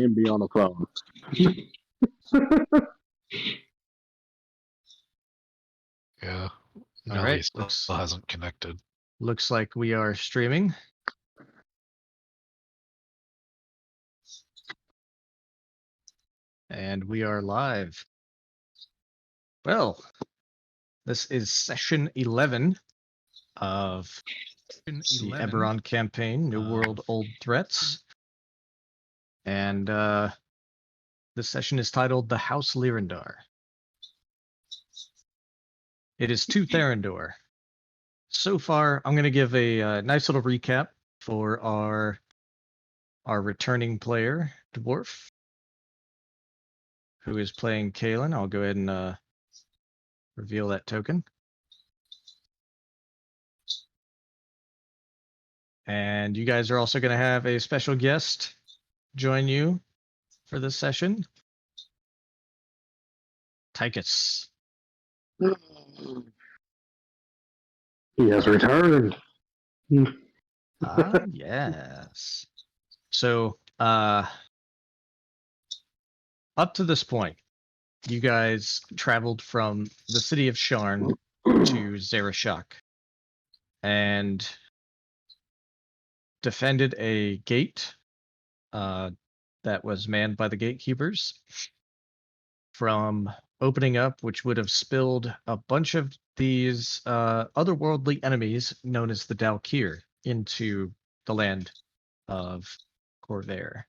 and be on the phone. Yeah. All No, right. he still hasn't connected. Looks like we are streaming. And we are live. Well, this is session 11 of the Eberron campaign, New World, Old Threats. And this session is titled The House Lyrandar. It is to Therendor. So far, I'm going to give a nice little recap for our returning player, Dwarf, who is playing Kalen. I'll go ahead and reveal that token. And you guys are also going to have a special guest join you for this session. Tychus. He has returned. Ah, yes. So, up to this point, you guys traveled from the city of Sharn to Zarashak and defended a gate that was manned by the gatekeepers from opening up, which would have spilled a bunch of these otherworldly enemies known as the Dalkir into the land of Corvair.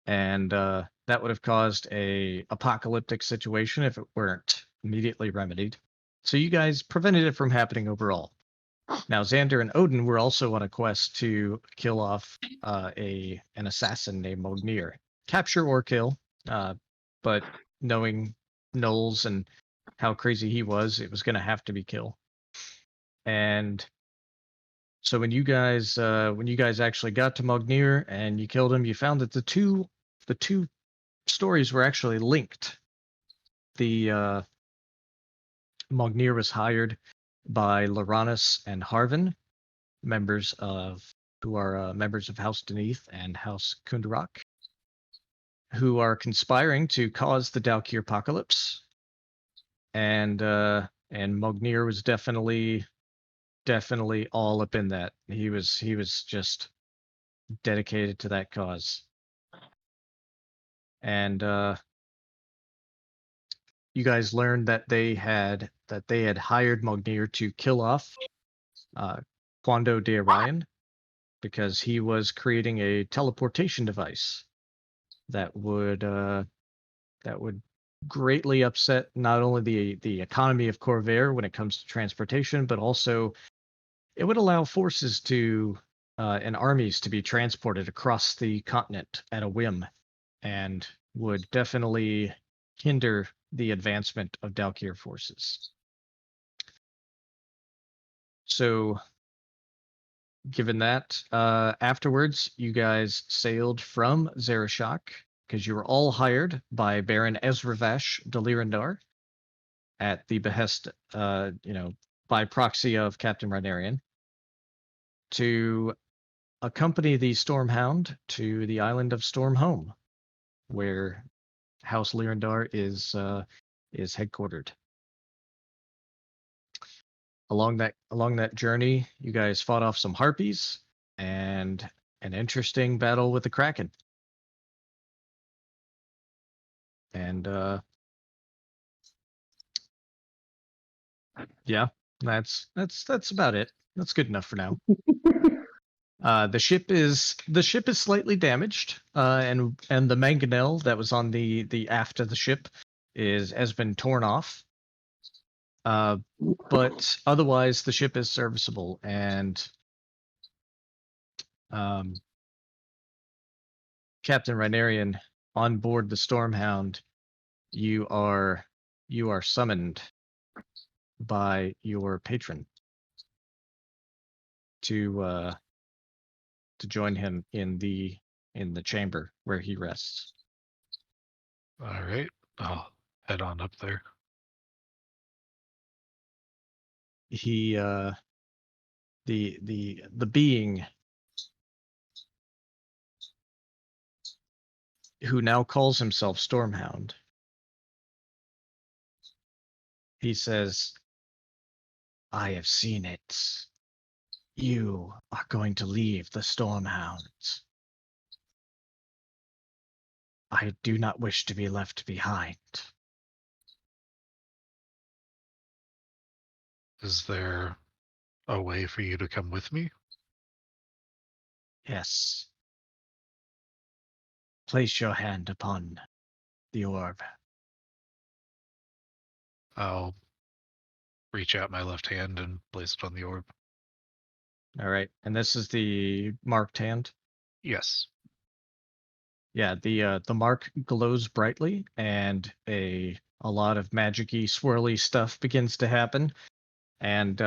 And that would have caused a apocalyptic situation if it weren't immediately remedied. So you guys prevented it from happening overall. Now Xander and Odin were also on a quest to kill off an assassin named Mognir. Capture or kill, but knowing Knowles and how crazy he was, it was going to have to be kill. And so when you guys actually got to Mognir and you killed him, you found that the two stories were actually linked. The Mognir was hired by Loranus and Harvin, members of House Deneth and House Kundarak, who are conspiring to cause the Dalkir apocalypse. And Mognir was definitely all up in that. He was just dedicated to that cause. And you guys learned that they had hired Mognir to kill off Quando de Orion because he was creating a teleportation device that would greatly upset not only the economy of Corvair when it comes to transportation, but also it would allow forces to and armies to be transported across the continent at a whim, and would definitely hinder the advancement of Dalkir forces. So, given that, afterwards, you guys sailed from Zarashak because you were all hired by Baron Ezravash de Lyrandar at the behest, by proxy of Captain Rhinarian, to accompany the Stormhound to the island of Stormhome, where House Lyrandar is headquartered. Along that journey, you guys fought off some harpies and an interesting battle with the Kraken. And yeah, that's about it. That's good enough for now. The ship is slightly damaged, and the mangonel that was on the aft of the ship has been torn off. But otherwise, the ship is serviceable, and Captain Rhinarian, on board the Stormhound, you are summoned by your patron to join him in the chamber where he rests. All right, I'll head on up there. He the being who now calls himself Stormhound. He says, I have seen it. You are going to leave the Stormhounds. I do not wish to be left behind. Is there a way for you to come with me? Yes. Place your hand upon the orb. I'll reach out my left hand and place it on the orb. All right. And this is the marked hand. Yes. Yeah, the mark glows brightly, and a lot of magic-y, swirly stuff begins to happen, and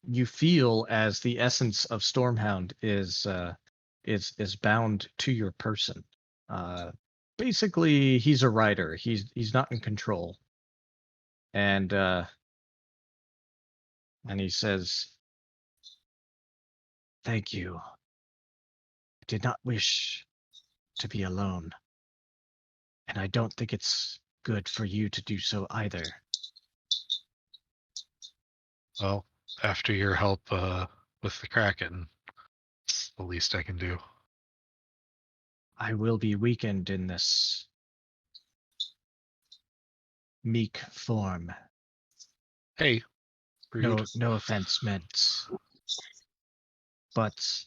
you feel as the essence of Stormhound is bound to your person. Basically, he's a rider. He's not in control, and he says, "Thank you. I did not wish to be alone, and I don't think it's good for you to do so either." Well, after your help with the Kraken, it's the least I can do. I will be weakened in this meek form. Hey, rude. No offense meant. But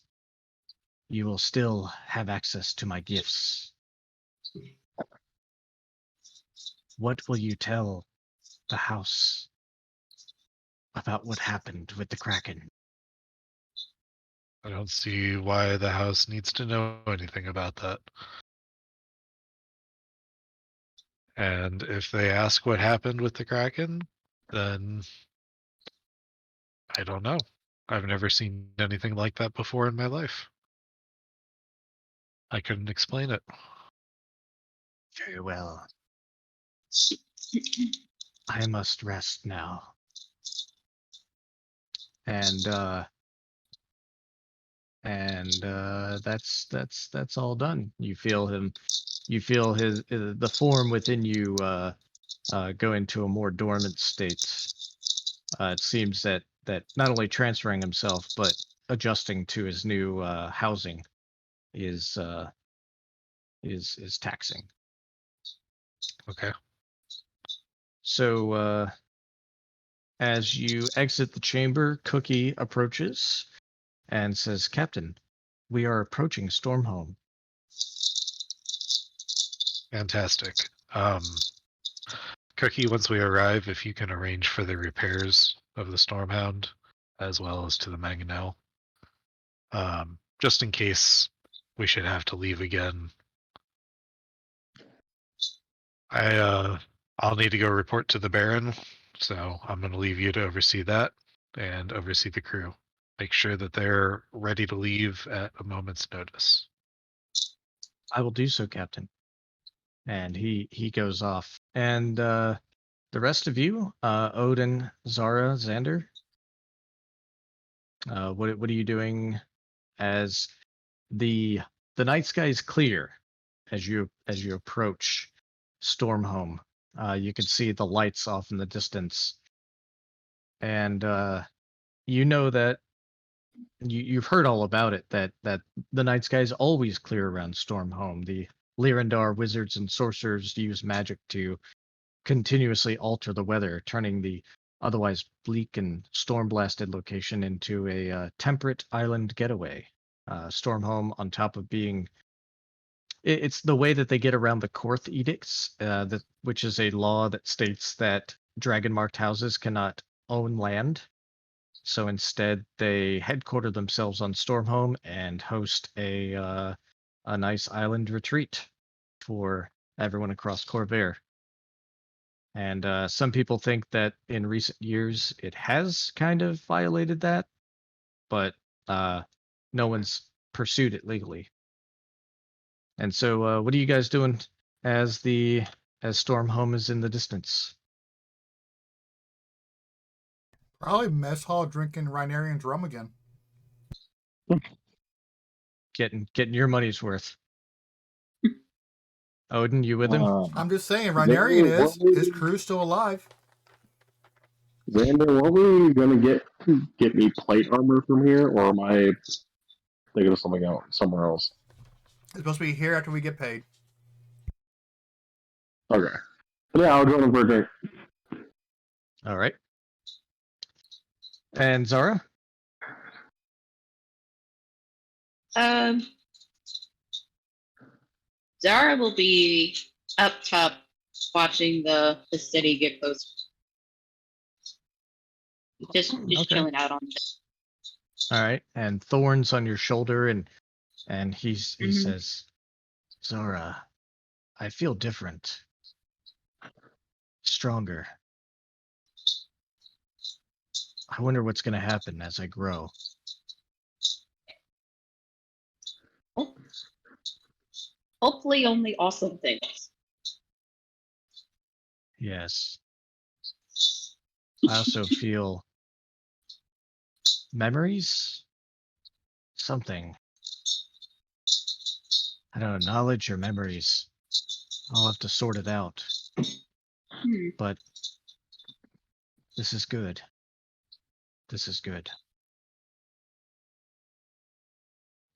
you will still have access to my gifts. What will you tell the house about what happened with the Kraken? I don't see why the house needs to know anything about that. And if they ask what happened with the Kraken, then I don't know. I've never seen anything like that before in my life. I couldn't explain it. Very well. I must rest now. And that's all done. You feel him. You feel his the form within you go into a more dormant state. It seems that not only transferring himself but adjusting to his new housing is taxing. Okay. So as you exit the chamber, Cookie approaches and says, "Captain, we are approaching Stormhome." Fantastic. Cookie, once we arrive, if you can arrange for the repairs of the Stormhound, as well as to the Mangonel, just in case we should have to leave again. I'll need to go report to the Baron, so I'm going to leave you to oversee that and oversee the crew. Make sure that they're ready to leave at a moment's notice. "I will do so, Captain." And he goes off. And the rest of you, Odin, Zara, Xander, what are you doing as the night sky is clear as you approach Stormhome? You can see the lights off in the distance, and you know that you've heard all about it. That the night sky is always clear around Stormhome. The Lyrandar wizards and sorcerers use magic to continuously alter the weather, turning the otherwise bleak and storm-blasted location into a temperate island getaway. Stormhome, on top of being, it's the way that they get around the Korth edicts, which is a law that states that dragon-marked houses cannot own land. So instead, they headquarter themselves on Stormhome and host a nice island retreat for everyone across Corvair. And some people think that in recent years it has kind of violated that, but no one's pursued it legally. And so, what are you guys doing as Stormhome is in the distance? Probably mess hall drinking Rhinarian's rum again. Getting your money's worth. Odin, you with him? I'm just saying, Xander, Rhinarian is. what His we- crew's still alive. Xander, what were you gonna get me plate armor from here, or am I thinking of something else somewhere else? It's supposed to be here after we get paid. Okay. Yeah, I'll join him for a drink. All right. And Zara? Zara will be up top watching the city get closer. Just Okay. chilling out on it. All right. And Thorn's on your shoulder, and he Mhm. says, Zara, I feel different. Stronger. I wonder what's going to happen as I grow. Hopefully only awesome things. Yes. I also feel memories? Something. I don't know, knowledge or memories. I'll have to sort it out. But this is good. This is good.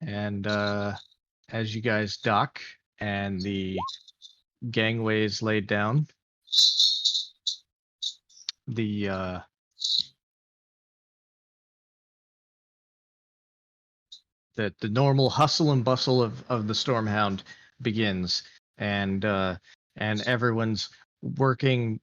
And as you guys dock and the gangway is laid down, the normal hustle and bustle of the Stormhound begins, and everyone's working,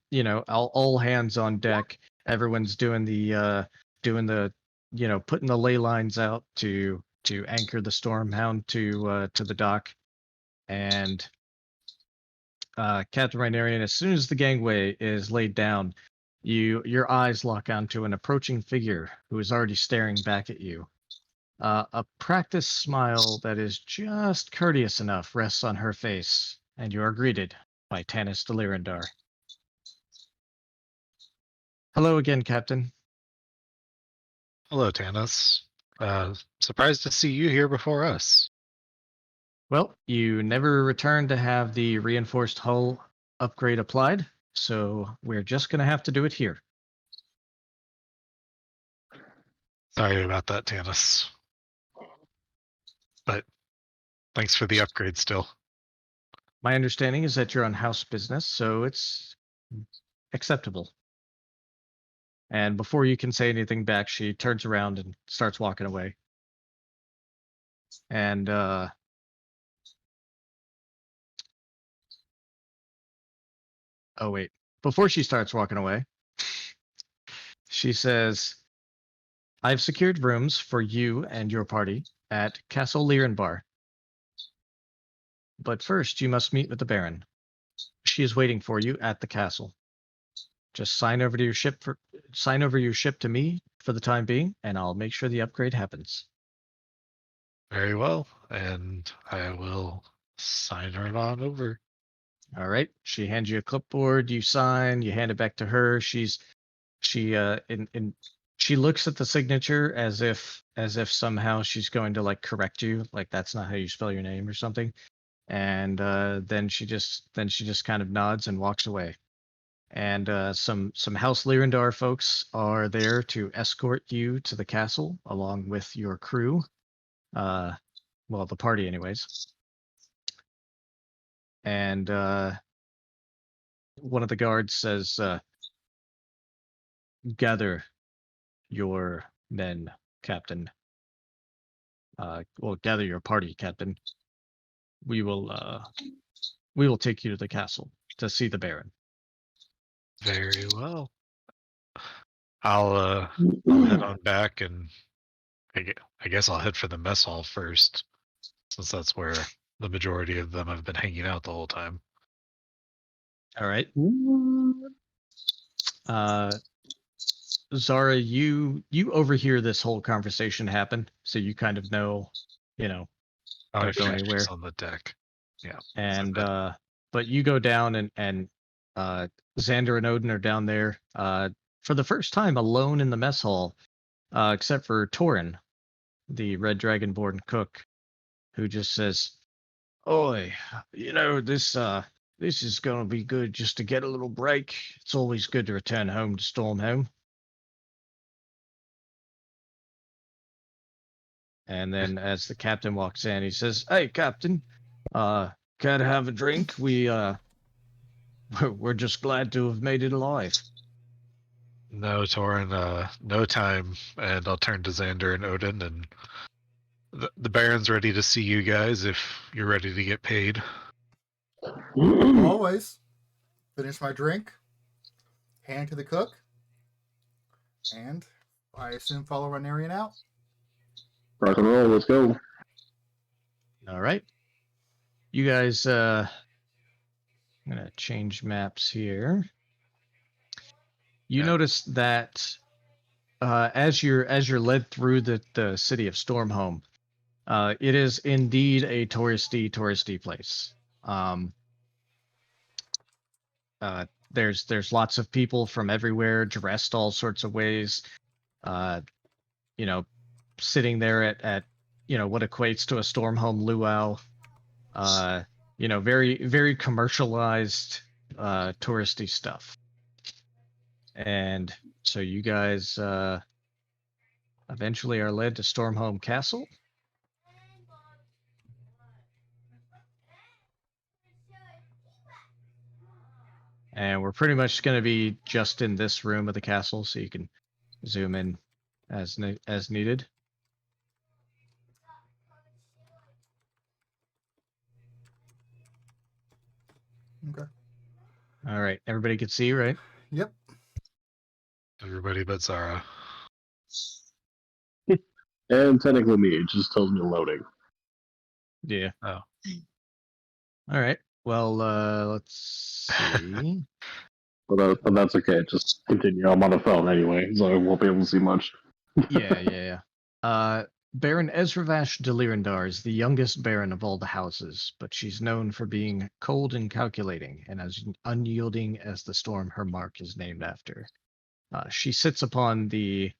all hands on deck. Everyone's doing the putting the ley lines out to anchor the Stormhound to the dock. And Captain Rhinarian, as soon as the gangway is laid down, your eyes lock onto an approaching figure who is already staring back at you. A practiced smile that is just courteous enough rests on her face, and you are greeted by Tanis de Lyrandar. Hello again, Captain. Hello, Tanis. Surprised to see you here before us. Well, you never returned to have the reinforced hull upgrade applied, so we're just going to have to do it here. Sorry about that, Tanis. But thanks for the upgrade still. My understanding is that you're on house business, so it's acceptable. And before you can say anything back, she turns around and starts walking away. And oh wait, before she starts walking away, she says, I've secured rooms for you and your party at Castle Lyrandar. But first, you must meet with the Baron. She is waiting for you at the castle. Just sign over your ship to me for the time being, and I'll make sure the upgrade happens. Very well, and I will sign her on over. All right. She hands you a clipboard. You sign. You hand it back to her. She looks at the signature as if somehow she's going to like correct you, like that's not how you spell your name or something. And then she just kind of nods and walks away. And some House Lyrandar folks are there to escort you to the castle along with your crew. Well, the party, anyways. And one of the guards says, "Gather your men, Captain. Well, gather your party, Captain. We will take you to the castle to see the Baron." Very well. I'll head on back, and I guess I'll head for the mess hall first, since that's where the majority of them have been hanging out the whole time. All right. Zara, you overhear this whole conversation happen, so you kind of know, Oh, don't go yeah, anywhere. she's on the deck. Yeah. And but you go down, and Xander and Odin are down there for the first time alone in the mess hall, except for Torin, the Red Dragonborn cook, who just says, Oi, this is gonna be good just to get a little break. It's always good to return home to Stormhome. And then as the captain walks in, he says, "Hey, Captain, care to have a drink? We're just glad to have made it alive." No, Torin, no time. And I'll turn to Xander and Odin, and the Baron's ready to see you guys if you're ready to get paid. Always. Finish my drink. Hand to the cook. And I assume follow Rhaenyra out. Rock and roll, let's go. All right. You guys, I'm gonna change maps here. You notice that as you're led through the city of Stormhome, it is indeed a touristy place. There's lots of people from everywhere, dressed all sorts of ways. Sitting there at what equates to a Stormhome luau. Very very commercialized touristy stuff. And so you guys eventually are led to Stormhome Castle. And we're pretty much going to be just in this room of the castle, so you can zoom in as needed. Okay. All right, everybody can see, right? Yep. Everybody but Zara. And technically me, it just tells me loading. Yeah. Oh. All right. Well, let's see. But that's okay. Just continue. I'm on the phone anyway, so I won't be able to see much. Yeah. Baron Ezravash de Lyrandar is the youngest baron of all the houses, but she's known for being cold and calculating, and as unyielding as the storm her mark is named after. She sits upon the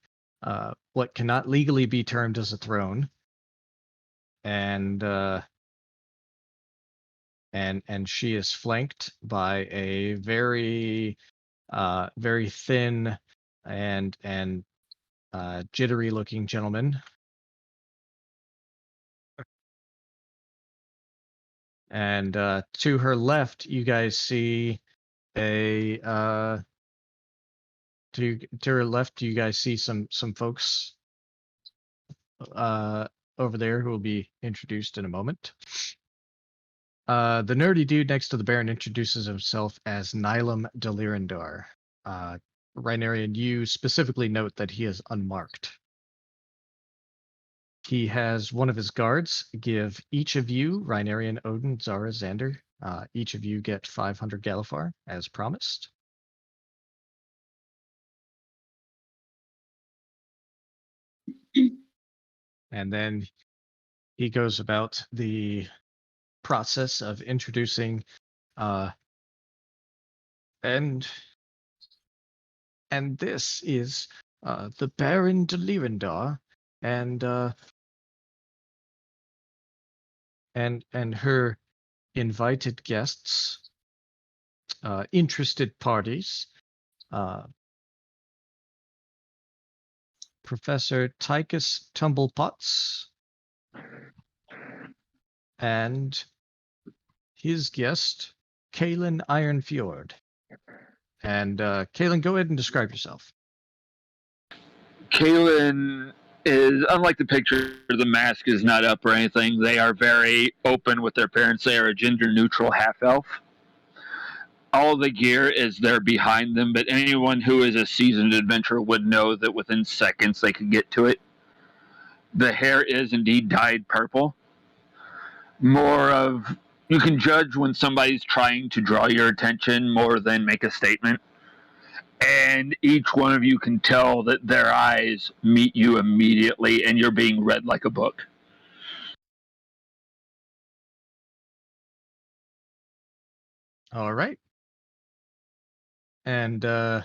what cannot legally be termed as a throne, and she is flanked by a very very thin and jittery looking gentleman. And to her left, you guys see a to her left, you guys see some folks over there who will be introduced in a moment. The nerdy dude next to the Baron introduces himself as Nylam de Lyrandar. Rhaenyra, you specifically note that he is unmarked. He has one of his guards give each of you, Rhaenyra, Odin, Zara, Xander, each of you get 500 Galifar, as promised. And then he goes about the process of introducing and this is the Baron de Lyrandar and her invited guests, interested parties, Professor Tychus Tumblepots and his guest, Kaelin Ironfjord. And Kaelin, go ahead and describe yourself. Kaelin is, unlike the picture, the mask is not up or anything. They are very open with their parents. They are a gender-neutral half-elf. All the gear is there behind them, but anyone who is a seasoned adventurer would know that within seconds they could get to it. The hair is indeed dyed purple. More of, you can judge when somebody's trying to draw your attention more than make a statement. And each one of you can tell that their eyes meet you immediately and you're being read like a book. All right. And Kaelin,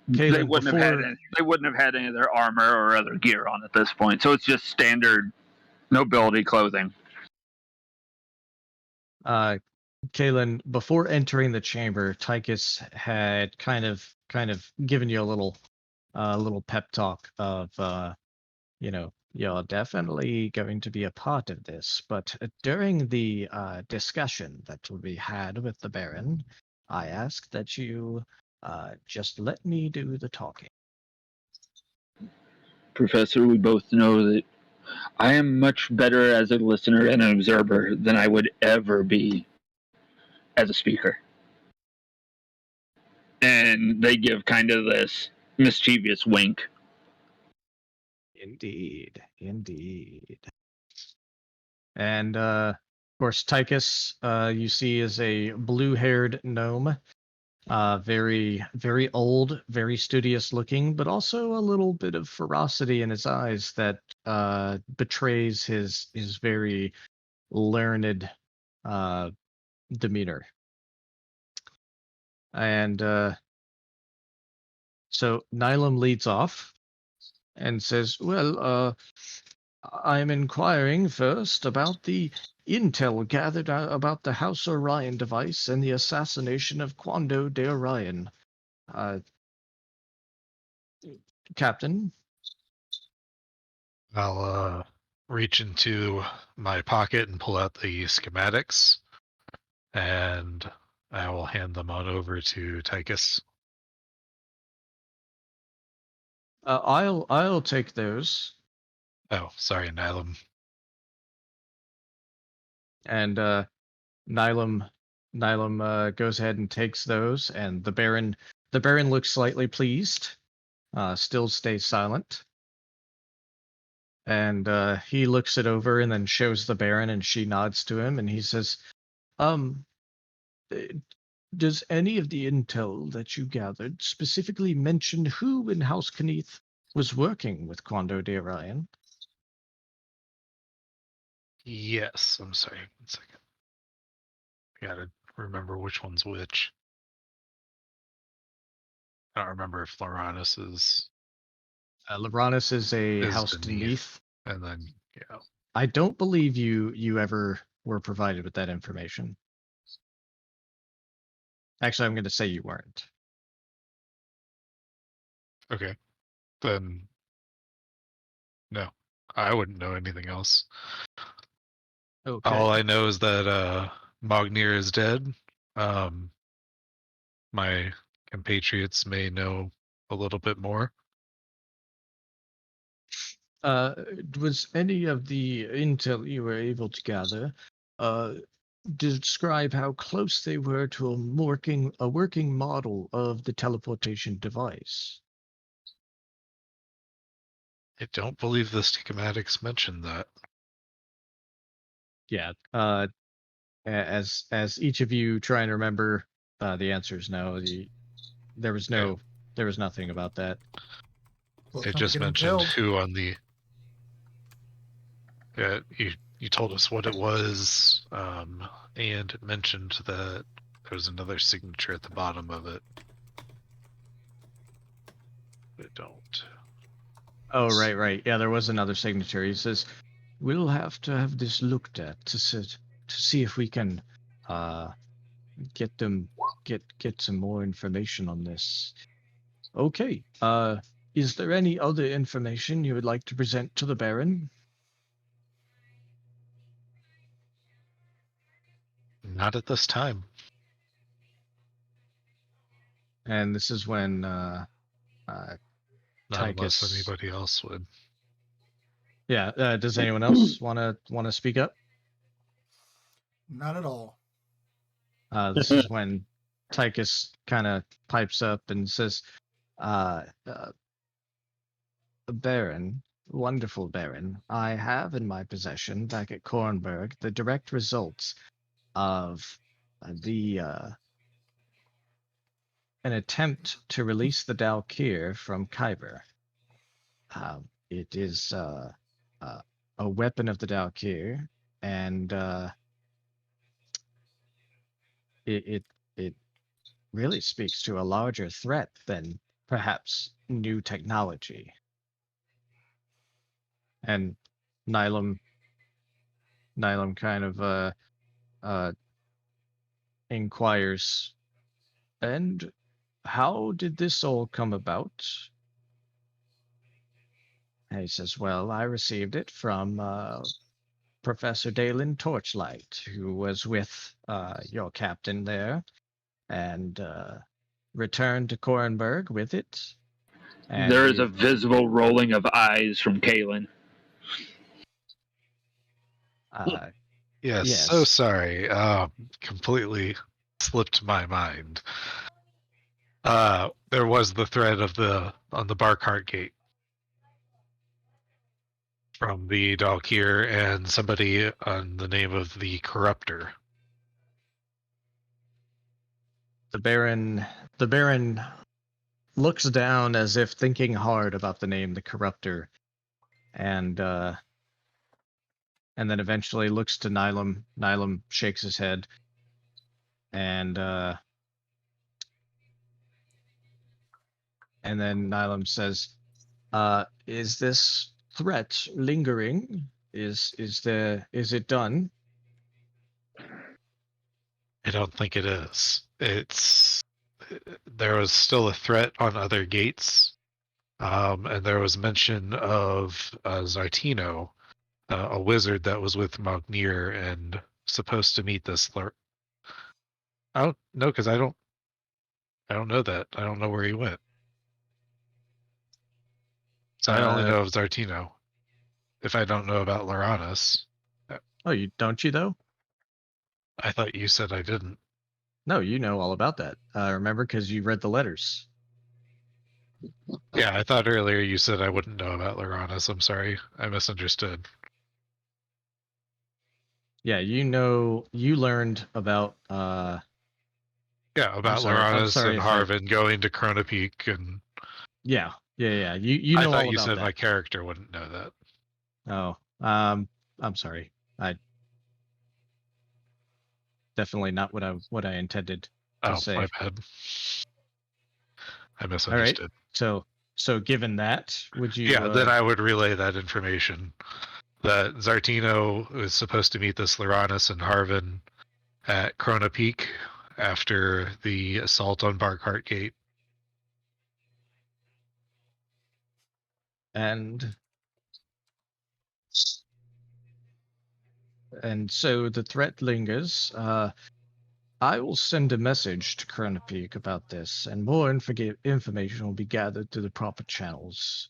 Kaelin, they wouldn't have had any of their armor or other gear on at this point, so it's just standard nobility clothing. Kalen, before entering the chamber, Tychus had kind of given you a little pep talk of you're definitely going to be a part of this, but during the discussion that will be had with the Baron, I ask that you just let me do the talking. Professor, we both know that I am much better as a listener and an observer than I would ever be as a speaker. And they give kind of this mischievous wink. Indeed. And of course, Tychus, you see, is a blue-haired gnome. Very, very old, very studious looking, but also a little bit of ferocity in his eyes that betrays his very learned demeanor. And so Nylum leads off and says, well, I'm inquiring first about the intel gathered about the House Orion device and the assassination of Quando de Orion. Captain? I'll reach into my pocket and pull out the schematics, and I will hand them on over to Tychus. I'll take those. Oh, sorry, Nylum. And Nylum goes ahead and takes those, and the Baron looks slightly pleased, still stays silent. And he looks it over and then shows the Baron, and she nods to him, and he says, does any of the intel that you gathered specifically mention who in House Kneath was working with Quando de Orion? Yes, I'm sorry. 1 second. I gotta remember which one's which. I don't remember if Loranus is. Loranus is a Is House beneath. Kneath. And then, yeah. I don't believe you ever were provided with that information. Actually, I'm going to say you weren't. Okay. Then, no. I wouldn't know anything else. Okay. All I know is that Mognir is dead. My compatriots may know a little bit more. Was any of the intel you were able to gather describe how close they were to a working model of the teleportation device? I don't believe the schematics mentioned that. Yeah. As each of you try and remember, the answer is no. There was nothing about that. Well, It time to just get mentioned impaled. who on the. Yeah, you told us what it was, and it mentioned that there was another signature at the bottom of it. I don't. Oh, right. Yeah, there was another signature. He says, "We'll have to have this looked at to see if we can get some more information on this." Okay. Is there any other information you would like to present to the Baron? Not at this time. And this is when Not Tychus. unless anybody else would. Yeah. Does anyone else want to speak up? Not at all. This is when Tychus kind of pipes up and says, Baron, wonderful Baron, I have in my possession back at Kornberg the direct results of an attempt to release the Dalkir from Kyber. It is a weapon of the Dalkir, and it really speaks to a larger threat than perhaps new technology. And Nylum kind of inquires, "And how did this all come about?" And he says, "Well, I received it from Professor Dalen Torchlight, who was with your captain there, and returned to Corenberg with it." And There is a visible rolling of eyes from Kalen. Yes, Yes. so sorry. Completely slipped my mind. There was the thread of on the Barkheart gate from the Dalkir and somebody on the name of the Corruptor. The Baron looks down as if thinking hard about the name, the Corruptor, and then eventually looks to Nylum. Nylum shakes his head, and then Nylum says, "Is this threat lingering? Is it done?" I don't think it is. There was still a threat on other gates, and there was mention of Zartino, a wizard that was with Magnir and supposed to meet this. I don't know because I don't know that. I don't know where he went. So I only know of Zartino. If I don't know about Lyranus. Oh, you don't you though? I thought you said I didn't. No, you know all about that. Remember, because you read the letters. Yeah, I thought earlier you said I wouldn't know about Lyranus. I'm sorry. I misunderstood. Yeah, you learned about Yeah, about I'm Lyranus sorry and if I Harvin going to Krona Peak, and yeah. You I know thought all you about said that. my character wouldn't know that. Oh, I'm sorry. I definitely not what I intended to Oh, say. my bad. I All right. misunderstood. So given that, would you? Yeah, then I would relay that information. That Zartino is supposed to meet this Lyranus and Harvin at Krona Peak after the assault on Barkheart Gate. And so the threat lingers. I will send a message to Krona Peak about this, and more information will be gathered through the proper channels.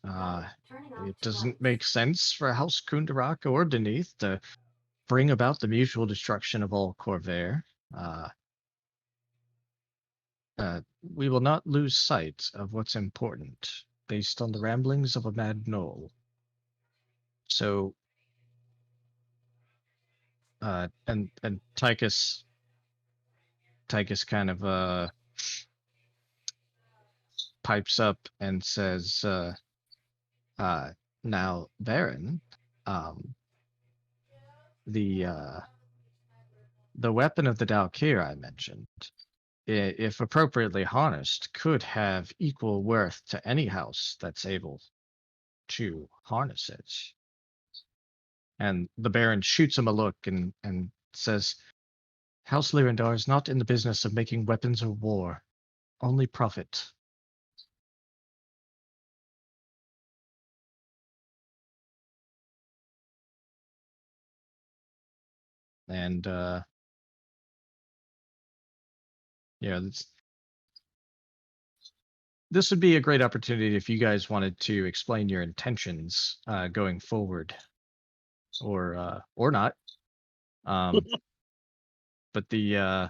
It doesn't make sense for House Kundarak or Deneath to bring about the mutual destruction of all Corvair. We will not lose sight of what's important, based on the ramblings of a mad knoll. So, and Tychus kind of pipes up and says, "Now, Baron, the weapon of the Dalkir I mentioned, if appropriately harnessed, could have equal worth to any house that's able to harness it." And the Baron shoots him a look and says, "House Lyrandar is not in the business of making weapons of war, only profit." And this would be a great opportunity if you guys wanted to explain your intentions going forward, or not. But the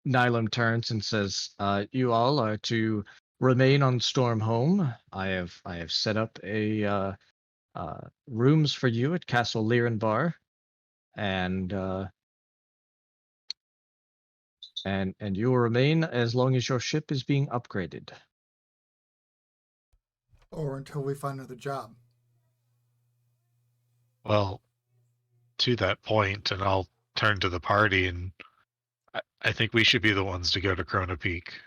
Nylum turns and says, "You all are to remain on Stormhome. I have set up a rooms for you at Castle Lyrandar, and you will remain as long as your ship is being upgraded." Or until we find another job. Well, to that point, and I'll turn to the party, and I think we should be the ones to go to Krona Peak.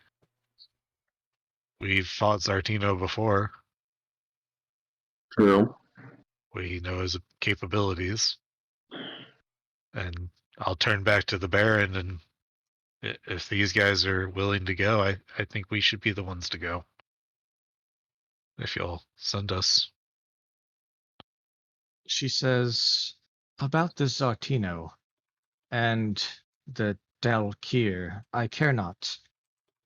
We've fought Zartino before. True. We know his capabilities. And I'll turn back to the Baron, and if these guys are willing to go, I think we should be the ones to go. If you'll send us. She says, about this Zartino and the Dalkir, I care not.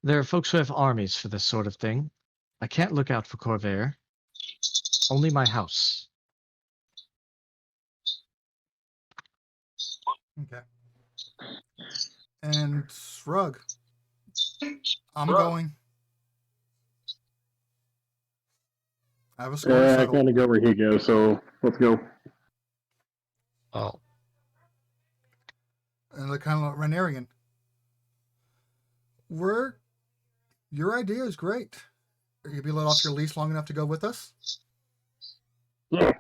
There are folks who have armies for this sort of thing. I can't look out for Corvair. Only my house. Okay. And Shrug. I'm going. I have a score to I settle. kind of go where he goes, so let's go. Well, And the kind of Renarian. Your idea is great. Are you be let off your leash long enough to go with us? Yeah.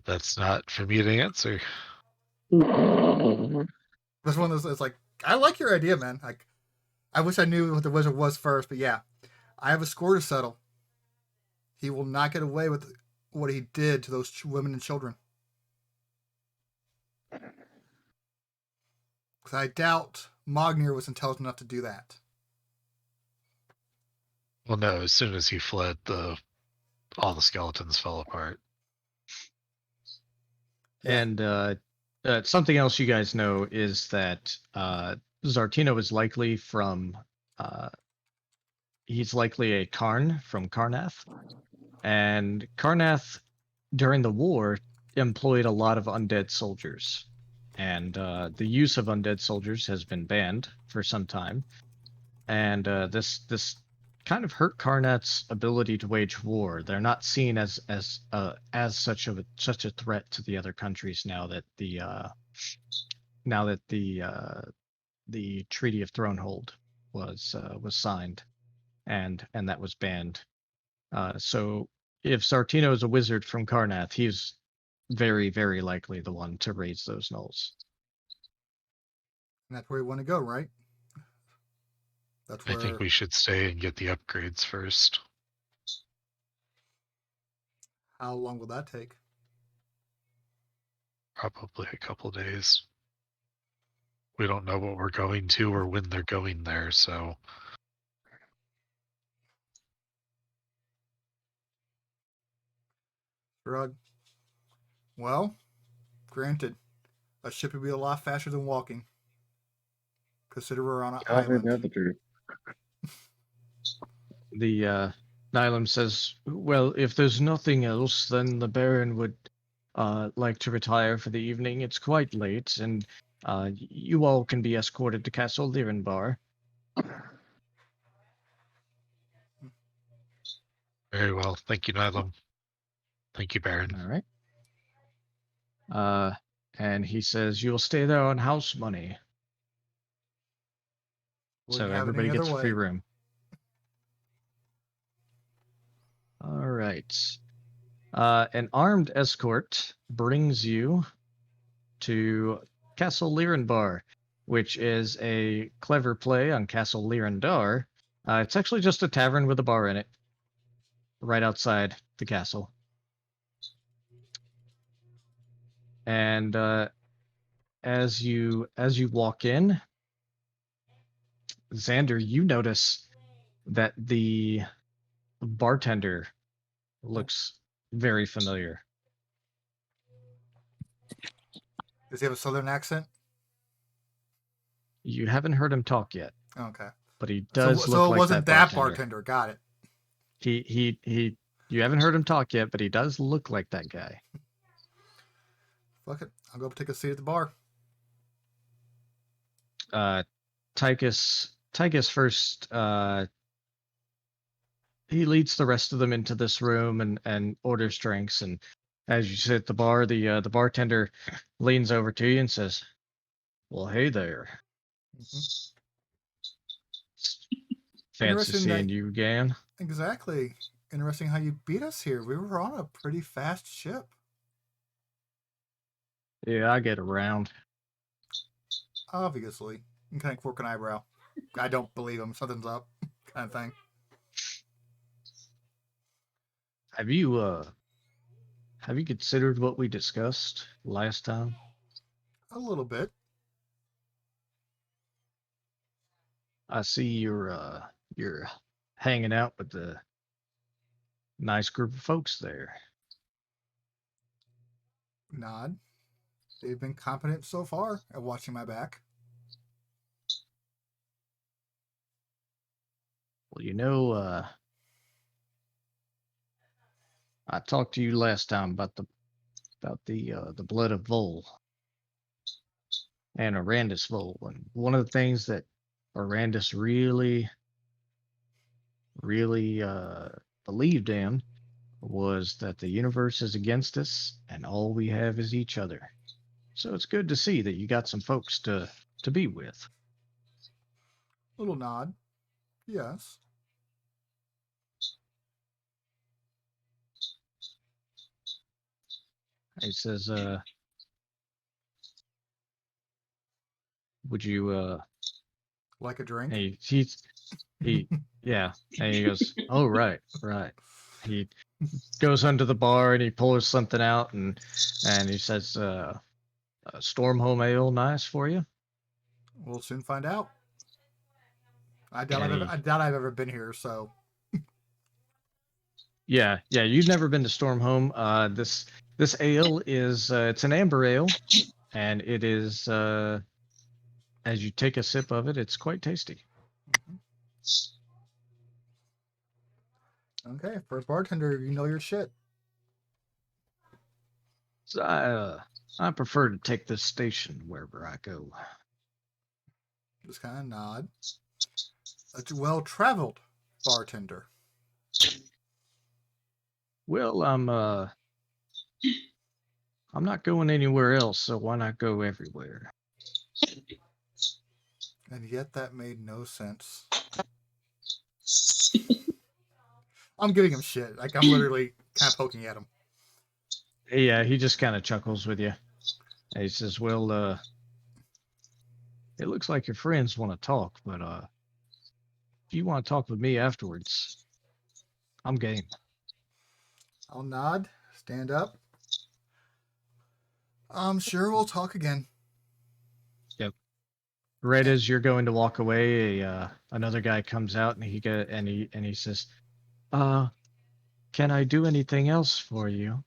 that's not for me to answer. This one is, it's like, I like your idea, man. Like, I wish I knew what the wizard was first, but yeah. I have a score to settle. He will not get away with what he did to those women and children. Because I doubt Mognir was intelligent enough to do that. Well, no. As soon as he fled, all the skeletons fell apart. Yeah. And something else you guys know is that Zartino is likely from he's likely a Karn from Karnath. And Karnath, during the war, employed a lot of undead soldiers. And the use of undead soldiers has been banned for some time. And this kind of hurt Karnath's ability to wage war. They're not seen as such a threat to the other countries now that the Treaty of Thronehold was signed, and that was banned. So if Zartino is a wizard from Karnath, he's very, very likely the one to raise those gnolls. And that's where you want to go, right? That's where. I think we should stay and get the upgrades first. How long will that take? Probably a couple days. We don't know what we're going to or when they're going there, so. Shrug. Well, granted, a ship would be a lot faster than walking. Consider we're on an island. That's the truth. The Nylum says, well, if there's nothing else, then the Baron would like to retire for the evening. It's quite late, and you all can be escorted to Castle Lyrandar. Very well. Thank you, Nylum. Thank you, Baron. All right. And he says, you'll stay there on house money. Wouldn't So have it everybody any gets other a free way. room. All right. An armed escort brings you to Castle Lyrandar, which is a clever play on Castle Lyrandar. It's actually just a tavern with a bar in it, right outside the castle. And as you walk in, Xander, you notice that the bartender looks very familiar. Does he have a southern accent? You haven't heard him talk yet, Okay. but he does So look it like wasn't that that bartender. Got it. He you haven't heard him talk yet, but he does look like that guy. Fuck it. I'll go take a seat at the bar. Tychus first he leads the rest of them into this room and orders drinks, and as you sit at the bar, the bartender leans over to you and says, well, hey there. Mhm. Fancy Interesting seeing that- you again. Exactly. Interesting how you beat us here. We were on a pretty fast ship. Yeah, I get around. Obviously. You kind of quirk an eyebrow. I don't believe him. Something's up. Kind of thing. have you considered what we discussed last time? A little bit. I see you're hanging out with the nice group of folks there. Nod. They've been competent so far at watching my back. Well, I talked to you last time about the blood of Vol and Arandis Vol, and one of the things that Arandis really believed in was that the universe is against us and all we have is each other. So it's good to see that you got some folks to be with. Little nod. Yes. He says, would you Like a drink? he yeah, and he goes, oh right. He goes under the bar and he pulls something out and he says, Stormhome ale nice for you? We'll soon find out. I And doubt I've ever been here, so. Yeah, you've never been to Stormhome. This ale is it's an amber ale, and it is as you take a sip of it, it's quite tasty. Okay, for a bartender, you know your shit. So I prefer to take this station wherever I go. Just kind of nod. A well-traveled bartender. Well, I'm not going anywhere else, so why not go everywhere? And yet that made no sense. I'm giving him shit. Like, I'm literally kind of poking at him. Yeah, he just kind of chuckles with you. And he says, well, it looks like your friends want to talk, but if you want to talk with me afterwards, I'm game. I'll nod, stand up. I'm sure we'll talk again. Yep. Right as you're going to walk away, another guy comes out and he says, can I do anything else for you?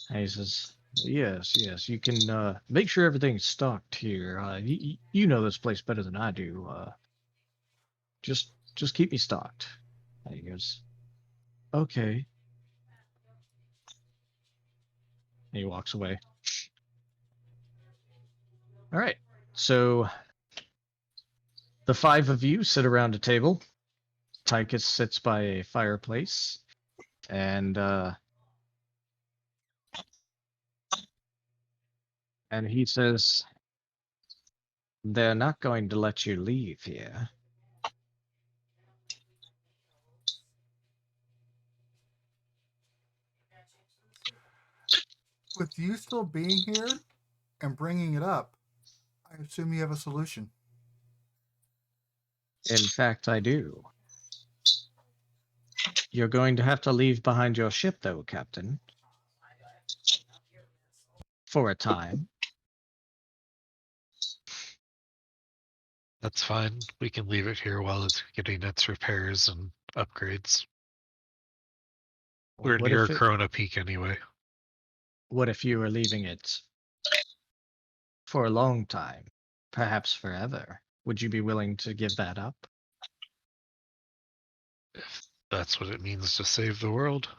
And he says, yes, you can make sure everything's stocked here. You know this place better than I do. Just keep me stocked. And he goes, okay. And he walks away. All right. So the five of you sit around a table. Tychus sits by a fireplace, and he says, they're not going to let you leave here. With you still being here and bringing it up, I assume you have a solution. In fact, I do. You're going to have to leave behind your ship, though, Captain. For a time. That's fine. We can leave it here while it's getting its repairs and upgrades. We're near Corona Peak anyway. What if you were leaving it for a long time, perhaps forever? Would you be willing to give that up? If that's what it means to save the world.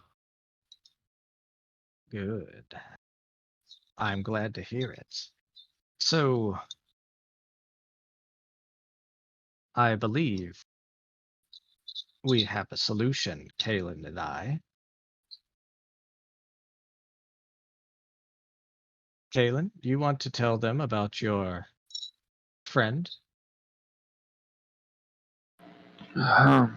Good. I'm glad to hear it. So, I believe we have a solution, Kalen and I. Kalen, do you want to tell them about your friend? What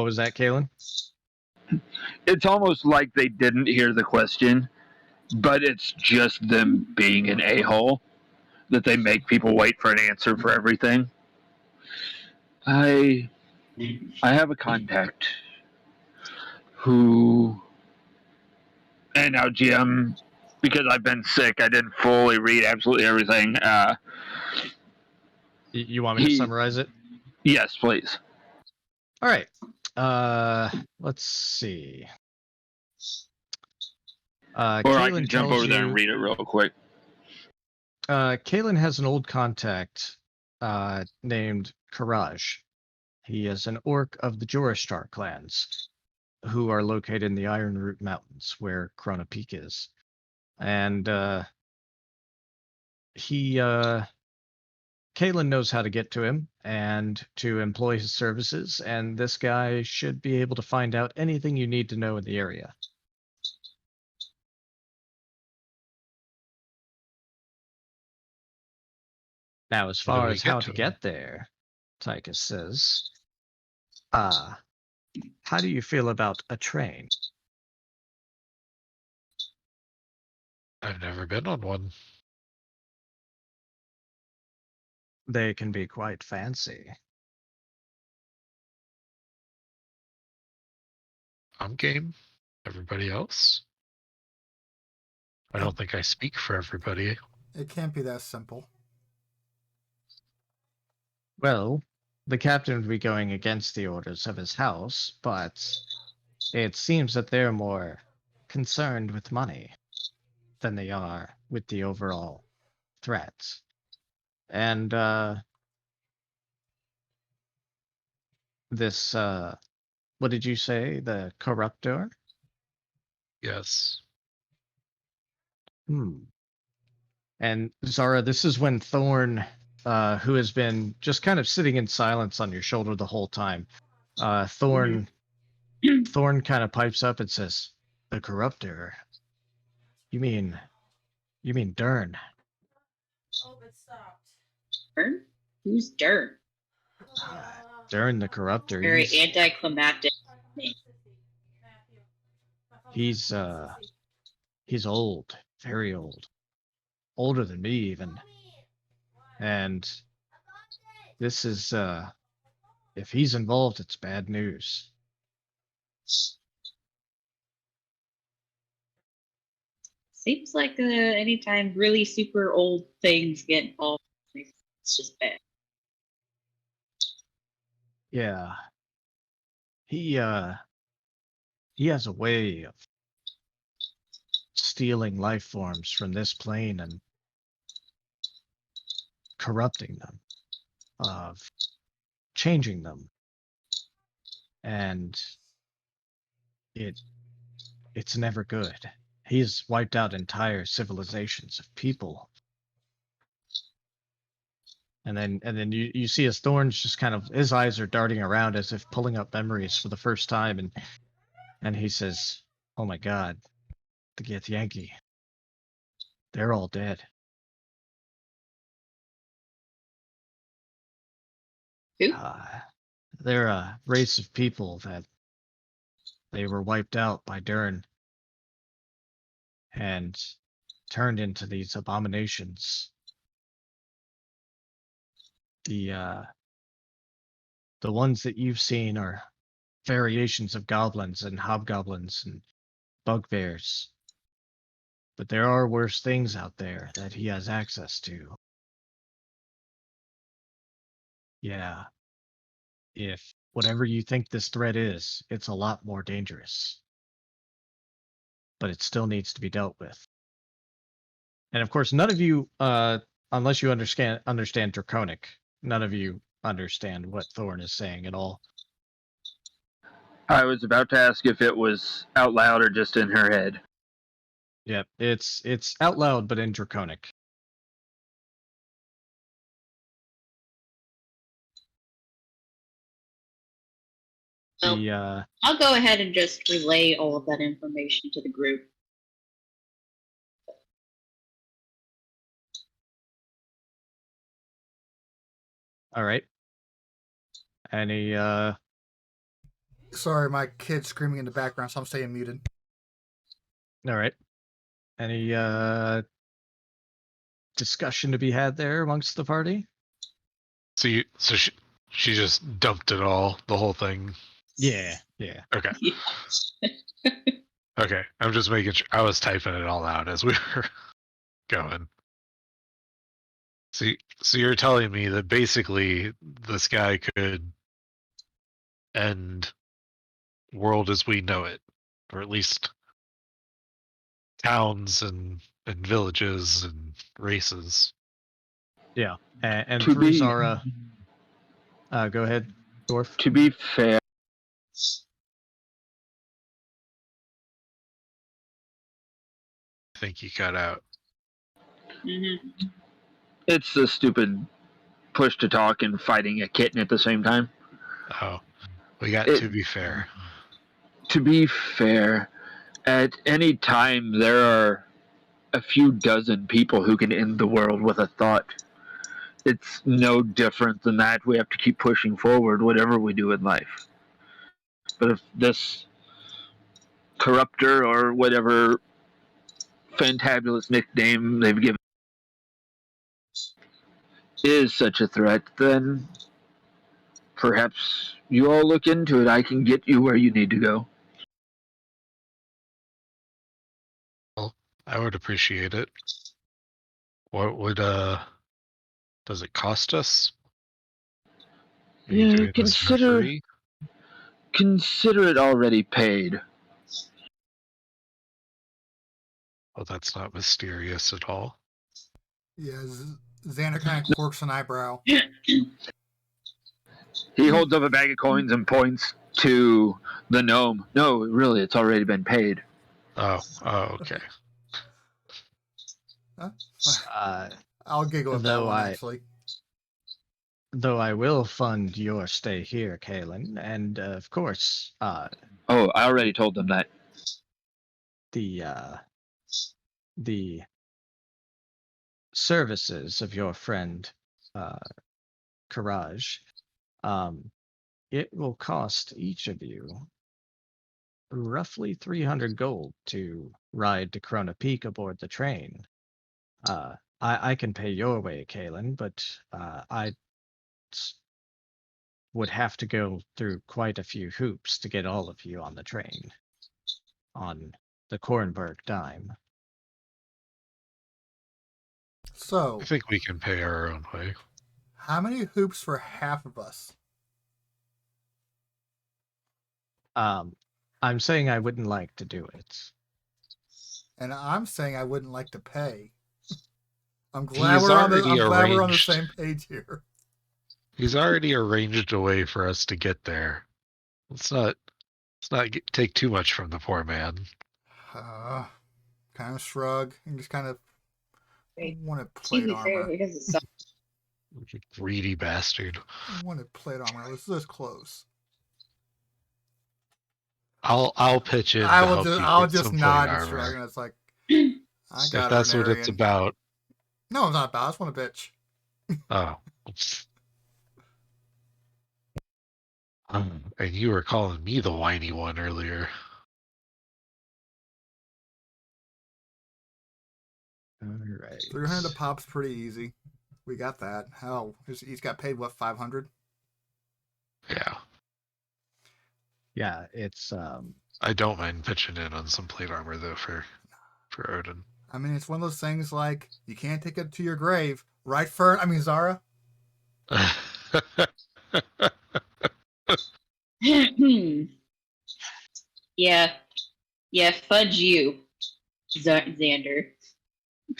was that, Kalen? It's almost like they didn't hear the question, but it's just them being an a-hole that they make people wait for an answer for everything. I have a contact who, and now GM, because I've been sick, I didn't fully read absolutely everything. You want me to summarize it? Yes, please. All right. Let's see. Or I Kalen can jump tells over there you- and read it real quick. Kalen has an old contact named Karaj. He is an orc of the Jorishtar clans, who are located in the Iron Root Mountains, where Krona Peak is. And Kalen knows how to get to him and to employ his services, and this guy should be able to find out anything you need to know in the area. Now, as How do far we as get how to to him? get there, Tychus says, how do you feel about a train? I've never been on one. They can be quite fancy. I'm game. Everybody else? I don't think I speak for everybody. It can't be that simple. Well, the captain would be going against the orders of his house, but it seems that they're more concerned with money than they are with the overall threat. And this, what did you say? The corruptor? Yes. And Zara, this is when Thorn, who has been just kind of sitting in silence on your shoulder the whole time, Thorn kind of pipes up and says, "The corruptor? You mean Dern?" Dern? Who's Dern? Dern the corruptor. Very anticlimactic name. He's old, very old, older than me even. And this is if he's involved, it's bad news. Seems like anytime really super old things get involved, it's just bad. Yeah. He has a way of stealing life forms from this plane and corrupting them, of changing them. And it's never good. He's wiped out entire civilizations of people. And then you see his thorns just kind of, his eyes are darting around as if pulling up memories for the first time, and he says, "Oh my God, the Githyanki. They're all dead." Who? They're a race of people that they were wiped out by Dern and turned into these abominations. The ones that you've seen are variations of goblins and hobgoblins and bugbears. But there are worse things out there that he has access to. Yeah. If whatever you think this threat is, it's a lot more dangerous. But it still needs to be dealt with. And of course, none of you, unless you understand Draconic, none of you understand what Thorn is saying at all. I was about to ask if it was out loud or just in her head. Yep, it's out loud, but in Draconic. So I'll go ahead and just relay all of that information to the group. All right. Any Sorry, my kid's screaming in the background, so I'm staying muted. all right. Any discussion to be had there amongst the party? So She just dumped it all, the whole thing. Yeah. Okay. Yeah. Okay. I'm just making sure. I was typing it all out as we were going. See, so you're telling me that basically this guy could end world as we know it, or at least towns and villages and races. Yeah. And To through be- Zara, go ahead, Dwarf. To be fair, I think you cut out. Mm-hmm. it's a stupid push to talk and fighting a kitten at the same time. Oh, we got It- to be fair. To be fair, at any time there are a few dozen people who can end the world with a thought. It's no different than that. We have to keep pushing forward, whatever we do in life. But if this corruptor or whatever fantabulous nickname they've given is such a threat, then perhaps you all look into it. I can get you where you need to go. I would appreciate it. What would does it cost us? Are you Yeah, doing this for free? Consider it already paid. Oh, that's not mysterious at all. Yeah, Xander kind of quirks an eyebrow. He holds up a bag of coins and points to the gnome. No, really, it's already been paid. Oh, okay. I'll giggle at that Though one, I- actually. Though I will fund your stay here, Kalen, and of course, Oh, I already told them that. the services of your friend Courage. It will cost each of you roughly 300 gold to ride to Corona Peak aboard the train. I can pay your way, Kalen, but I would have to go through quite a few hoops to get all of you on the train on the Kornberg dime. So, I think we can pay our own way. how many hoops for half of us? I'm saying I wouldn't like to do it. And I'm saying I wouldn't like to pay. I'm glad He's we're on already the arranged. same page here. He's already arranged a way for us to get there. Let's not take too much from the poor man. Kind of shrug and just kind of Hey, wanted To plate be fair, armor. he doesn't suck. Greedy bastard. Wanted plate armor. I was this close. I'll pitch in to I'll help just you I'll get just some nod plate and shrug, armor. and it's like I got If that's what Arnarian. it's about. No, it's not about. I just want a bitch. Oh. And you were calling me the whiny one earlier. All right. 300 a pop's pretty easy. We got that. Hell, he's got paid what, 500? Yeah. Yeah, it's I don't mind pitching in on some plate armor though for Odin. I mean, it's one of those things like you can't take it to your grave, right? Zara. Yeah, fudge you, Xander.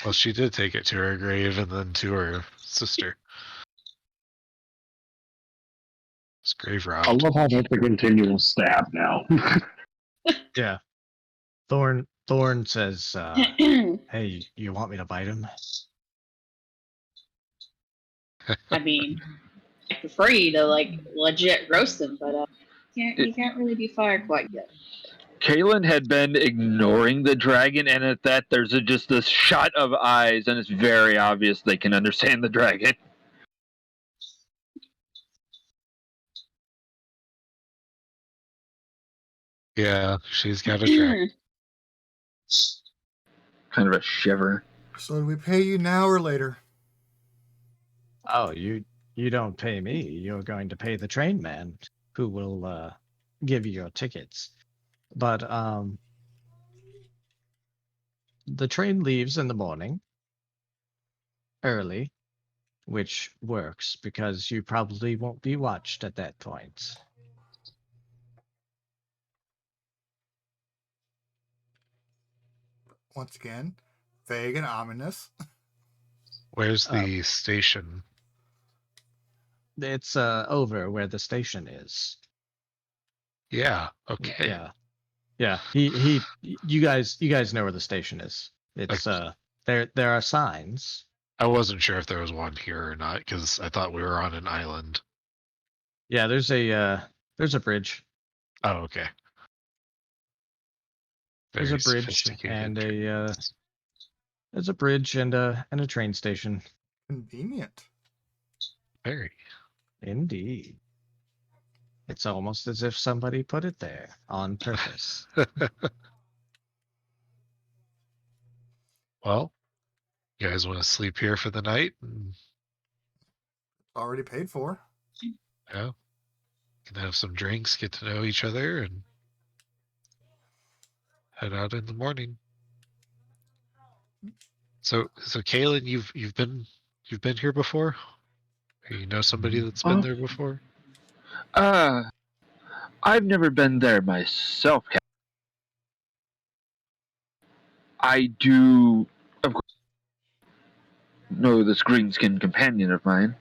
Well, she did take it to her grave and then to her sister. It's grave I robbed. love how that's a continual stab now. yeah. Thorn says, "Hey, you want me to bite him?" I mean, I prefer you to legit roast him, but you can't really do fire quite yet. Kalen had been ignoring the dragon, and at that, there's just this shot of eyes, and it's very obvious they can understand the dragon. Yeah, she's got a track. Kind of a shiver. So do we pay you now or later? Oh, you you don't pay me. You're going to pay the train man, who will give you your tickets. But the train leaves in the morning, early, which works because you probably won't be watched at that point. Once again, vague and ominous. Where's the station? It's over where the station is. Yeah. Okay. Yeah. You guys know where the station is. It's there are signs. I wasn't sure if there was one here or not because I thought we were on an island. Yeah, there's a bridge. Oh, okay. There's a bridge and there's a bridge and a train station. Convenient. Very. Indeed. It's almost as if somebody put it there on purpose. Well, you guys want to sleep here for the night? Already paid for. Yeah. Can have some drinks, get to know each other, and head out in the morning. So Kaylin, you've been here before? Or you know somebody that's been there before? I've never been there myself. I do, of course, know this green-skinned companion of mine.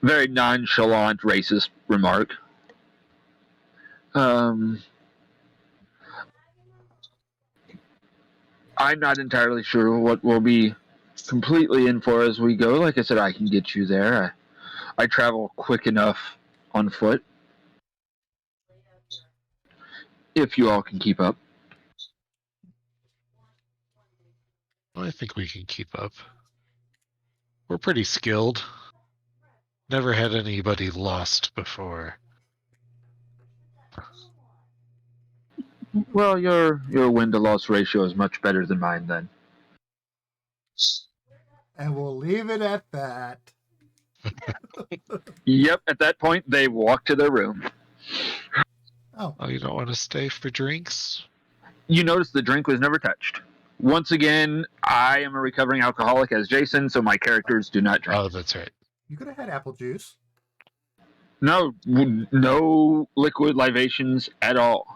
Very nonchalant, racist remark. I'm not entirely sure what we'll be completely in for as we go. Like I said, I can get you there. I travel quick enough on foot. If you all can keep up. I think we can keep up. We're pretty skilled. Never had anybody lost before. Well, your win-to-loss ratio is much better than mine, then. And we'll leave it at that. Yep, at that point, they walk to their room. Oh, you don't want to stay for drinks? You notice the drink was never touched. Once again, I am a recovering alcoholic as Jason, so my characters do not drink. Oh, that's right. you could have had apple juice. No liquid libations at all.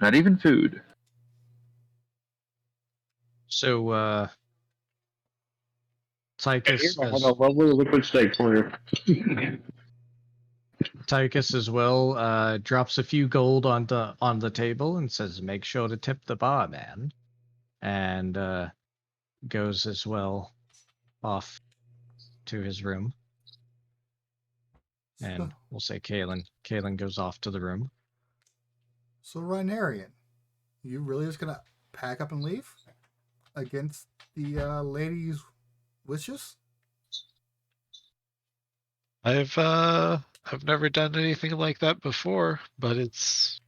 Not even food. So Tychus I have a lovely liquid steak for you. Tychus as well drops a few gold on the table and says, "Make sure to tip the barman," and goes as well off to his room. And we'll say Kaylin goes off to the room. So, Rhinarian, you really just gonna pack up and leave against the lady's wishes? I've never done anything like that before, but it's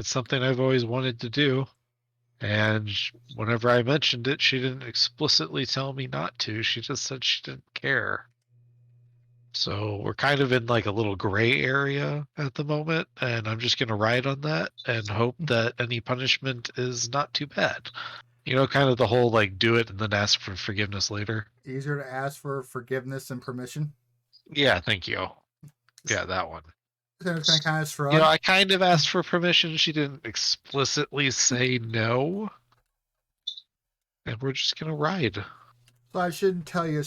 something I've always wanted to do. And whenever I mentioned it, she didn't explicitly tell me not to. She just said she didn't care. So we're kind of in like a little gray area at the moment, and I'm just going to ride on that and hope that any punishment is not too bad. You know, kind of the whole like do it and then ask for forgiveness later. Easier to ask for forgiveness and permission? Yeah, thank you. Yeah, that one. Then it's gonna kind of shrug. You know, I kind of asked for permission. She didn't explicitly say no. And we're just going to ride. So I shouldn't tell you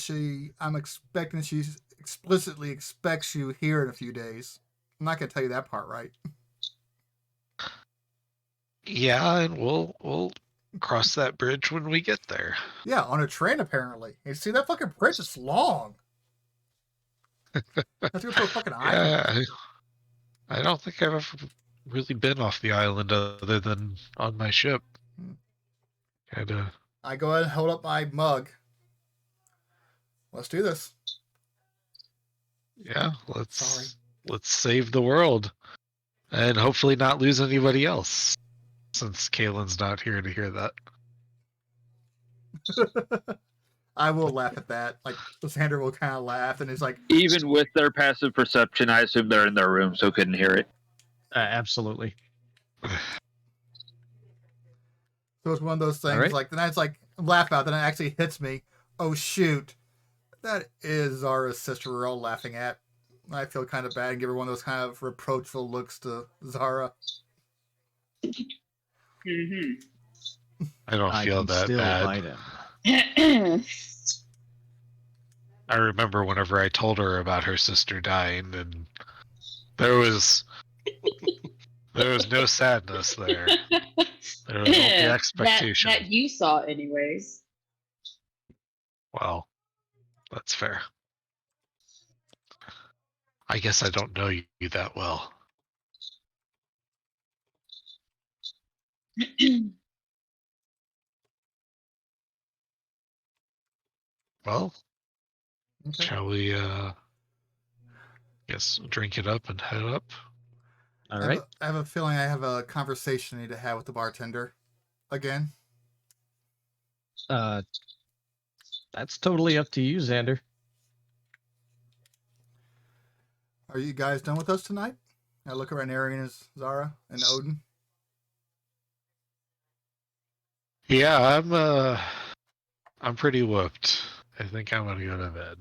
I'm expecting she explicitly expects you here in a few days. I'm not gonna tell you that part, right? Yeah, and we'll cross that bridge when we get there. Yeah, on a train apparently. You see that fucking bridge is long. Let's go to a fucking island. Yeah, I don't think I've ever really been off the island other than on my ship. I go ahead and hold up my mug. Let's do this. Yeah, let's save the world. And hopefully not lose anybody else. Since Kaylin's not here to hear that. I will laugh at that. Like, Xander will kind of laugh, and he's like, Even with their passive perception, I assume they're in their room, so couldn't hear it. Absolutely. so it's one of those things. right. Like, then I just like laugh out. Then it actually hits me. Oh shoot, that is Zara's sister we're all laughing at. I feel kind of bad and give her one of those kind of reproachful looks to Zara. Mm-hmm. I don't feel that bad. Bite him. I remember whenever I told her about her sister dying, and there was no sadness there. There was only expectation. That you saw, anyways. Well, that's fair. I guess I don't know you that well. Well, Okay. shall we, guess drink it up and head up? All right. I have a feeling I have a conversation I need to have with the bartender again. That's totally up to you, Xander. Are you guys done with us tonight? I look around Arian and Zara and Odin. Yeah, I'm pretty whooped. I think I'm gonna go to bed.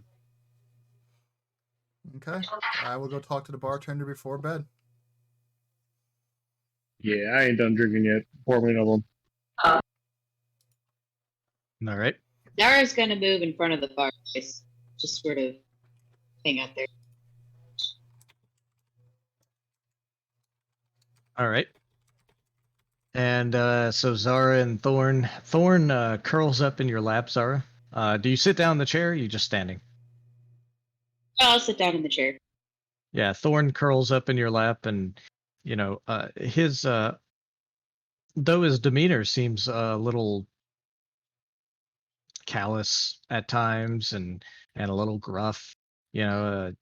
Okay. I will go talk to the bartender before bed. Yeah, I ain't done drinking yet. Pour me another one. All right. Dara's gonna move in front of the fireplace. Just sort of hang out there. All right. And so Zara and Thorn curls up in your lap, Zara. Do you sit down in the chair? Or are you just standing? I'll sit down in the chair. Yeah, Thorn curls up in your lap, and you know his though his demeanor seems a little callous at times and a little gruff. You know,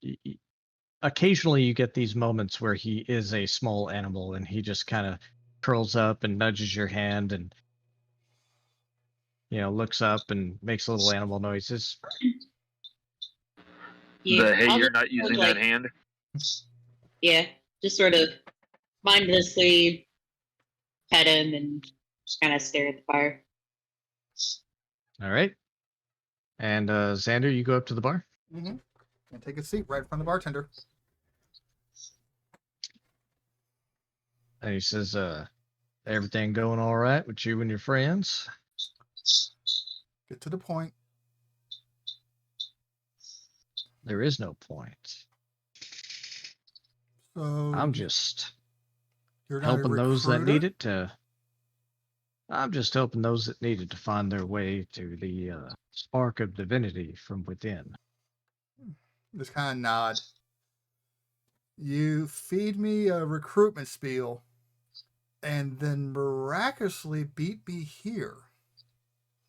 occasionally you get these moments where he is a small animal and he just kind of curls up and nudges your hand and looks up and makes little animal noises. Yeah, Hey, I'll you're just not using like, that hand? Yeah, just sort of mindlessly pet him and just kind of stare at the fire. All right. And Xander, you go up to the bar. Mm-hmm. And take a seat right in front of the bartender. And he says, everything going all right with you and your friends? Get to the point. There is no point. So I'm just you're not helping a those that recruiter? need it to. I'm just helping those that needed to find their way to the spark of divinity from within. Just kind of nod. You feed me a recruitment spiel and then miraculously beat me here.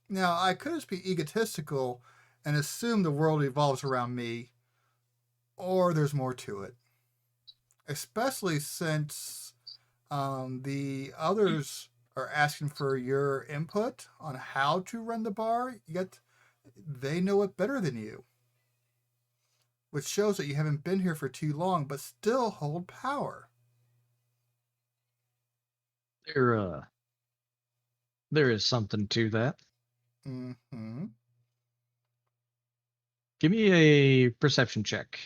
Now, I could just be egotistical and assume the world revolves around me, or there's more to it. Especially since the others are asking for your input on how to run the bar, yet they know it better than you. Which shows that you haven't been here for too long, but still hold power. There is something to that. Mm-hmm. Give me a perception check.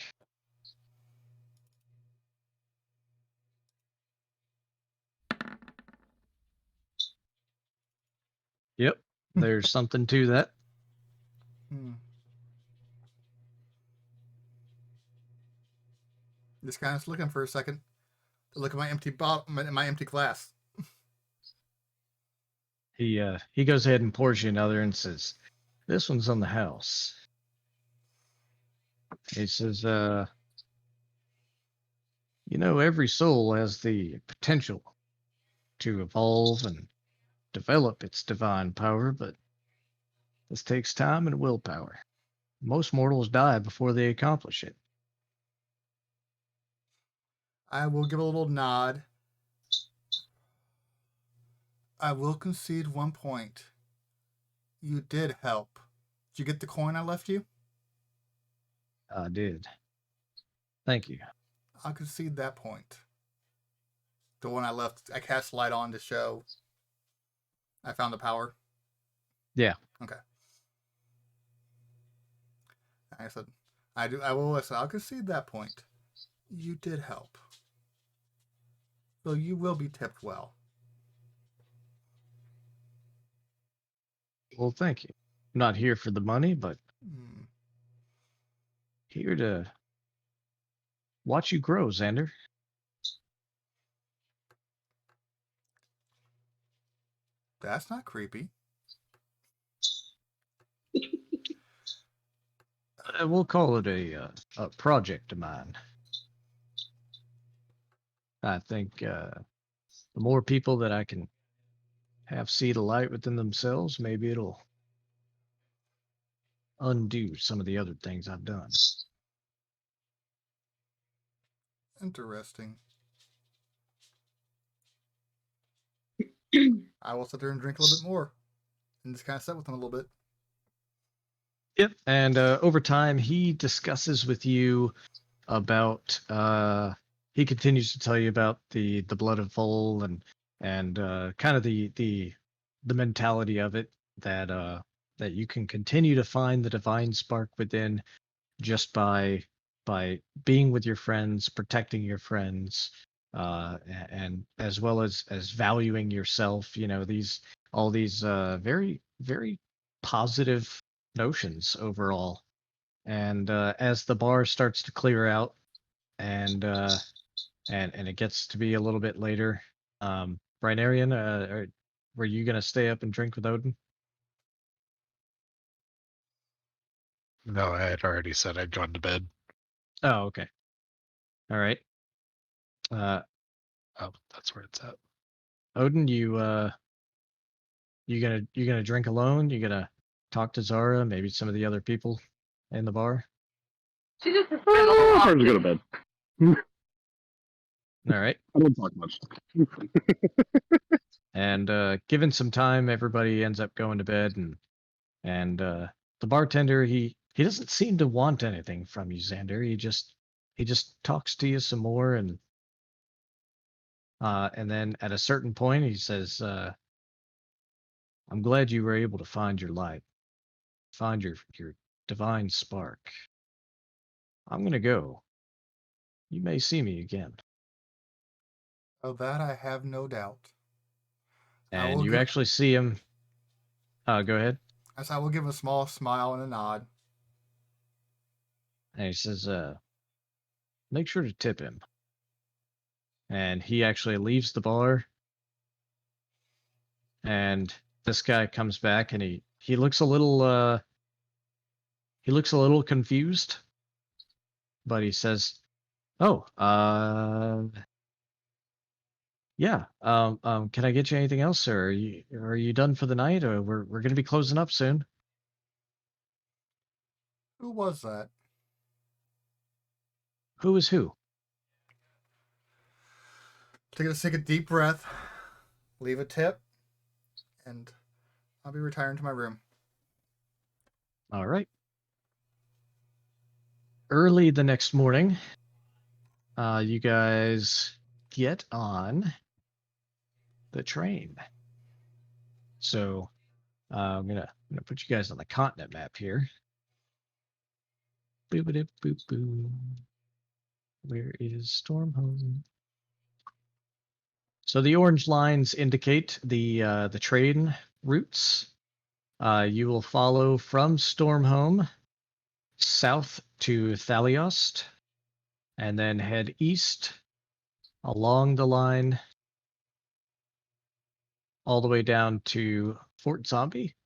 Yep, there's something to that. Just kind of looking for a second to look at my empty bottle, my empty glass. He goes ahead and pours you another and says, "This one's on the house." He says, every soul has the potential to evolve and develop its divine power, but this takes time and willpower. Most mortals die before they accomplish it. I will give a little nod. I will concede one point. You did help Did you get the coin I left you? I did. Thank you. I'll concede that point. The one I left, I cast light on to show I found the power. Yeah. Okay. I said, I will listen. I'll concede that point. You did help. So you will be tipped well. Well, thank you. I'm not here for the money, but here to watch you grow, Xander. That's not creepy. We'll call it a project of mine. I think the more people that I can have see the light within themselves, maybe it'll undo some of the other things I've done. Interesting. I will sit there and drink a little bit more and just kind of sit with him a little bit. Yep. And over time, he discusses with you about. He continues to tell you about the blood of Vol and kind of the mentality of it that you can continue to find the divine spark within just by being with your friends, protecting your friends, and as well as valuing yourself. You know, all these very very positive notions overall. And as the bar starts to clear out, and it gets to be a little bit later, Brinarian, were you gonna stay up and drink with Odin? No, I had already said I'd gone to bed. Oh, okay. All right. Oh, that's where it's at. Odin, you gonna drink alone? You gonna talk to Zara, maybe some of the other people in the bar? She just spent a little Time to go to bed. All right. I don't talk much. And given some time, everybody ends up going to bed, and the bartender he doesn't seem to want anything from you, Xander. He just talks to you some more, and then at a certain point he says, "I'm glad you were able to find your light, find your divine spark. I'm gonna go. You may see me again." Of that I have no doubt. And you actually see him. Go ahead. As I will give a small smile and a nod. And he says, make sure to tip him. And he actually leaves the bar. And this guy comes back, and he looks a little confused. But he says, "Oh, yeah. Can I get you anything else, sir? Are you done for the night? Or we're gonna be closing up soon." Who was that? Who is who? Take a deep breath, leave a tip, and I'll be retiring to my room. All right. Early the next morning, you guys get on the train. So I'm gonna put you guys on the continent map here. Boop boop boop. Where is Stormhome? So the orange lines indicate the train routes. You will follow from Stormhome south to Thaliost, and then head east along the line all the way down to Fort Zombie,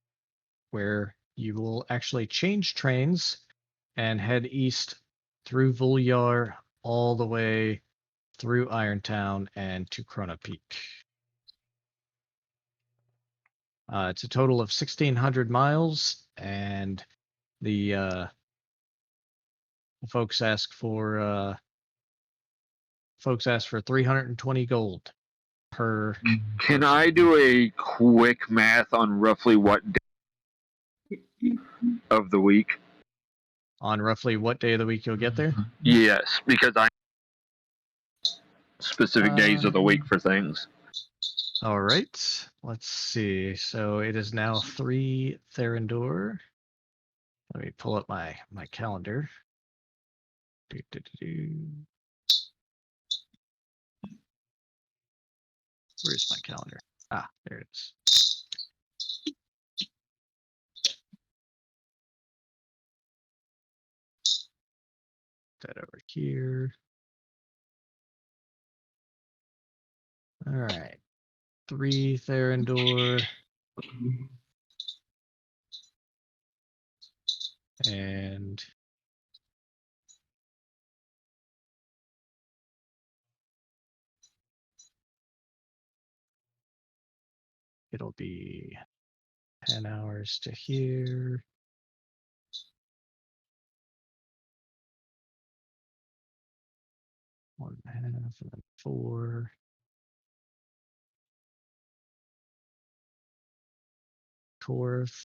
where you will actually change trains and head east through Vulyar all the way through Irontown and to Krona Peak. It's a total of 1,600 miles, and the folks ask for 320 gold per. Can I do a quick math on roughly what day of the week. On roughly what day of the week you'll get there? Yes, because I specific days of the week for things. All right. Let's see. So it is now 3 Lyrandar. Let me pull up my calendar. Where's my calendar? Ah, there it is. That over here. All right. 3 Lyrandar. And it'll be 10 hours to here. One and a half, and then 4. Korth.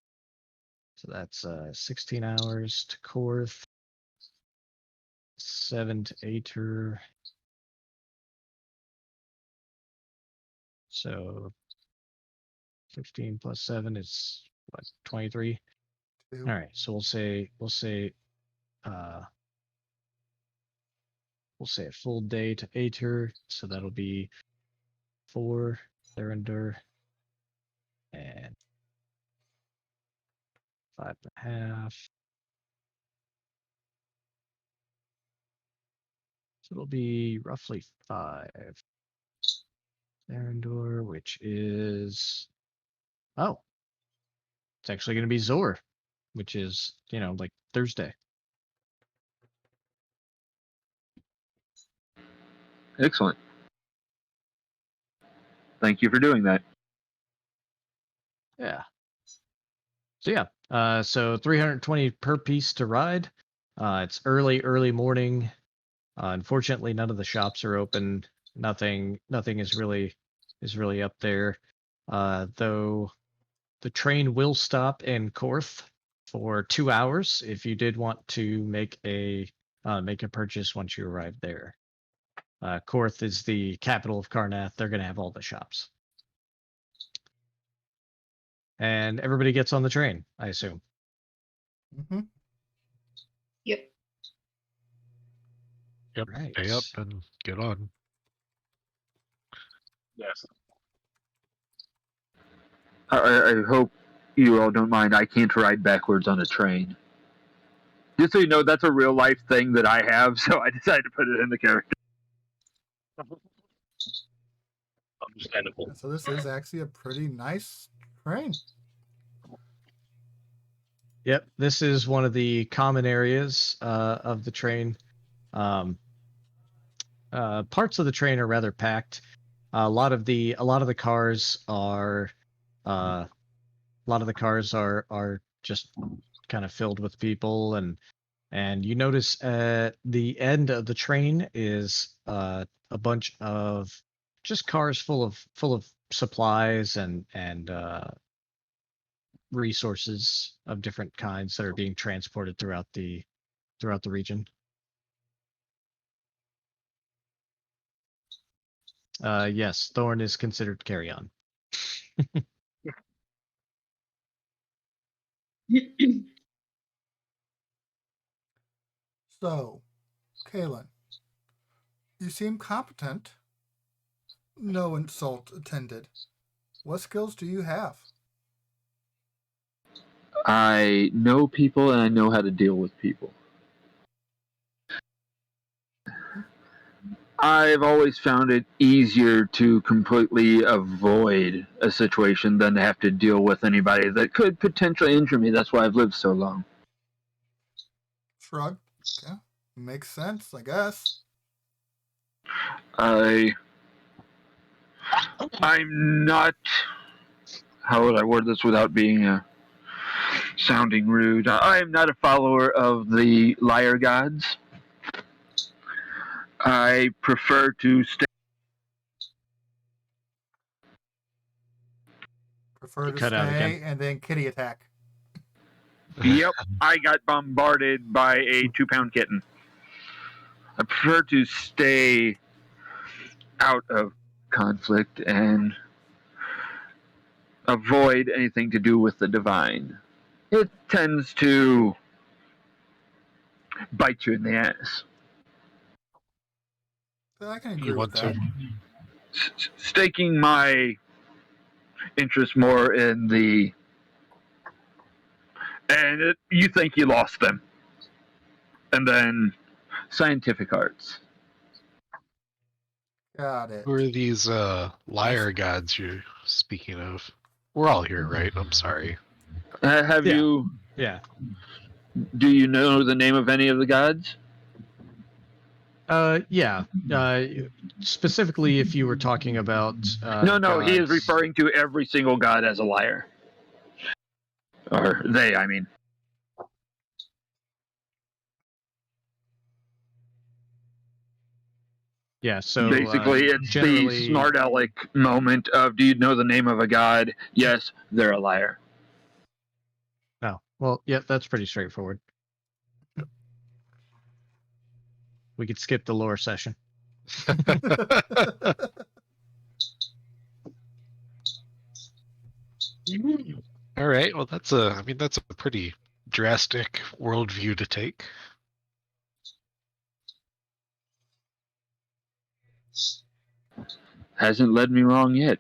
So that's 16 hours to Korth. 7 to Ater. So 15 plus 7 is what, 23? All right, so we'll say a full day to Ater, so that'll be 4 Lyrandar and 5.5. So it'll be roughly 5 Lyrandar, which is it's actually going to be Zor, which is like Thursday. Excellent. Thank you for doing that. Yeah. So yeah, so 320 per piece to ride. It's early morning. Unfortunately, none of the shops are open. Nothing is really up there. Though the train will stop in Korth for 2 hours if you did want to make a purchase once you arrive there. Korth is the capital of Karnath. They're going to have all the shops. And everybody gets on the train, I assume. Mm-hmm. Yep. Yep. Right. Pay up and get on. Yes. I hope you all don't mind. I can't ride backwards on a train. Just so you know, that's a real life thing that I have, so I decided to put it in the character. Understandable. So this is actually a pretty nice train. Yep, this is one of the common areas of the train. Parts of the train are rather packed. A lot of the cars are just kind of filled with people, and you notice at the end of the train is a bunch of just cars full of supplies and resources of different kinds that are being transported throughout the region. Yes, Thorn is considered carry-on. So, Kalen, you seem competent. No insult intended. What skills do you have? I know people and I know how to deal with people. I've always found it easier to completely avoid a situation than to have to deal with anybody that could potentially injure me. That's why I've lived so long. Shrug. Yeah, makes sense, I guess. I'm not. How would I word this without being sounding rude? I am not a follower of the liar gods. I prefer to stay. Prefer to Cut out again. stay and then kitty attack. Yep, I got bombarded by a 2-pound kitten. I prefer to stay out of conflict and avoid anything to do with the divine. It tends to bite you in the ass. I can agree You with want that. to? Staking my interest more in the. And you think you lost them. And then scientific arts. Got it. Who are these liar gods you're speaking of? We're all here, right? I'm sorry. Have Yeah. you. Yeah. Do you know the name of any of the gods? Yeah. Specifically, if you were talking about No, he is gods- referring to every single god as a liar. Or they, I mean. Yeah. So basically, it's generally, the smart aleck moment of, do you know the name of a god? Yes, they're a liar. Oh, well, yeah, that's pretty straightforward. We could skip the lore session. All right. Well, that's a pretty drastic worldview to take. Hasn't led me wrong yet.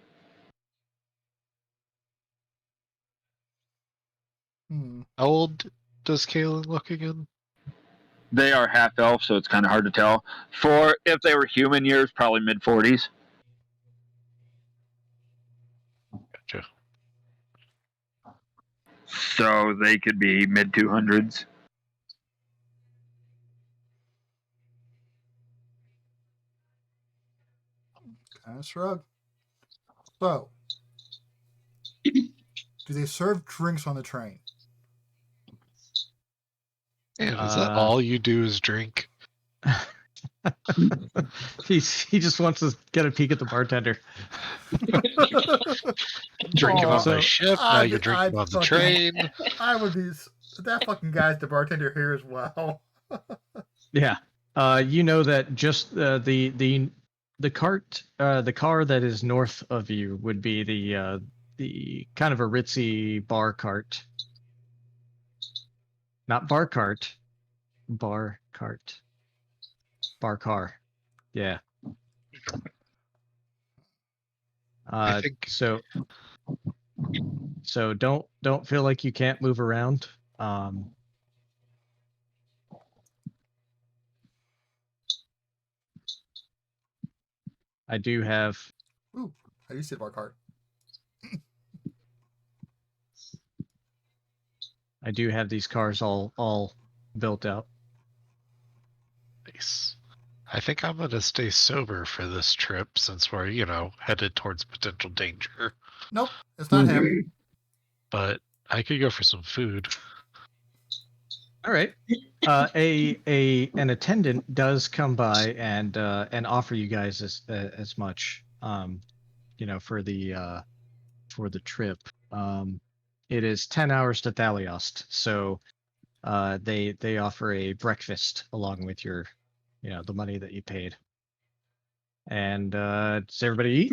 How old does Kaelin look again? They are half elf, so it's kind of hard to tell. For if they were human years, probably mid 40s. Gotcha. So they could be mid 200s. Kind of shrug. So, do they serve drinks on the train? Man, is that all you do is drink? He just wants to get a peek at the bartender. Drinking on my So- ship, now you're drinking on the train. I would be. That fucking guy's the bartender here as well. Yeah. You know that just the cart, the car that is north of you would be the kind of a ritzy bar cart. Not bar cart, bar cart. Bar car. Yeah. I think So don't feel like you can't move around. I do have Ooh, I used to see the bar cart. I do have these cars all built out. nice. I think I'm gonna stay sober for this trip since we're, headed towards potential danger. Nope, it's not him. But I could go for some food. All right. An attendant does come by and offer you guys as much, for the trip. It is 10 hours to Thaliost, so they offer a breakfast along with your, the money that you paid. And does everybody eat?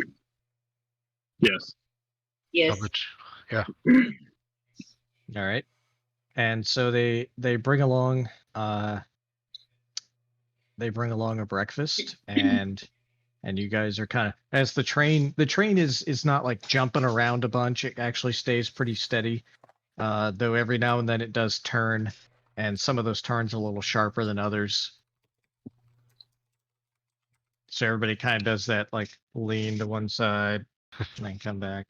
Yes. Yes. How much? Yeah. All right. And so they bring along a breakfast, and you guys are kind of, as the train is not like jumping around a bunch. It actually stays pretty steady, though every now and then it does turn, and some of those turns are a little sharper than others. So everybody kind of does that, like lean to one side and then come back.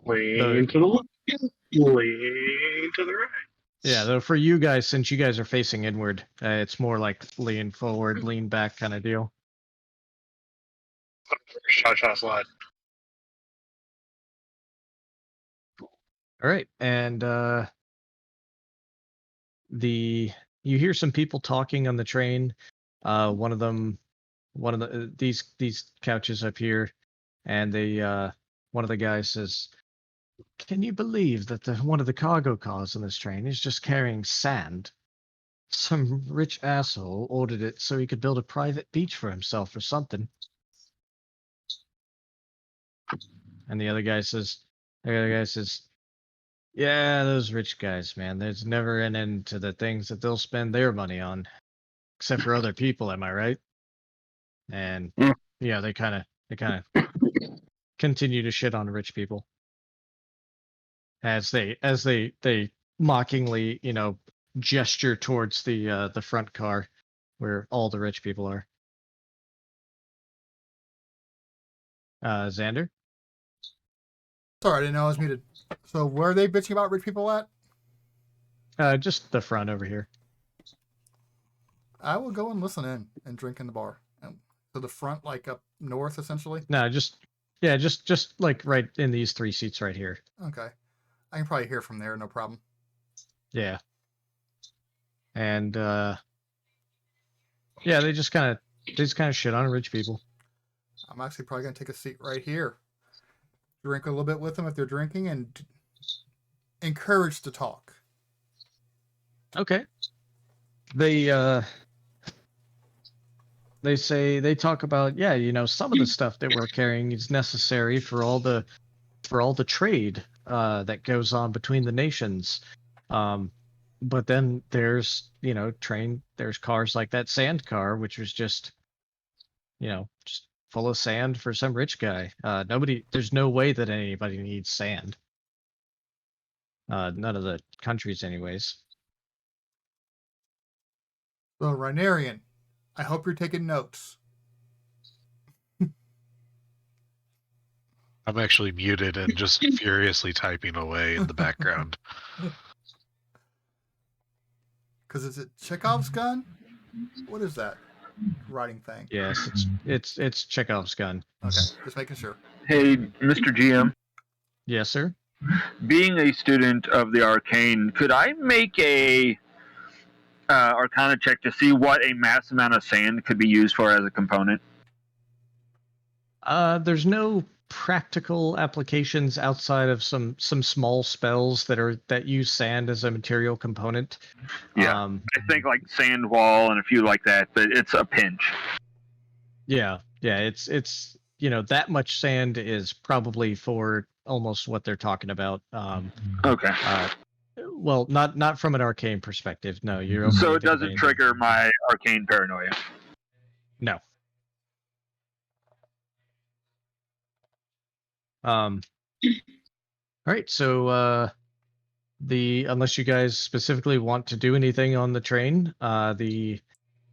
Lean to the left. Lean to the right. Yeah, though for you guys, since you guys are facing inward, it's more like lean forward, lean back kind of deal. Shot slide. All right, and you hear some people talking on the train. One of these couches up here, and one of the guys says, Can you believe that one of the cargo cars on this train is just carrying sand? Some rich asshole ordered it so he could build a private beach for himself or something. And the other guy says, yeah, those rich guys, man. There's never an end to the things that they'll spend their money on. Except for other people, am I right? And yeah, they kind of continue to shit on rich people. As they mockingly, gesture towards the front car where all the rich people are. Xander? Sorry, I didn't know I was muted. So where are they bitching about rich people at? Just the front over here. I will go and listen in and drink in the bar. So the front, like up north, essentially? No, just like right in these 3 seats right here. Okay. I can probably hear from there, no problem. Yeah. And yeah, they just kind of shit on rich people. I'm actually probably going to take a seat right here. Drink a little bit with them if they're drinking and encourage to talk. Okay. They talk about, some of the stuff that we're carrying is necessary for all the trade that goes on between the nations. But then there's there's cars like that sand car, which was just just full of sand for some rich guy. There's no way that anybody needs sand. None of the countries anyways. So, Rhinarian, I hope you're taking notes. I'm actually muted and just furiously typing away in the background. Because is it Chekhov's gun? What is that writing thing? Yes, it's Chekhov's gun. Okay, just making sure. Hey, Mr. GM. Yes, sir. Being a student of the arcane, could I make a Arcana check to see what a mass amount of sand could be used for as a component? There's no practical applications outside of some small spells that use sand as a material component. Yeah, I think like sand wall and a few like that, but it's a pinch. Yeah, it's that much sand is probably for almost what they're talking about. Okay. Well, not from an arcane perspective. No, you're okay. So it doesn't trigger my arcane paranoia. No. All right, so unless you guys specifically want to do anything on the train, the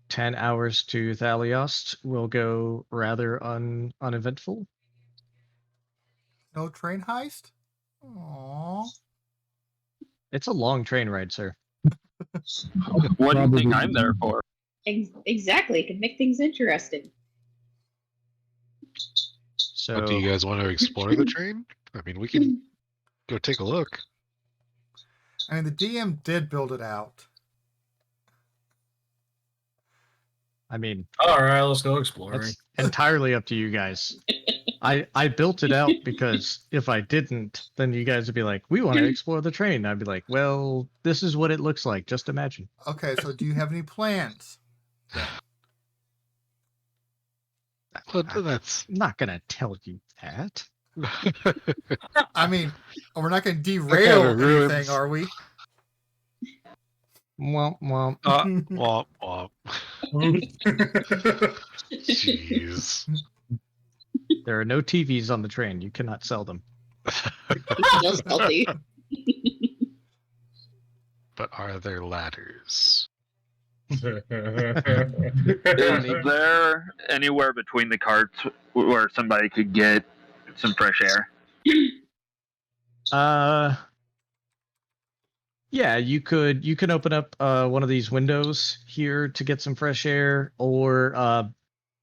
10 hours to Thaliost will go rather uneventful. No train heist? Aww. It's a long train ride, sir. What do you think I'm there for? Exactly, it could make things interesting. So, But do you guys want to explore the train? I mean, we can go take a look. I mean, the DM did build it out. I mean, all right, let's go exploring. it's entirely up to you guys. I built it out because if I didn't, then you guys would be like, we want to explore the train. I'd be like, well, this is what it looks like. Just imagine. Okay, so do you have any plans? But that's I'm not gonna tell you that. I mean, we're not going to derail That kinda ruins- anything, are we? Womp womp. womp womp. Jeez. There are no TVs on the train. You cannot sell them. No stealthy. But are there ladders? Is there anywhere between the carts where somebody could get some fresh air? Yeah, you can open up one of these windows here to get some fresh air, or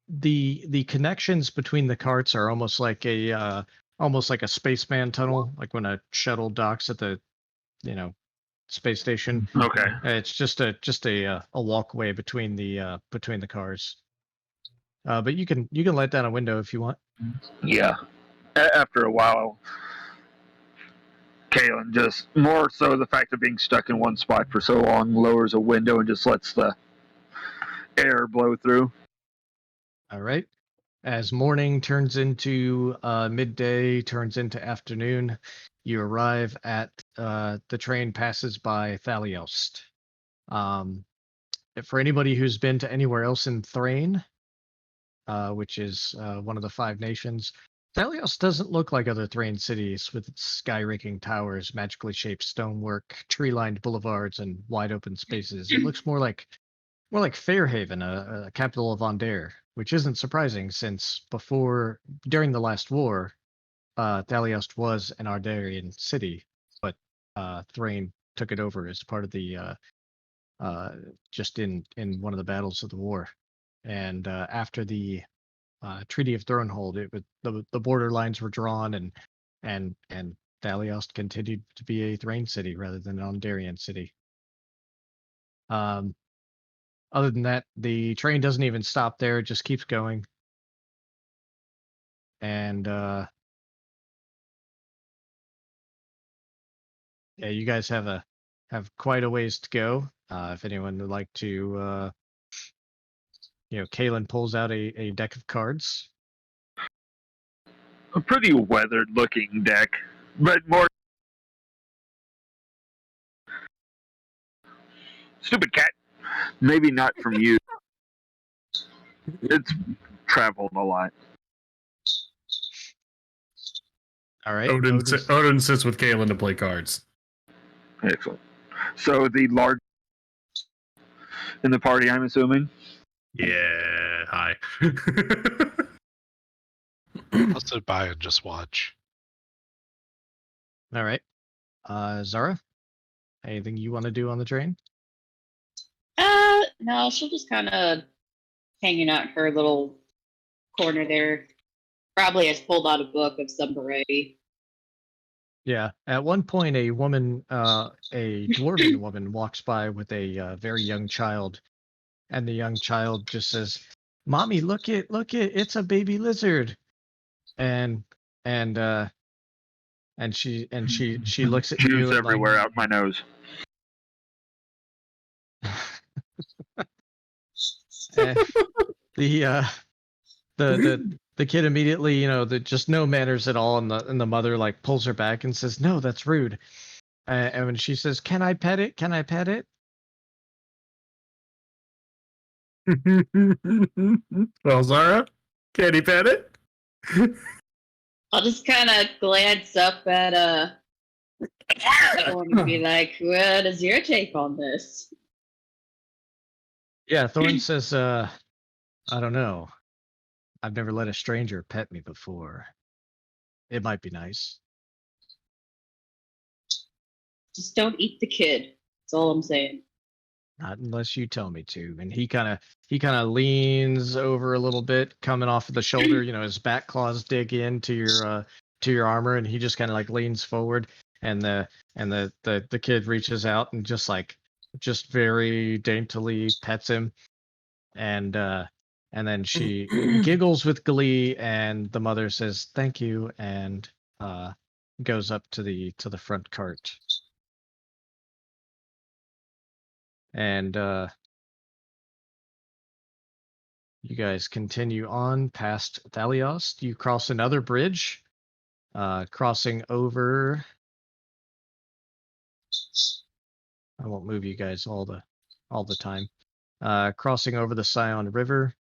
the connections between the carts are almost like a spaceman tunnel, like when a shuttle docks at the space station. Okay. It's just a walkway between the cars. But you can let down a window if you want. Yeah. After a while, Kalen, just more so the fact of being stuck in one spot for so long lowers a window and just lets the air blow through. All right. As morning turns into midday, turns into afternoon, you arrive at the train passes by Thaliost. For anybody who's been to anywhere else in Thrain, which is one of the 5 nations, Thaliost doesn't look like other Thrain cities with its sky-raking towers, magically shaped stonework, tree-lined boulevards, and wide-open spaces. It looks more like Fairhaven, a capital of Ondare, which isn't surprising since during the last war, Thaliost was an Ardarian city, but Thrain took it over as part of the just in one of the battles of the war. And after the Treaty of Thronehold, the border lines were drawn, and Thaliost continued to be a Thrain city rather than an Ondarian city. Other than that, the train doesn't even stop there; it just keeps going. And yeah, you guys have quite a ways to go. If anyone would like to, Kalen pulls out a deck of cards. A pretty weathered looking deck, but more. Stupid cat. Maybe not from you. It's traveled a lot. All right. Odin sits with Kalen to play cards. Excellent. So the large in the party, I'm assuming. Yeah. Hi. I'll sit by and just watch. All right. Zara, anything you want to do on the train? No, she'll just kind of hanging out her little corner there. Probably has pulled out a book of some variety. Yeah. At one point, a woman, a dwarven woman, walks by with a very young child, and the young child just says, "Mommy, look it, it's a baby lizard," and she looks at you Juice and, everywhere out my nose. The kid immediately, just no manners at all, and the mother like pulls her back and says, "No, that's rude." And when she says, "Can I pet it? Can I pet it?" Well, Zara, can he pet it? I'll just kind of glance up at Thorn and be like, "What is your take on this?" Yeah, Thorn says, "I don't know. I've never let a stranger pet me before. It might be nice." Just don't eat the kid. That's all I'm saying. Not unless you tell me to. And he kind of leans over a little bit, coming off of the shoulder. His back claws dig into your armor, and he just kind of like leans forward, and the kid reaches out and just very daintily pets him, and then she giggles with glee, and the mother says thank you, and goes up to the front cart. And you guys continue on past Thaliost. You cross another bridge, crossing over. I won't move you guys all the time. Crossing over the Scion River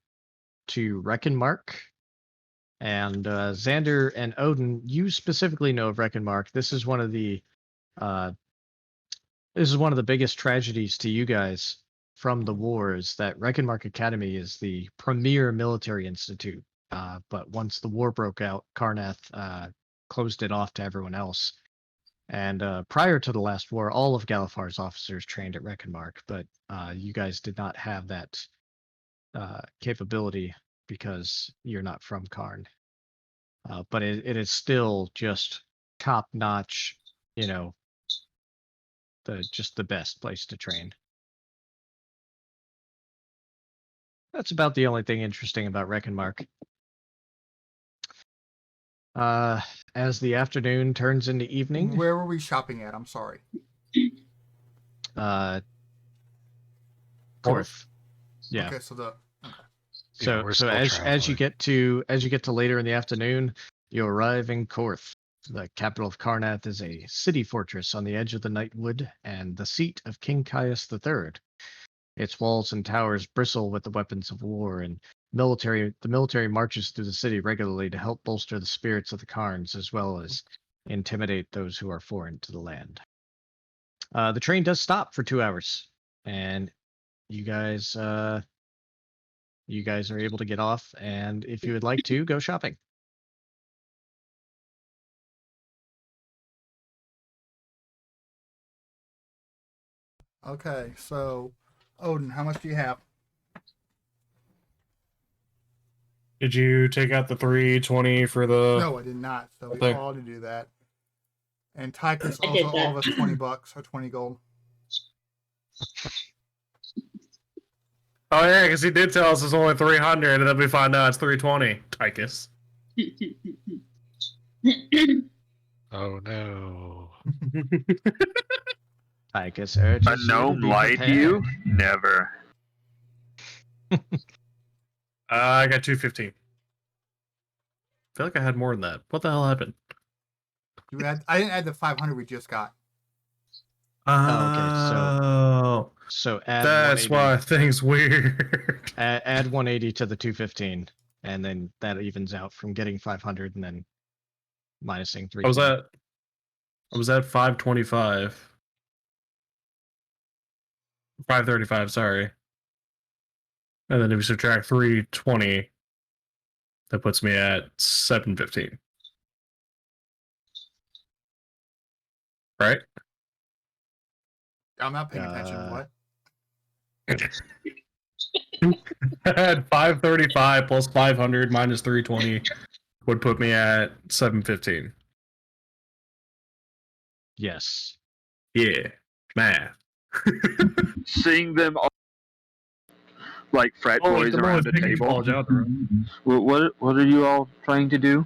to Reckenmark. And Xander and Odin, you specifically know of Reckenmark. This is one of the biggest tragedies to you guys from the wars, that Reckenmark Academy is the premier military institute. But once the war broke out, Karnath closed it off to everyone else. And prior to the last war, all of Galifar's officers trained at Reckenmark, but you guys did not have that capability because you're not from Karn. But it is still just top-notch, the best place to train. That's about the only thing interesting about Reckenmark. As the afternoon turns into evening, Where were we shopping at? I'm sorry. Korth. Yeah. Okay, so the So, we're so still as you traveling. get to later in the afternoon, you arrive in Korth. The capital of Karnath is a city fortress on the edge of the Nightwood and the seat of King Caius III. Its walls and towers bristle with the weapons of war, and the military marches through the city regularly to help bolster the spirits of the Karns as well as intimidate those who are foreign to the land. The train does stop for 2 hours, and you guys are able to get off, and if you would like to, go shopping. okay, so Odin, how much do you have? Did you take out the 320 for the? No, I did not. So we Okay. all need to do that. And Tychus I did also all of us $20 or 20 gold. Oh yeah, because he did tell us it's only 300, and then we find out it's 320. Tychus. Oh no. Tychus urges A you to gnome be lied to you? prepared. Never. I got 215. I feel like I had more than that. What the hell happened? I didn't add the 500 we just got. Oh, So add that's 180, why things weird. add 180 to the 215, and then that evens out from getting 500 and then minusing 3. I was at 525. 535, sorry. And then if you subtract 320, that puts me at 715. Right? I'm not paying attention. What? I had 535 plus 500 minus 320 would put me at 715. Yes. Yeah, math. Seeing them all like frat boys around a table. What are you all trying to do?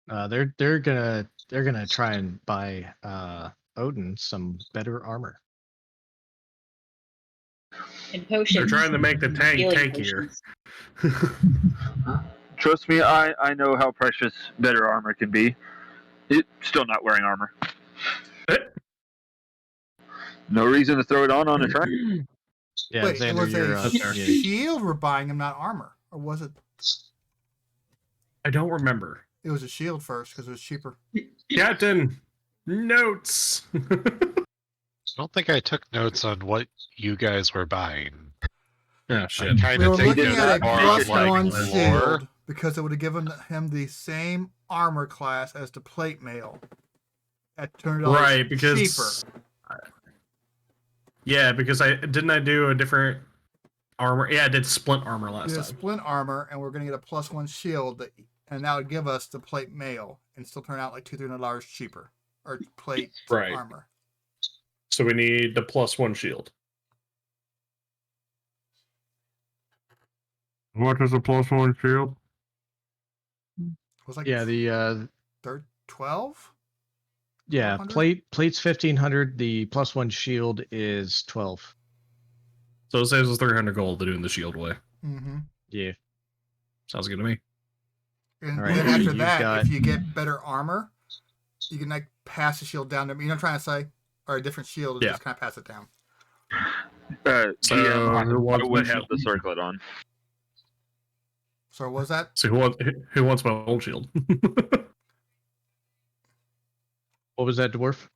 They're gonna try and buy Odin some better armor. And potions. They're trying to make the tank Healing tankier. potions. Trust me, I know how precious better armor can be. It's still not wearing armor. No reason to throw it on a train. Yeah, Wait, it Xander, was you're a yeah. shield we're buying him, not armor. Or was it? I don't remember. It was a shield first because it was cheaper. Captain, notes. I don't think I took notes on what you guys were buying. Oh I shit. kind We of were think looking of at a it more plus as like one lore. shield because it would have given him the same armor class as the plate mail at $200 Right, because cheaper. Yeah, because I do a different armor. Yeah, I did splint armor last We did time. splint armor, and we're going to get a plus one shield, and that would give us the plate mail and still turn out like $200 cheaper. Or plate Right. armor. So we need the plus one shield. What is a plus one shield? It was like Yeah, the 12? yeah, 1200? plate's 1500, the plus one shield is 12. So it saves us 300 gold to doing the shield way. Mm-hmm. Yeah. Sounds good to me. And All right, then after you've that, got- if you get better armor, you can like pass the shield down to me. You know what I'm trying to say? Or a different shield and Yeah. just kind of pass it down. So DM, who I wants would my have shield? the circlet on. So what was that? So who wants my old shield? What was that, dwarf?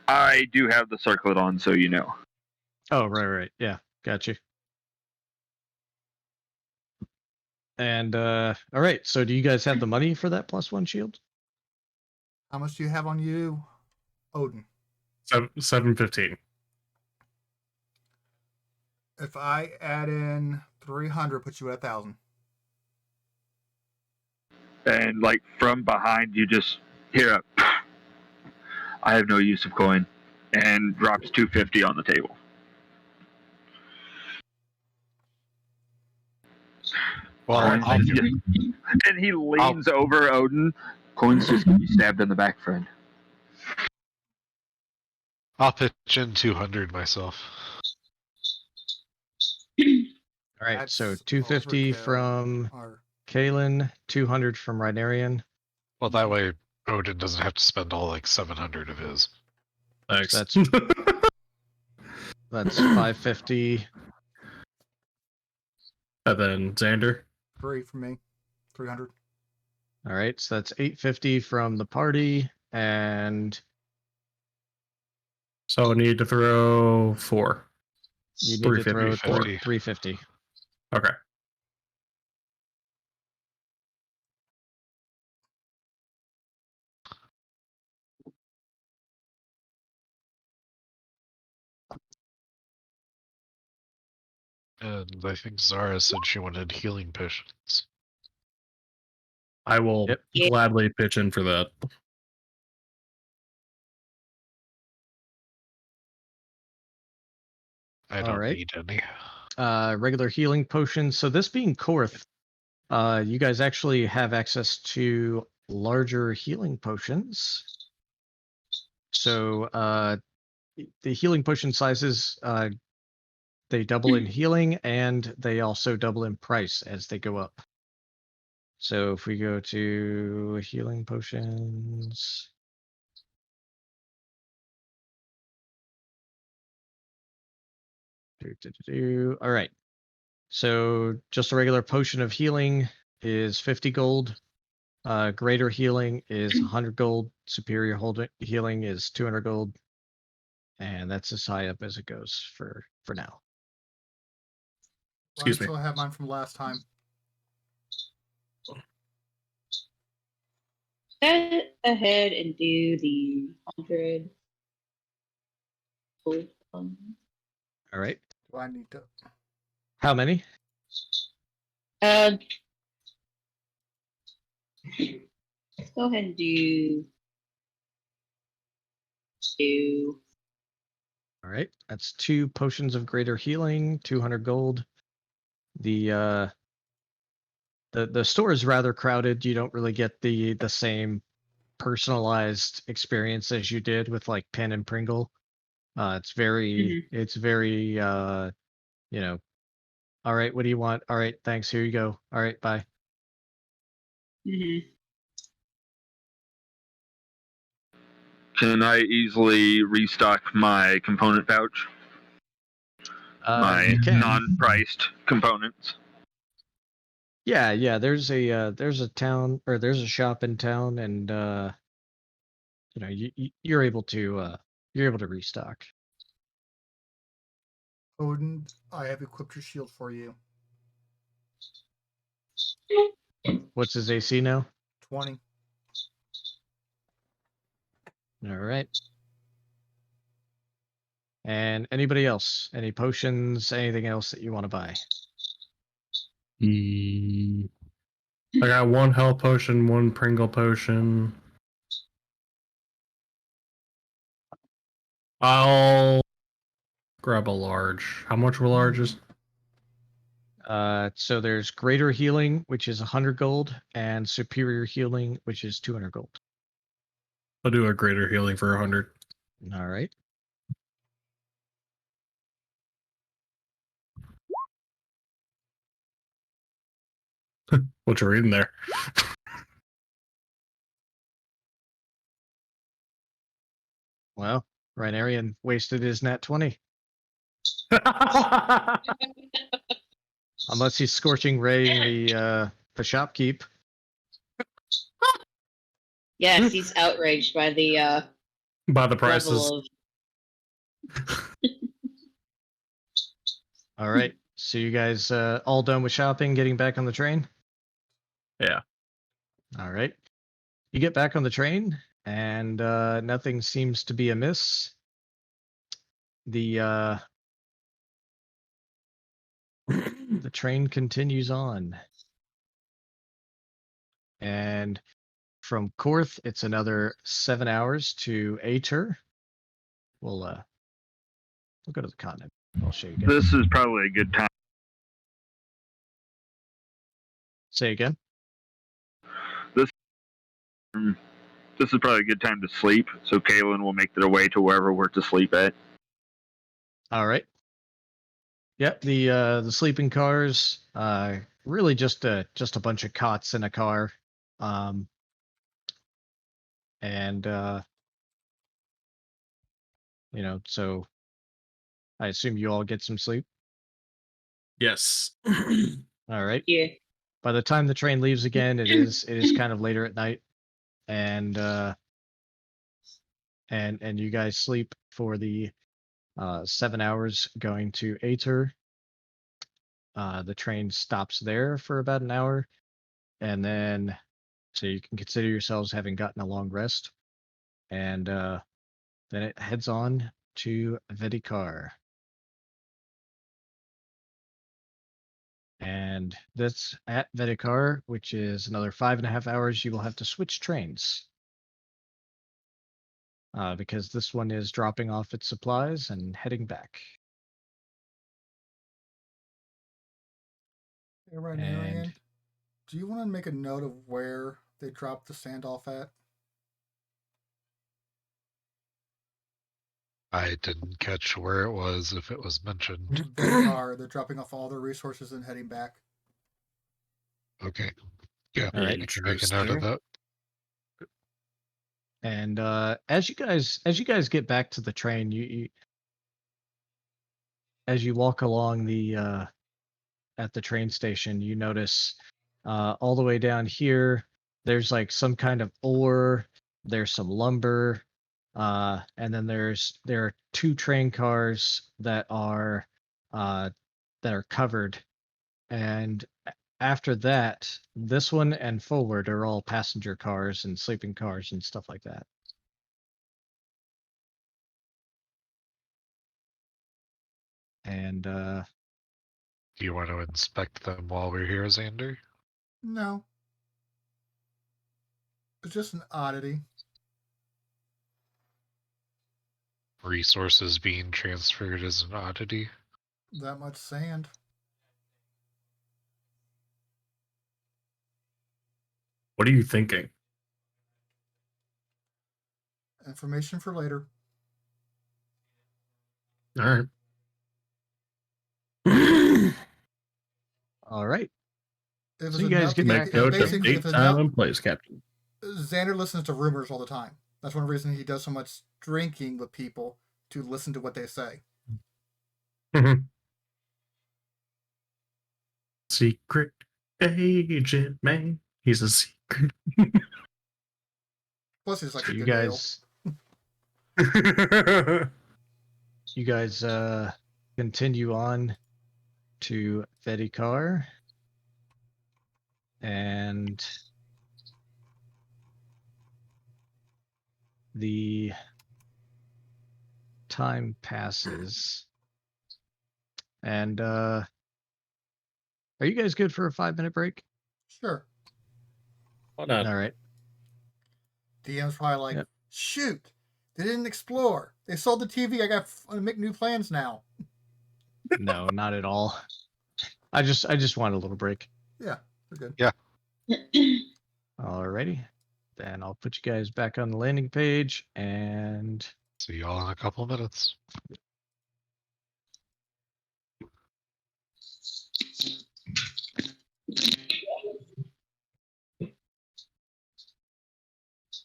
I do have the circlet on, so you know. Oh, right. Yeah, got you. And all right, so do you guys have the money for that plus one shield? How much do you have on you, Odin? 715. If I add in 300, puts you at 1,000. And like from behind, you just hear a. I have no use of coin, and drops 250 on the table. Well, Coins I'll just do it. get- and he leans over Odin. Coins just get you stabbed in the back, friend. I'll pitch in 200 myself. All right, That's so 250 overkill. from Or Kalen, 200 from Rhinarian. Well, that way Odin doesn't have to spend all like 700 of his. Thanks. That's 550. And then Xander. 3 for me. 300. All right, so that's 850 from the party, and So I need to throw 4. you need to throw 350. 350. Okay. And I think Zara said she wanted healing potions. I will Yep. gladly pitch in for that. I don't Alright. need any. Regular healing potions. So this being Korth, you guys actually have access to larger healing potions. So the healing potion sizes, they double in healing and they also double in price as they go up. So if we go to healing potions. All right. So just a regular potion of healing is 50 gold. Greater healing is 100 gold. Superior healing is 200 gold. And that's as high up as it goes for now. Excuse I me. still have mine from last time. Go ahead and do the 100 gold one. All right. Do I need to? How many? Let's go ahead and do 2. All right. That's 2 potions of greater healing, 200 gold. The store is rather crowded. You don't really get the same personalized experience as you did with like Penn and Pringle. It's very you know, all right, what do you want? All right, thanks, here you go. All right, bye. Can I easily restock my component pouch? My You can. non-priced components. Yeah, there's a town, or there's a shop in town, and you know, you're able to restock. Odin, I have equipped your shield for you. What's his AC now? 20. All right. And anybody else? Any potions? Anything else that you want to buy? I got 1 health potion, 1 Pringle potion. I'll grab a large. How much were larges? So there's greater healing, which is 100 gold, and superior healing, which is 200 gold. I'll do a greater healing for 100. All right. What you reading there? Well, Rhinarian wasted his nat 20. Unless he's scorching raying the shopkeep. Yes, he's outraged by the By the prices. level of. All right. So you guys all done with shopping, getting back on the train? Yeah. All right. You get back on the train, and nothing seems to be amiss. The train continues on. And from Korth, it's another 7 hours to Ater. We'll go to the continent. I'll show you guys. This is probably a good time Say again. This is probably a good time to sleep, so Kaylin will make their way to wherever we're to sleep at. All right. Yep. The sleeping cars. Really just a bunch of cots in a car. And so I assume you all get some sleep. Yes. All right. Yeah. By the time the train leaves again, it is kind of later at night, and you guys sleep for the 7 hours going to Ater. The train stops there for about an hour, and then so you can consider yourselves having gotten a long rest, and then it heads on to Vedikar. And that's at Vedikar, which is another 5.5 hours. You will have to switch trains. Because this one is dropping off its supplies and heading back. Hey, Ryan, do you want to make a note of where they dropped the sand off at? I didn't catch where it was, if it was mentioned. Vedikar, they're dropping off all their resources and heading back. Okay. Yeah, All right. I can make a note of that. And as you guys get back to the train, you as you walk along the at the train station, you notice all the way down here there's like some kind of ore, there's some lumber, and then there are 2 train cars that are covered, and after that, this one and forward are all passenger cars and sleeping cars and stuff like that. And Do you want to inspect them while we're here, Xander? No. It's just an oddity. Resources being transferred as an oddity? That much sand. What are you thinking? Information for later. All right. all right. If So you guys get Make back. note of basically, date, time, and place, Captain. Xander listens to rumors all the time. That's one reason he does so much drinking with people, to listen to what they say. Secret agent, man. He's a secret. Plus, he's like So a you good ale. guys continue on to Vedikar, and the time passes. And are you guys good for a 5-minute break? Sure. Why not? All right. DM's probably like, Yep. shoot, they didn't explore. They sold the TV. I got to make new plans now. No, not at all. I just want a little break. Yeah, we're good. Yeah. Alrighty. Then I'll put you guys back on the landing page, and See you all in a couple of minutes.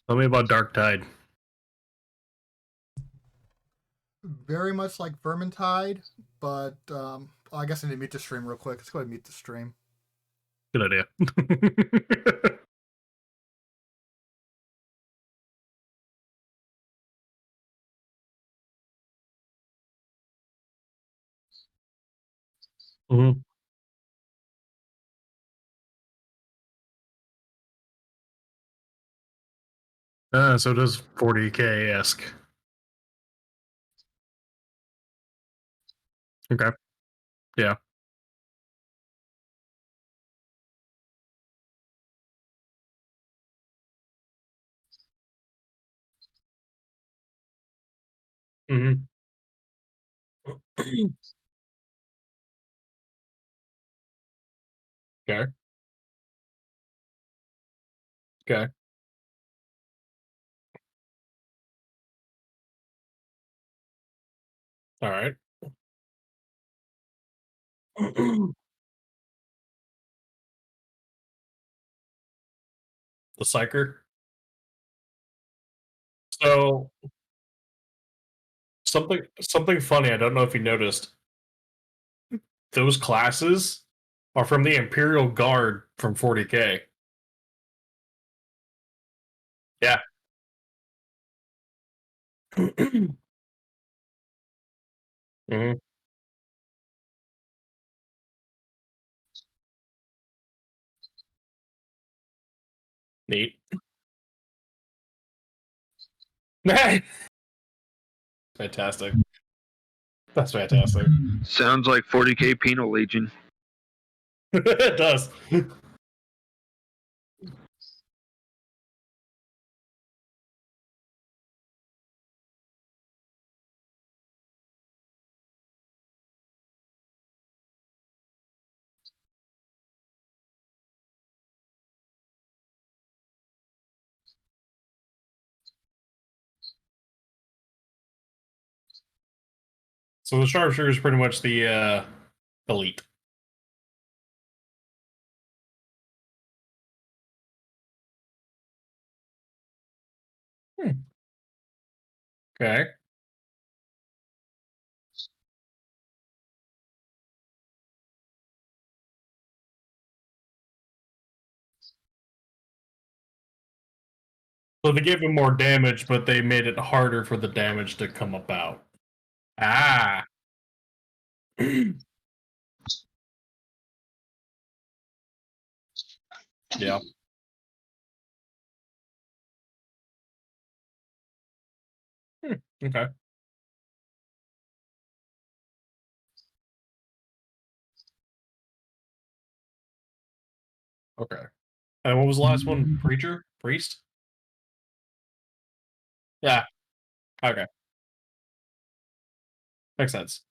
Tell me about Dark Tide. Very much like Vermintide, but I guess I need to mute the stream real quick. Let's go ahead and mute the stream. Good idea. Mm-hmm. So it is 40K-esque. Okay. Yeah. Mm-hmm. Okay. Okay. All right. The Psyker. So something funny. I don't know if you noticed. Those classes are from the Imperial Guard from 40K. Yeah. hmm Neat. Fantastic. That's fantastic. Sounds like 40k Penal Legion. It does. So the sharpshooter is pretty much the elite. Okay. So they gave him more damage, but they made it harder for the damage to come about. Ah. Yeah. Okay. Okay. And what was the last one? Preacher? Priest? Yeah. Okay. Makes sense.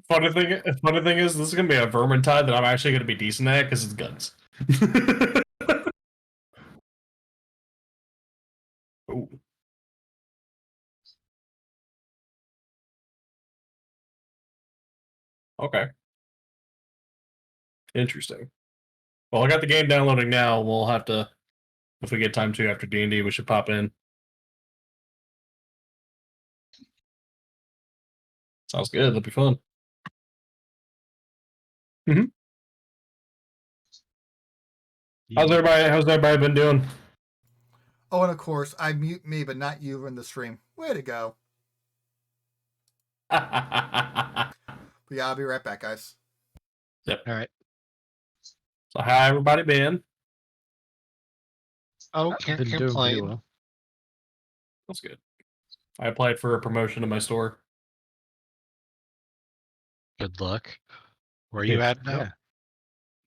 Funny thing is, this is gonna be a Vermintide that I'm actually gonna be decent at because it's guns. Ooh. Okay. Interesting. Well, I got the game downloading now. We'll have to, if we get time to after D&D, we should pop in. Sounds good. That'll be fun. How's everybody been doing? Oh, and of course, I mute me, but not you in the stream. Way to go. So But yeah, I'll be right back, guys. All right. how everybody been? Oh, can't Been doing pretty complain. well. That's good. I applied for a promotion in my store. Good luck. Where are you at now?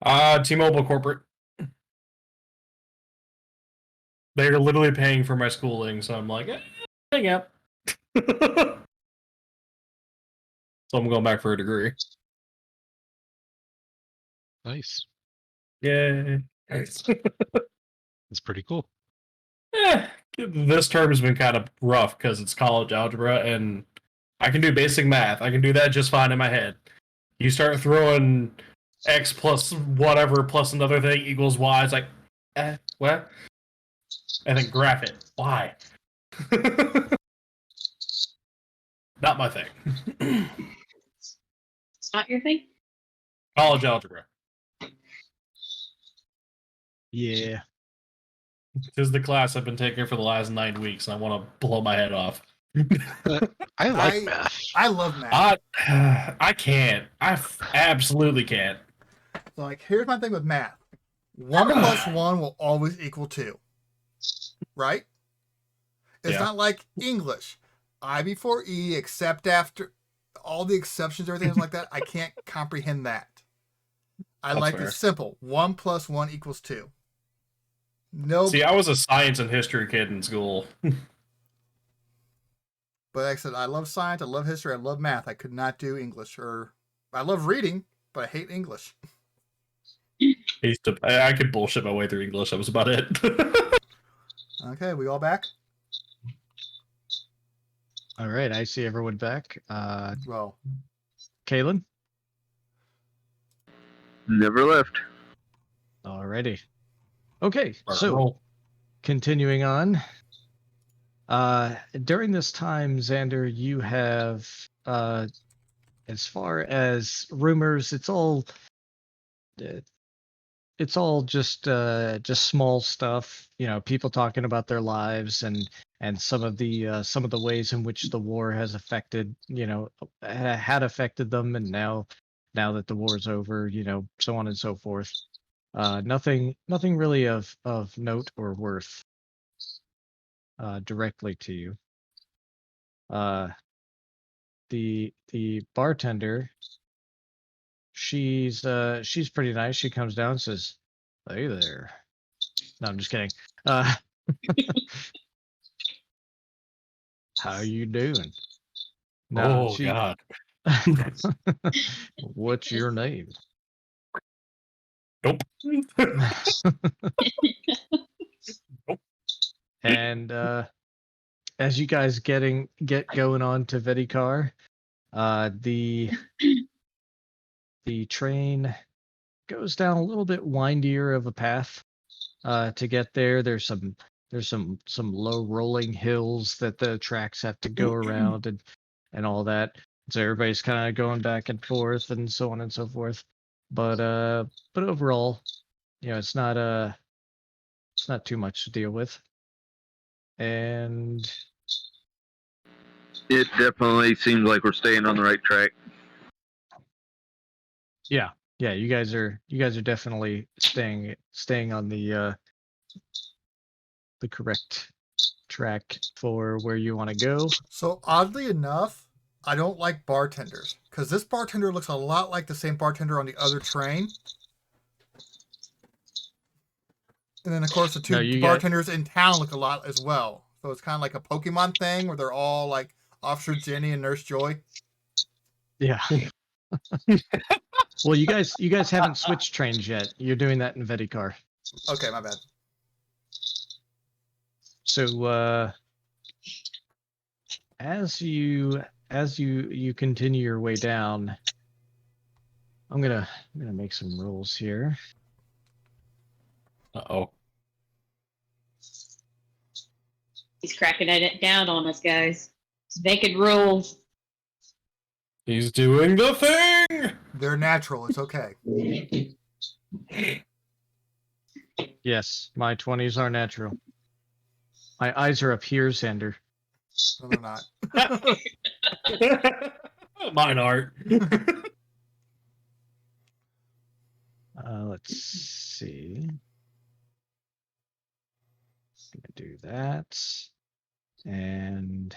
Yeah. T-Mobile corporate. They're literally paying for my schooling, so I'm like, hang out. So I'm going back for a degree. Nice. Yay. That's pretty cool. This term has been kind of rough because it's college algebra, and I can do basic math. I can do that just fine in my head. You start throwing x plus whatever plus another thing equals y. It's like, what? And then graph it. Why? Not my thing. It's not your thing? College algebra. Yeah. This is the class I've been taking for the last 9 weeks, and I want to blow my head off. I like math. I love math. I can't. I absolutely can't. So, like, here's my thing with math. 1 plus 1 will always equal 2. Right? It's Yeah. not like English. I before E, except after all the exceptions, everything else like that. I can't comprehend that. I That's like fair. it simple. 1 plus 1 equals 2. No. See, I was a science and history kid in school. But like I said, I love science, I love history, I love math. I could not do English, or I love reading, but I hate English. I could bullshit my way through English. That was about it. Okay, we all back? All right, I see everyone back. Well, Kalen? Never left. Alrighty. Okay, so Roll. continuing on. During this time, Xander, you have, as far as rumors, it's all just small stuff. You know, people talking about their lives and some of the ways in which the war has affected, had affected them, and now that the war is over, so on and so forth. Nothing really of note or worth directly to you. The bartender, she's pretty nice. She comes down and says, "Hey there." No, I'm just kidding. How you doing? No, Oh God. What's your name? Nope. And as you guys get going on to Vedikar, the train goes down a little bit windier of a path to get there. There's some low rolling hills that the tracks have to go around and all that. So everybody's kind of going back and forth and so on and so forth. But overall, it's not too much to deal with. And It definitely seems like we're staying on the right track. yeah, you guys are definitely staying on the correct track for where you want to go. so oddly enough, I don't like bartenders because this bartender looks a lot like the same bartender on the other train. And then, of course, the two bartenders in town look a lot as well. So it's kind of like a Pokemon thing where they're all like Officer Jenny and Nurse Joy. Yeah. Well, you guys haven't switched trains yet. You're doing that in Vedikar. Okay, my bad. So as you continue your way down, I'm gonna make some rolls here. Uh-oh. He's cracking it down on us, guys. He's making rules. He's doing the thing! They're natural. It's okay. Yes, my 20s are natural. My eyes are up here, Xander. No, they're not. Mine aren't. Let's see. Gonna do that. And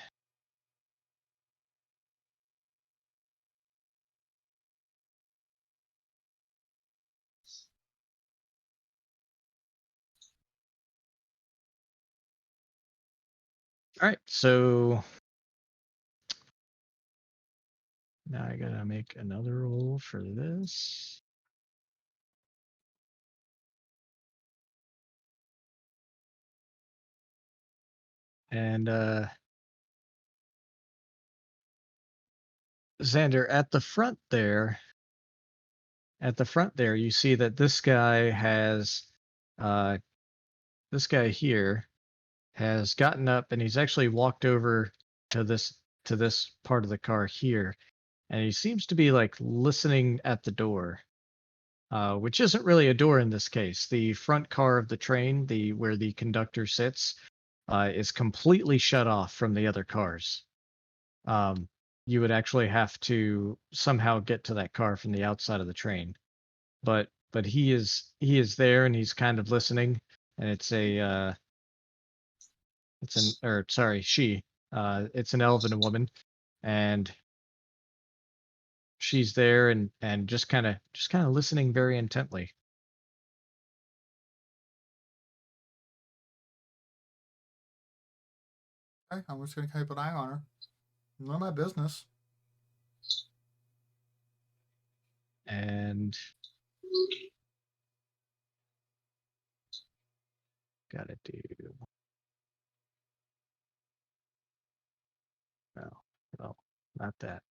all right, so now I gotta make another roll for this. And Xander, at the front there, you see that this guy here has gotten up and he's actually walked over to this part of the car here, and he seems to be like listening at the door, which isn't really a door in this case. The front car of the train, where the conductor sits, is completely shut off from the other cars. You would actually have to somehow get to that car from the outside of the train, but he is there and he's kind of listening, and it's an elven woman, and she's there and just kind of listening very intently. Okay, I'm just going to keep an eye on her. None of my business. And gotta do. No, not that.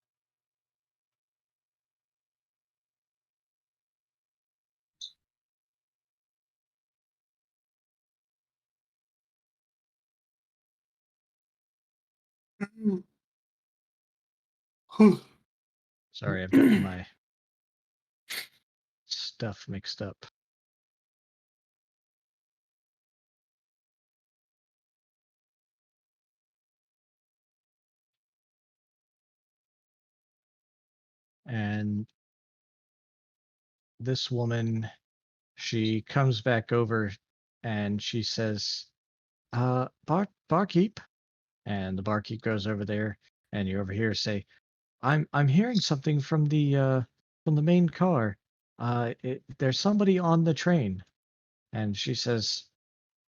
Sorry, I've gotten my stuff mixed up. And this woman, she comes back over and she says, barkeep. And the barkeep goes over there, and you over here say, I'm hearing something from the main car. There's somebody on the train. And she says,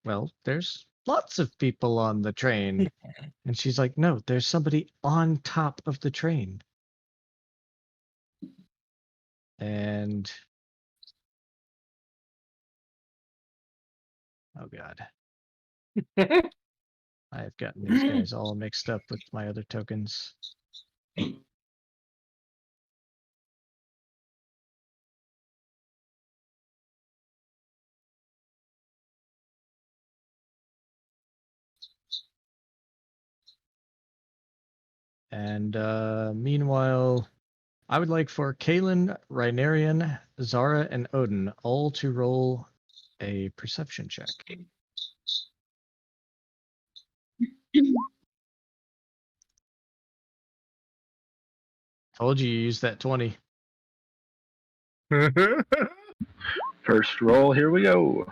well, there's lots of people on the train. And she's like, no, there's somebody on top of the train. And oh god, I have gotten these guys all mixed up with my other tokens. And meanwhile, I would like for Kalen, Rhinarian, Zara, and Odin all to roll a perception check. Told you use that 20. First roll, here we go.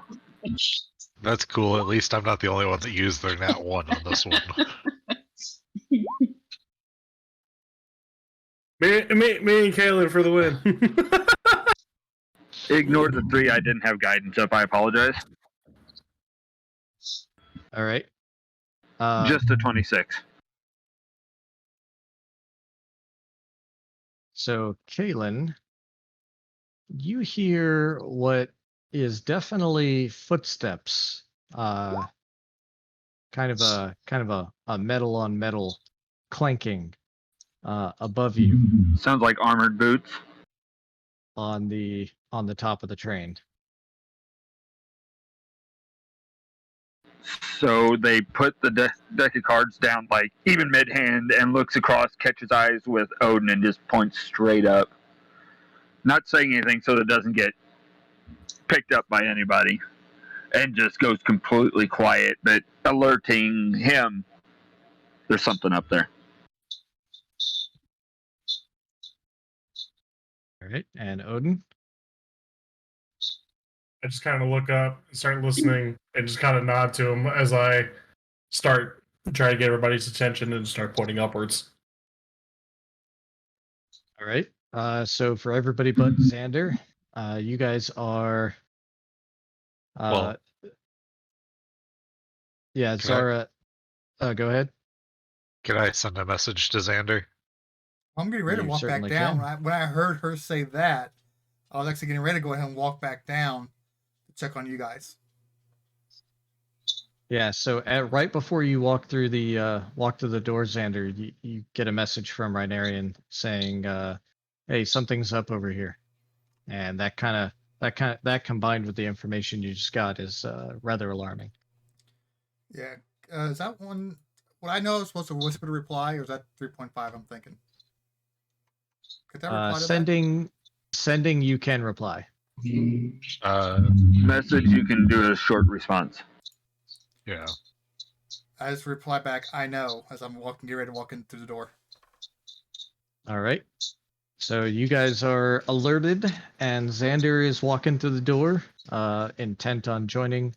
That's cool. At least I'm not the only one that used their nat 1 on this one. Me and Kaylin for the win. Ignore the 3. I didn't have guidance up. I apologize. All right. Just a 26. So, Kalen, you hear what is definitely footsteps. Kind of a metal on metal clanking above you Sounds like armored boots. on the top of the train. So they put the deck of cards down like even mid-hand and looks across, catches eyes with Odin, and just points straight up. Not saying anything so that it doesn't get picked up by anybody. And just goes completely quiet, but alerting him there's something up there. All right, and Odin. I just kind of look up, start listening, and just kind of nod to him as I start trying to get everybody's attention and start pointing upwards. All right. So for everybody but Xander, you guys are. Well, yeah, Zara. Go ahead. Can I send a message to Xander? I'm getting ready to You walk back certainly down. can. When I heard her say that, I was actually getting ready to go ahead and walk back down to check on you guys. Yeah. So right before you walk through the door, Xander, you get a message from Rhinarian saying, "Hey, something's up over here," and that combined with the information you just got is rather alarming. Yeah. Is that one? What I know is supposed to whisper to reply, or is that 3.5? I'm thinking. Could that reply to Sending. You can reply. Message you can do a short response. Yeah. that? I just reply back, I know, as I'm getting ready to walk in through the door. All right. So you guys are alerted, and Xander is walking through the door, intent on joining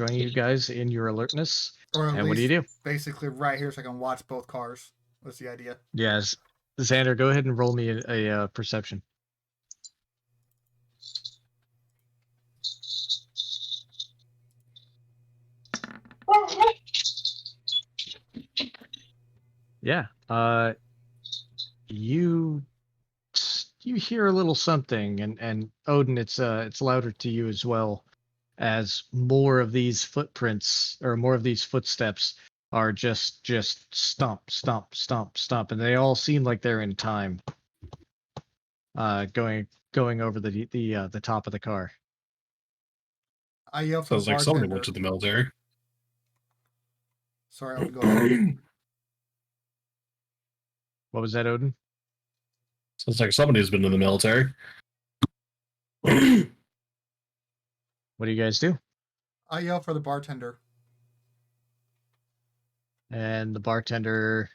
you guys in your alertness. Or at And least what do you do? basically right here so I can watch both cars. What's the idea? Yes. Xander, go ahead and roll me a perception. Yeah. you hear a little something, and Odin, it's louder to you as well, as more of these footprints or more of these footsteps are just stomp, stomp, stomp, stomp, and they all seem like they're in time. Going over the top of the car. I yell for Sounds the like somebody bartender. went to the military. Sorry, I'll go ahead. What was that, Odin? Sounds like somebody's been to the military. What do you guys do? I yell for the bartender. And the bartender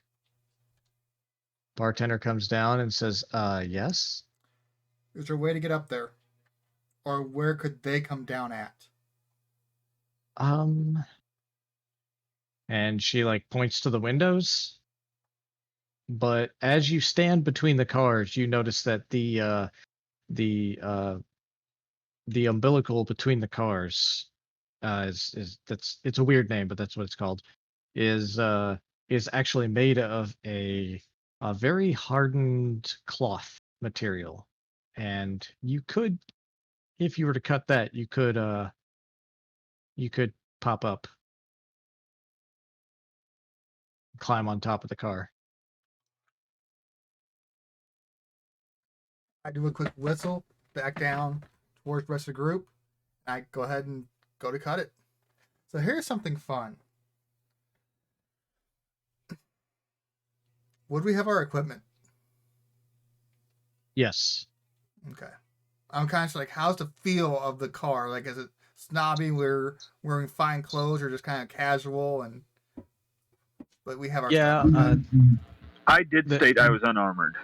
comes down and says, yes. Is there a way to get up there? Or where could they come down at? And she like points to the windows. But as you stand between the cars, you notice that the umbilical between the cars it's a weird name, but that's what it's called, is actually made of a very hardened cloth material. And you could, if you were to cut that, you could pop up, climb on top of the car. I do a quick whistle, back down towards the rest of the group, and I go ahead and go to cut it. So here's something fun. Would we have our equipment? Yes. Okay. I'm kind of like, how's the feel of the car? Like, is it snobby? We're wearing fine clothes, or just kind of casual? But we have our Yeah. stuff. I did state I was unarmored.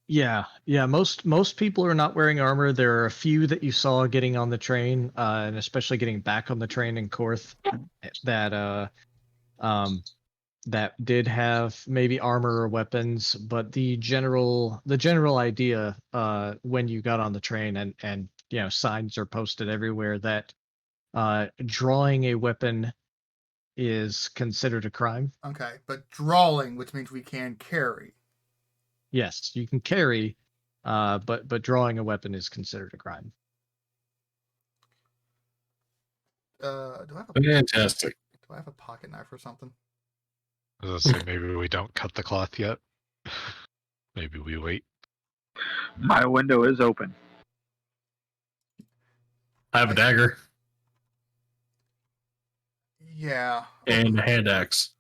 Yeah. Most people are not wearing armor. There are a few that you saw getting on the train, and especially getting back on the train in Korth, that did have maybe armor or weapons. But the general idea, when you got on the train, and signs are posted everywhere that drawing a weapon is considered a crime. Okay, but drawing, which means we can carry. Yes, you can carry, but drawing a weapon is considered a crime. Do I have Fantastic. Do I have a pocket knife or something? I was gonna say maybe we don't cut the cloth yet. Maybe we wait. My window is open. I have a dagger Yeah. and a hand axe.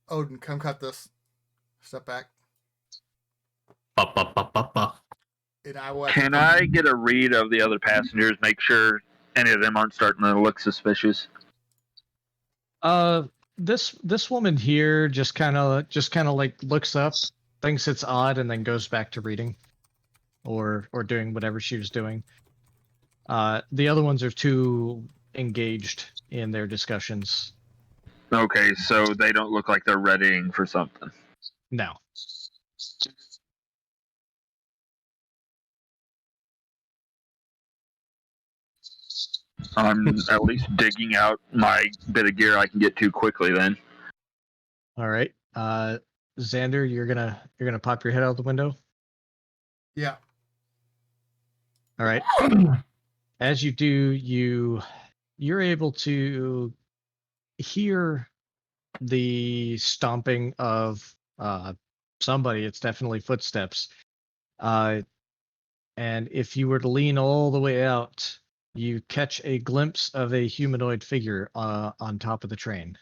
Odin, come cut this. Step back. Ba, ba, ba, ba, ba. And I will. Can I get a read of the other passengers? Make sure any of them aren't starting to look suspicious. This woman here just kind of like looks up, thinks it's odd, and then goes back to reading, or doing whatever she was doing. The other ones are too engaged in their discussions. Okay, so they don't look like they're readying for something. No. I'm at least digging out my bit of gear I can get to quickly then. All right. Xander, you're gonna pop your head out the window. Yeah. All right. As you do, you're able to hear the stomping of somebody. It's definitely footsteps. And if you were to lean all the way out, you catch a glimpse of a humanoid figure on top of the train.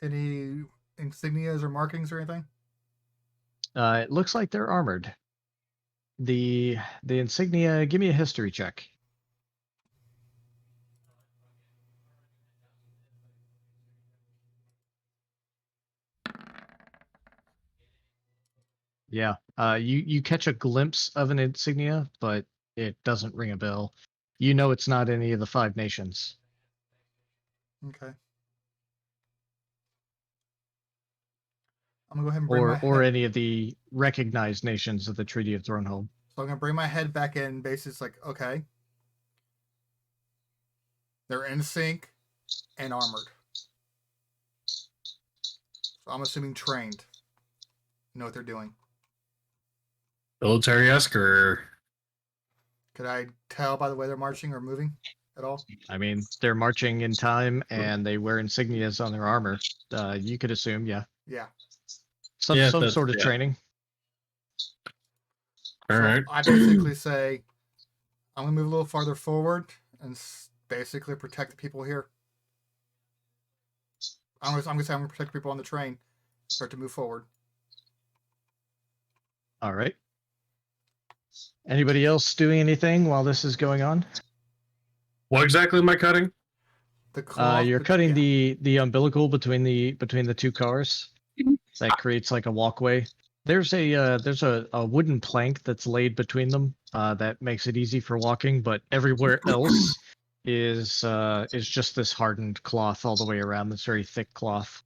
Any insignias or markings or anything? It looks like they're armored. The insignia, give me a history check. Yeah. You catch a glimpse of an insignia, but it doesn't ring a bell. You know it's not any of the 5 nations. Okay. I'm gonna go ahead and bring my Or head. any of the recognized nations of the Treaty of Thronehold. So I'm gonna bring my head back in. Basically, it's like, okay, they're in sync and armored. So I'm assuming trained. Know what they're doing. Military-esque or... Could I tell by the way they're marching or moving at all? I mean, they're marching in time and they wear insignias on their armor. You could assume, yeah. Yeah. Some Yeah, sort of yeah. training. All So right. I basically say, I'm going to move a little farther forward and basically protect the people here. I'm going to say I'm going to protect people on the train. Start to move forward. All right. Anybody else doing anything while this is going on? What exactly am I cutting? The cloth. You're cutting the umbilical between the two cars. That creates like a walkway. There's a wooden plank that's laid between them that makes it easy for walking, but everywhere else is just this hardened cloth all the way around. This very thick cloth.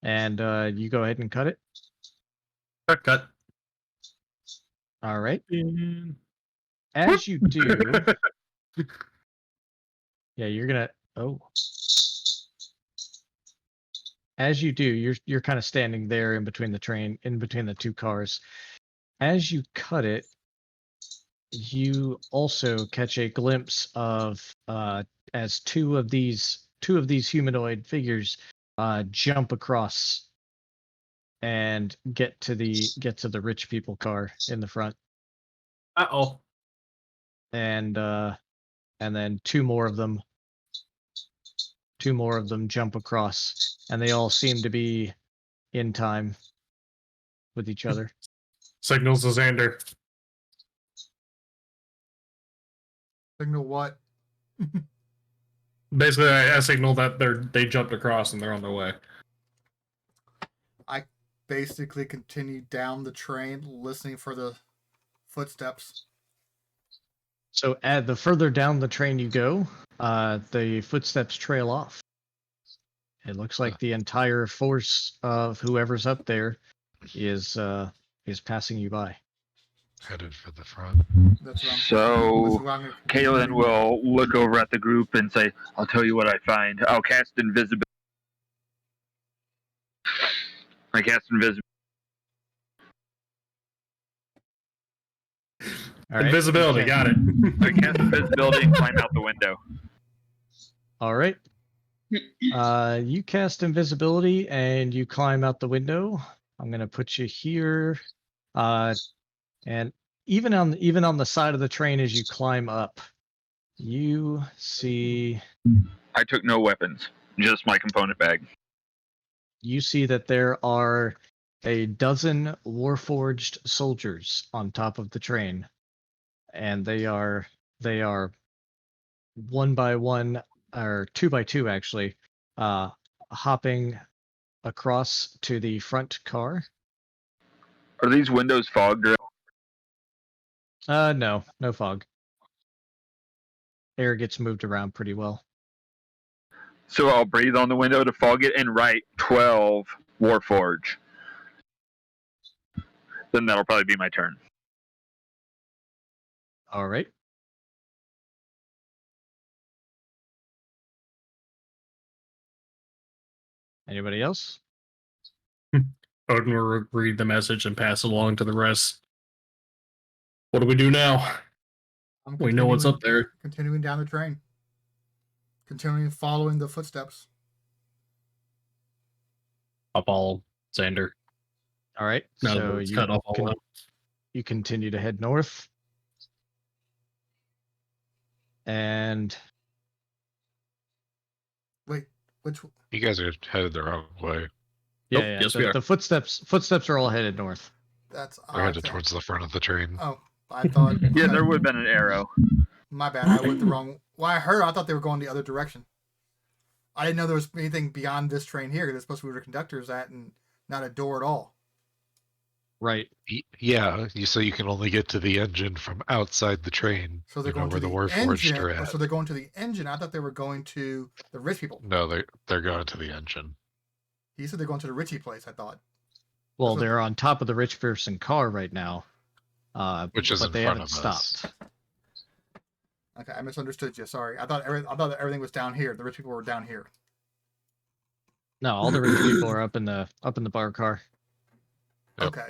And you go ahead and cut it. Cut. All right. As you do, yeah, you're gonna. Oh. As you do, you're kind of standing there in between the two cars. As you cut it, you also catch a glimpse of as two of these humanoid figures jump across and get to the rich people car in the front. Uh-oh. And then two more of them jump across, and they all seem to be in time with each other. Signals to Xander. Signal what? Basically, I signal that they jumped across and they're on their way. I basically continue down the train, listening for the footsteps. So the further down the train you go, the footsteps trail off. It looks like the entire force of whoever's up there is passing you by. Headed for the front. That's what So, what I'm gonna Kaylin continue. will look over at the group and say, I'll tell you what I find. I'll cast invisibility. I cast invisibility. All right. Invisibility, Okay. got it. I cast invisibility and climb out the window. All right. You cast invisibility and you climb out the window. I'm gonna put you here, and even on the side of the train as you climb up, you see I took no weapons, just my component bag. that there are a dozen warforged soldiers on top of the train, and they are one by one or two by two actually, hopping across to the front car. Are these windows fogged? No fog. Air gets moved around pretty well. So I'll breathe on the window to fog it and write 12 Warforge. Then that'll probably be my turn. All right. Anybody else? Odin will read the message and pass it along to the rest. What do we do now? We know what's up there. Continuing down the train. Continuing following the footsteps. Up all Xander. All right. No, So it's cut off all up. you continue to head north. And Wait, which? You guys are headed the wrong way. yeah, yes, we are. the footsteps are all headed north. That's They're odd. headed towards the front of the train. Oh, I thought. Yeah, there would have been an arrow. My bad. I went the wrong. Well, I thought they were going the other direction. I didn't know there was anything beyond this train here. Because it's supposed to be where the conductor's at, and not a door at all. Right. Yeah, so you can only get to the engine from outside the train. So they're You know going to where the the Warforged engine. are at. So they're going to the engine. I thought they were going to the rich people. No, they're going to the engine. He said they're going to the Richie place. I thought. Well, That's what- they're on top of the rich person car right now. Which is but in they front haven't of us. stopped. Okay, I misunderstood you. Sorry. I thought everything was down here. The rich people were down here. No, all the rich people are up in the bar car. Yep. Okay.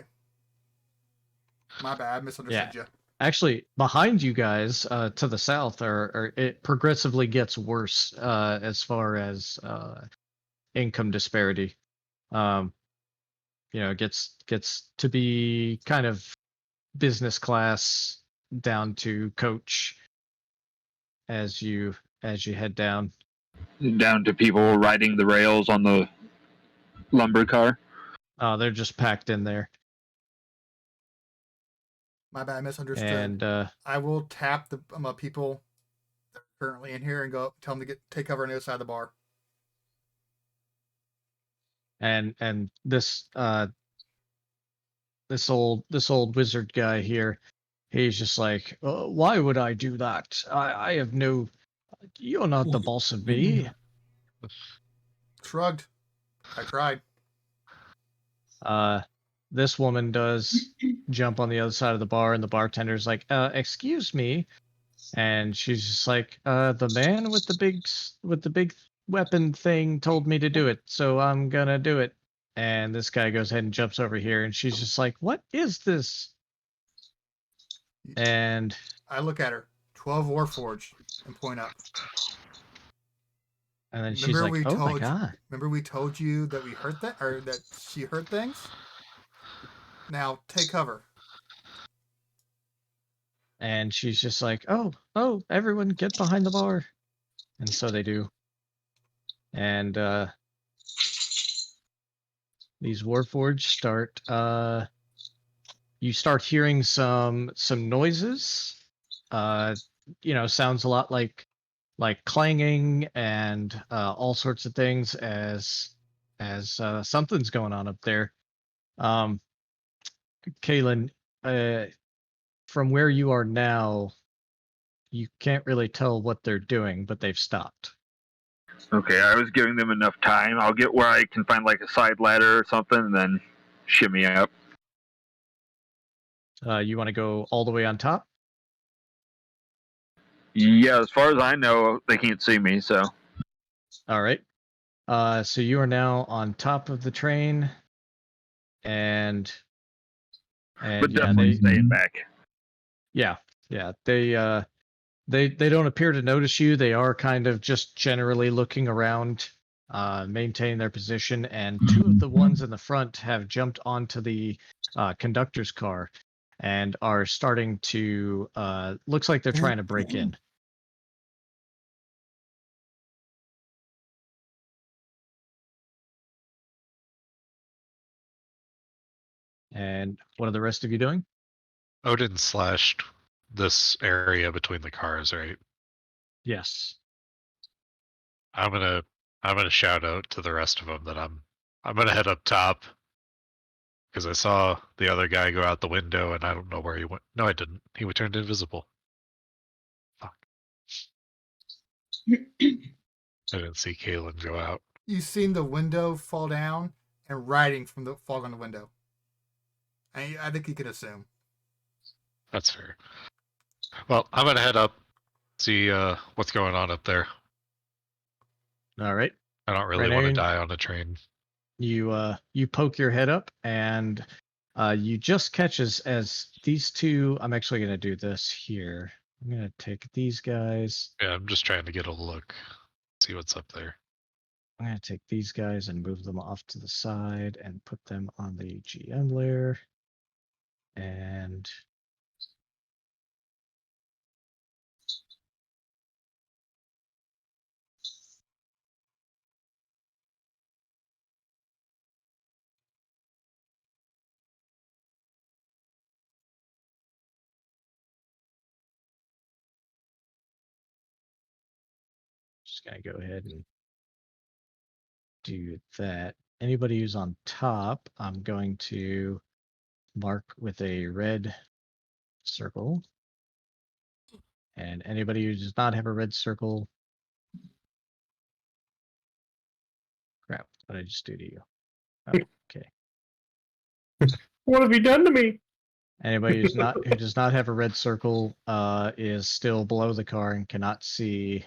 My bad, I misunderstood you. Actually, behind you guys, to the south, it progressively gets worse as far as income disparity. It gets to be kind of business class down to coach as you head down. Down to people riding the rails on the lumber car. They're just packed in there. My bad, I misunderstood. And I will tap the people that are currently in here and go tell them to take cover on the other side of the bar. And this old wizard guy here, he's just like, why would I do that? I have no. You're not the boss of me. Shrugged. I tried. This woman does jump on the other side of the bar, and the bartender's like, excuse me. And she's just like, the man with the big weapon thing told me to do it, so I'm gonna do it. And this guy goes ahead and jumps over here, and she's just like, what is this? And I look at her. 12 Warforged and point up. And then she's like, oh my god. Remember we told you that we heard that, or that she heard things? Now take cover. And she's just like, oh, everyone get behind the bar. And so they do. And these Warforged start, you start hearing some noises. Sounds a lot like clanging and all sorts of things as something's going on up there. Kaylin, from where you are now, you can't really tell what they're doing, but they've stopped. Okay, I was giving them enough time. I'll get where I can find like a side ladder or something and then shimmy up. You want to go all the way on top? Yeah, as far as I know, they can't see me, so. All right. So you are now on top of the train, and But definitely staying back. Yeah. They don't appear to notice you. They are kind of just generally looking around, maintaining their position, and two of the ones in the front have jumped onto the conductor's car and are starting to looks like they're trying to break in. And what are the rest of you doing? Odin slashed this area between the cars, right? Yes. I'm gonna shout out to the rest of them that I'm gonna head up top because I saw the other guy go out the window and I don't know where he went. No, I didn't. He turned invisible. Fuck. I didn't see Kaylin go out. You've seen the window fall down and writing from the fog on the window. I think you could assume. That's fair. Well, I'm gonna head up, see what's going on up there. All right. I don't really want to die on the train. You poke your head up, and you just catch as these two. I'm actually gonna do this here. I'm gonna take these guys. Yeah, I'm just trying to get a look, see what's up there. I'm gonna take these guys and move them off to the side and put them on the GM layer. And just gonna go ahead and do that. Anybody who's on top, I'm going to mark with a red circle. And anybody who does not have a red circle, crap, what did I just do to you? Oh, okay. What have you done to me? Anybody who does not have a red circle is still below the car and cannot see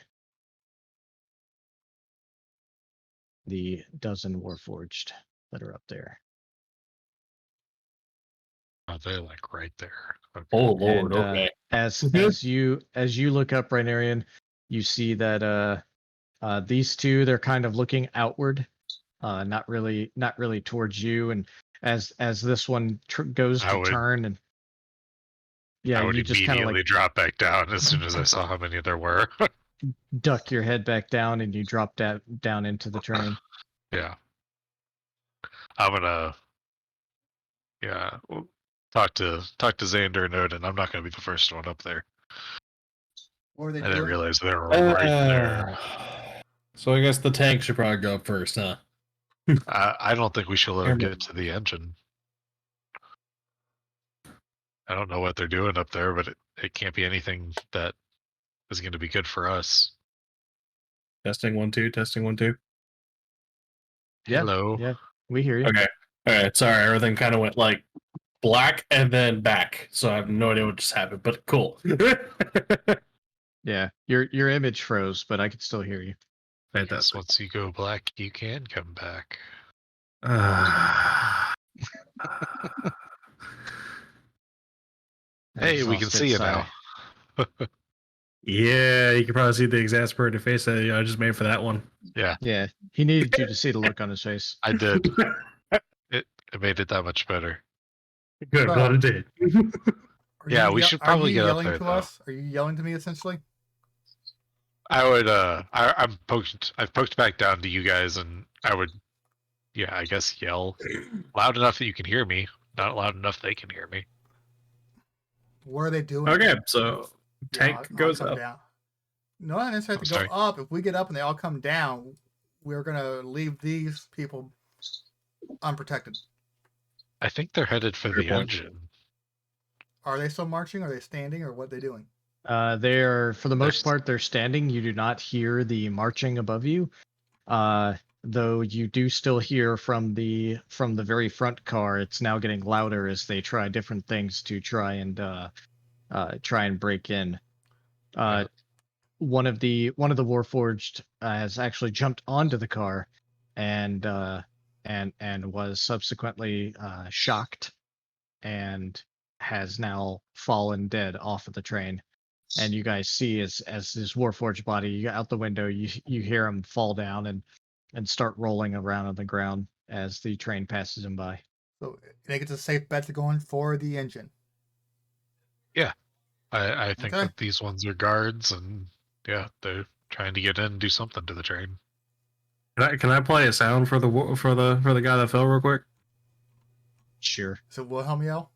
the dozen Warforged that are up there. Oh, they're like right there. Okay. Oh Lord, And, okay. As you look up, Rainarian, you see that these two, they're kind of looking outward, not really towards you. And as this one goes I to would- turn, and yeah, I would you just kind of immediately like drop back down as soon as I saw how many there were. duck your head back down, and you drop down into the train. Yeah. I'm gonna we'll talk to Xander and Odin. I'm not gonna be the first one up there. What are they I didn't doing? realize they were right there. So I guess the tank should probably go up first, huh? I don't think we should let them Airman. get to the engine. I don't know what they're doing up there, but it can't be anything that is going to be good for us. Testing 1 2. Testing 1 2. Yeah, Hello. yeah, we hear you. Okay. All right. Sorry, everything kind of went like black and then back, so I have no idea what just happened. But cool. Yeah, your image froze, but I could still hear you. I guess Fantastic. once you go black, you can come back. Hey, we can see you now. Yeah, you can probably see the exasperated face that I just made for that one. Yeah, Yeah, he needed you to see the look on his face. I did. It made it that much better. Good, Bro. glad it did. Are Yeah, you we ye- should probably are you get up yelling there, to though. us? Are you yelling to me essentially? I would. I've poked back down to you guys, and I would. Yeah, I guess yell loud enough that you can hear me, not loud enough they can hear me. What are they doing? Okay, so Yeah, tank I'll goes come up. down. No, not necessarily I'm to go sorry. up. If we get up and they all come down, we're gonna leave these people unprotected. I think they're headed for Fair the point. engine. Are they still marching? Are they standing? Or what are they doing? They are, for the most There's- part, they're standing. You do not hear the marching above you, though you do still hear from the very front car. It's now getting louder as they try different things to try and break in. Yeah. One of the Warforged has actually jumped onto the car, and was subsequently shocked, and has now fallen dead off of the train. And you guys see as his Warforged body out the window, you hear him fall down and start rolling around on the ground as the train passes him by. So I think it's a safe bet to go in for the engine. I think Okay. that these ones are guards, and yeah, they're trying to get in and do something to the train. Can I play a sound for the guy that fell real quick? Sure. So Wilhelm yell.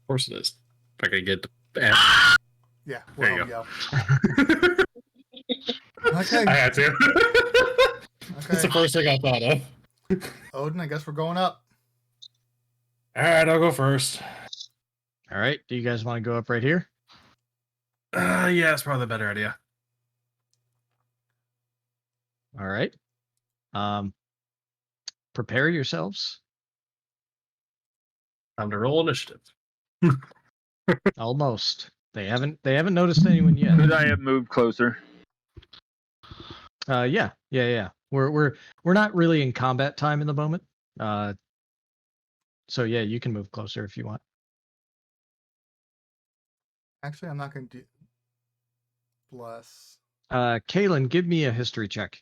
Of course it is. If I could get the Yeah, There you Wilhelm yell. I Okay, had to. That's the okay. first thing I thought of. Odin, I guess we're going up. All right, I'll go first. All right. Do you guys want to go up right here? Yeah, that's probably the better idea. All right. Prepare yourselves. Time to roll initiative. Almost. They haven't noticed anyone yet. Could I have moved closer? Yeah. We're not really in combat time in the moment. So yeah, you can move closer if you want. Actually, I'm not going to do. Bless. Kalen, give me a history check.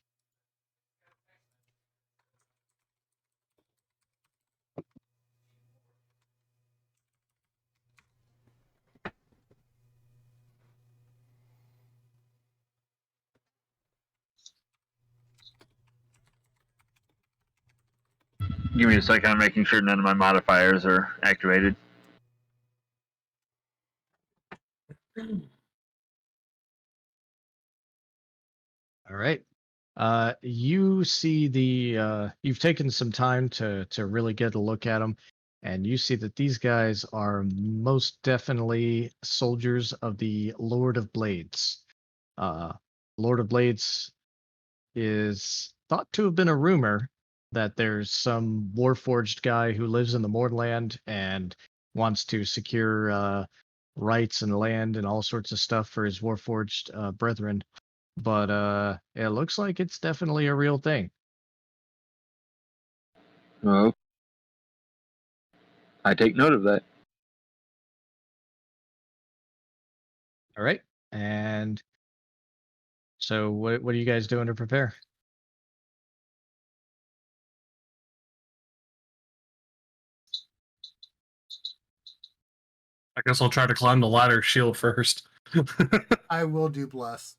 Give me a second. I'm making sure none of my modifiers are activated. All right. You see you've taken some time to really get a look at them, and you see that these guys are most definitely soldiers of the Lord of Blades. Lord of Blades is thought to have been a rumor that there's some Warforged guy who lives in the Mornland and wants to secure rights and land and all sorts of stuff for his Warforged brethren. but it looks like it's definitely a real thing. Well, I take note of that. All right, and so what are you guys doing to prepare? I guess I'll try to climb the ladder shield first. I will do bless.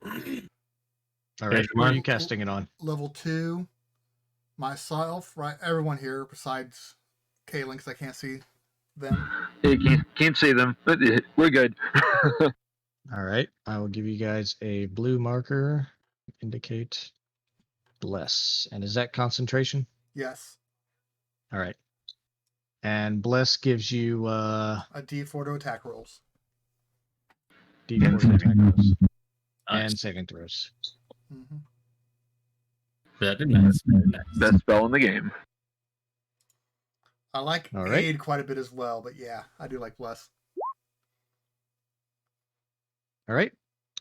All Yeah, right, come who are on. you casting it on? Level 2, myself, right? Everyone here besides Kaylin, because I can't see them. You can't see them, but we're good. All right, I will give you guys a blue marker. Indicate bless, and is that concentration? Yes. All right, and bless gives you A D4 to attack rolls. D4 to attack rolls Nice. and saving throws. Mm-hmm. Very nice. Very nice. Best spell in the game. I like All right. aid quite a bit as well, but yeah, I do like bless. All right,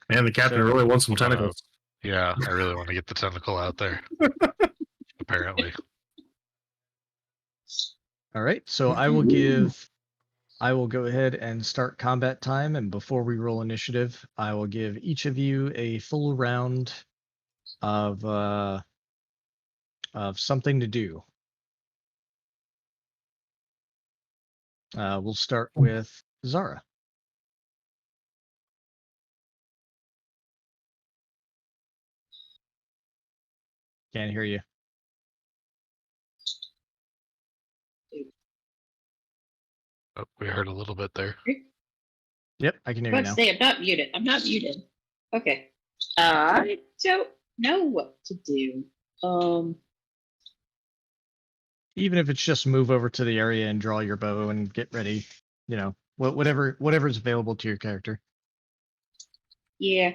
Man, the captain So- really wants some tentacles. Yeah, I really want to get the tentacle out there. Apparently. all right. So I will go ahead and start combat time, and before we roll initiative, I will give each of you a full round of something to do. We'll start with Zara. Can't hear you. Oh, we heard a little bit there. Yep, I can hear I you was now. about to say, I'm not muted. I'm not muted. Okay. I don't know what to do. Even if it's just move over to the area and draw your bow and get ready, you know, whatever's available to your character. Yeah.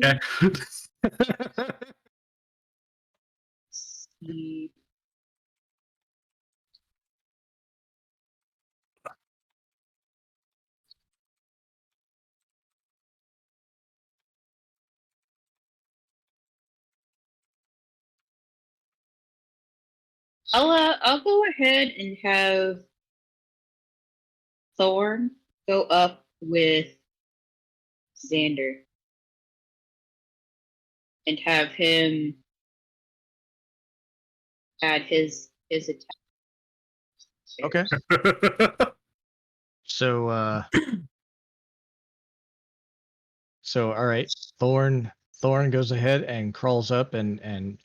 Okay. See. I'll go ahead and have Thorn go up with Xander and have him add his attack. Okay. So so all right. Thorn goes ahead and crawls up and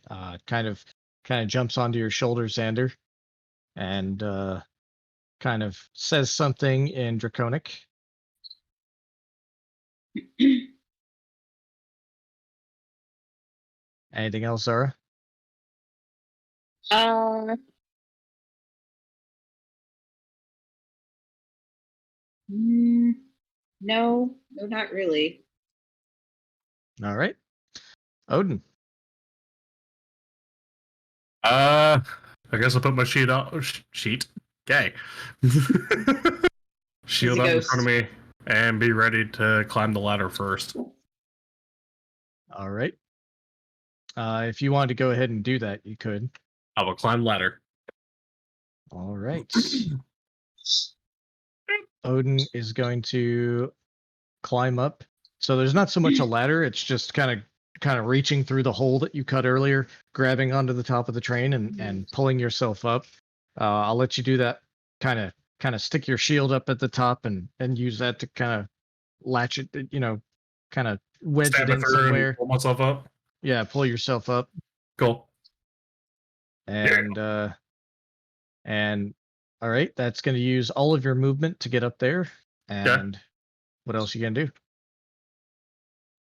kind of jumps onto your shoulder, Xander, and kind of says something in Draconic. Anything else, Zara? No, not really. All right. Odin. I guess I'll put my sheet up. Sheet. Okay. Shield up in ghost. front of me and be ready to climb the ladder first. All right. If you wanted to go ahead and do that, you could. I will climb ladder. All right. Odin is going to climb up. So there's not so much a ladder, it's just kind of reaching through the hole that you cut earlier, grabbing onto the top of the train and pulling yourself up. I'll let you do that. Kind of stick your shield up at the top and use that to kind of latch it, kind of wedge Stab it it in through and somewhere. pull myself up. Yeah, pull yourself up. Cool. And all right, that's going to use all of your movement to get up there. And what else you going to do?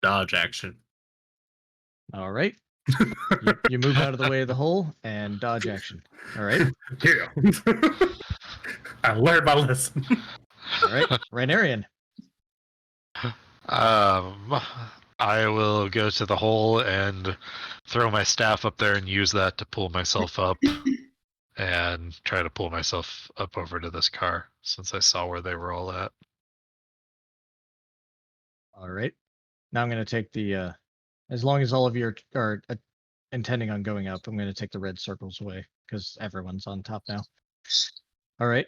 Dodge action. All right. You move out of the way of the hole and dodge action. All right. Yeah. I learned my lesson. All right. Rhaenarian. I will go to the hole and throw my staff up there and use that to pull myself up and try to pull myself up over to this car since I saw where they were all at. All right. Now I'm going to take the, as long as all of you are intending on going up, I'm going to take the red circles away because everyone's on top now. All right.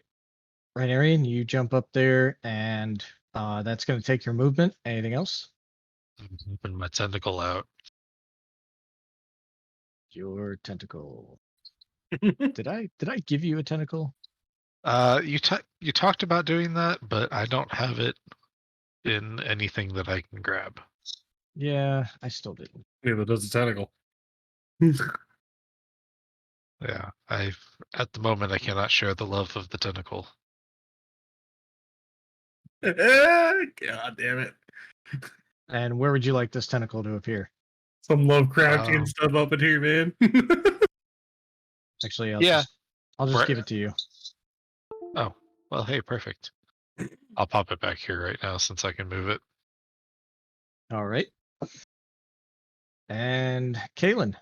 Rainarian, you jump up there and that's going to take your movement. Anything else? I'm whipping my tentacle out. Your tentacle. Did I give you a tentacle? You talked about doing that, but I don't have it in anything that I can grab. Yeah, I still didn't. Neither does the tentacle. Yeah, at the moment I cannot share the love of the tentacle. God damn it. And where would you like this tentacle to appear? Some Lovecraftian stuff up in here, man. Actually, I'll Yeah. just Right. give it to you. Oh, well, hey, perfect. I'll pop it back here right now since I can move it. All right. And Kalen.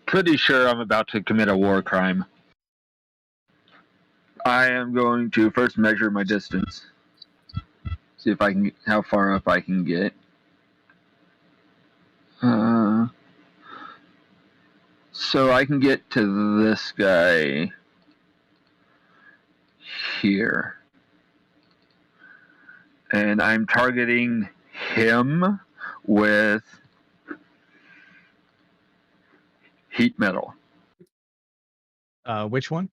Pretty sure I'm about to commit a war crime. I am going to first measure my distance. See if I can, how far up I can get. So I can get to this guy here. And I'm targeting him with heat metal. Which one?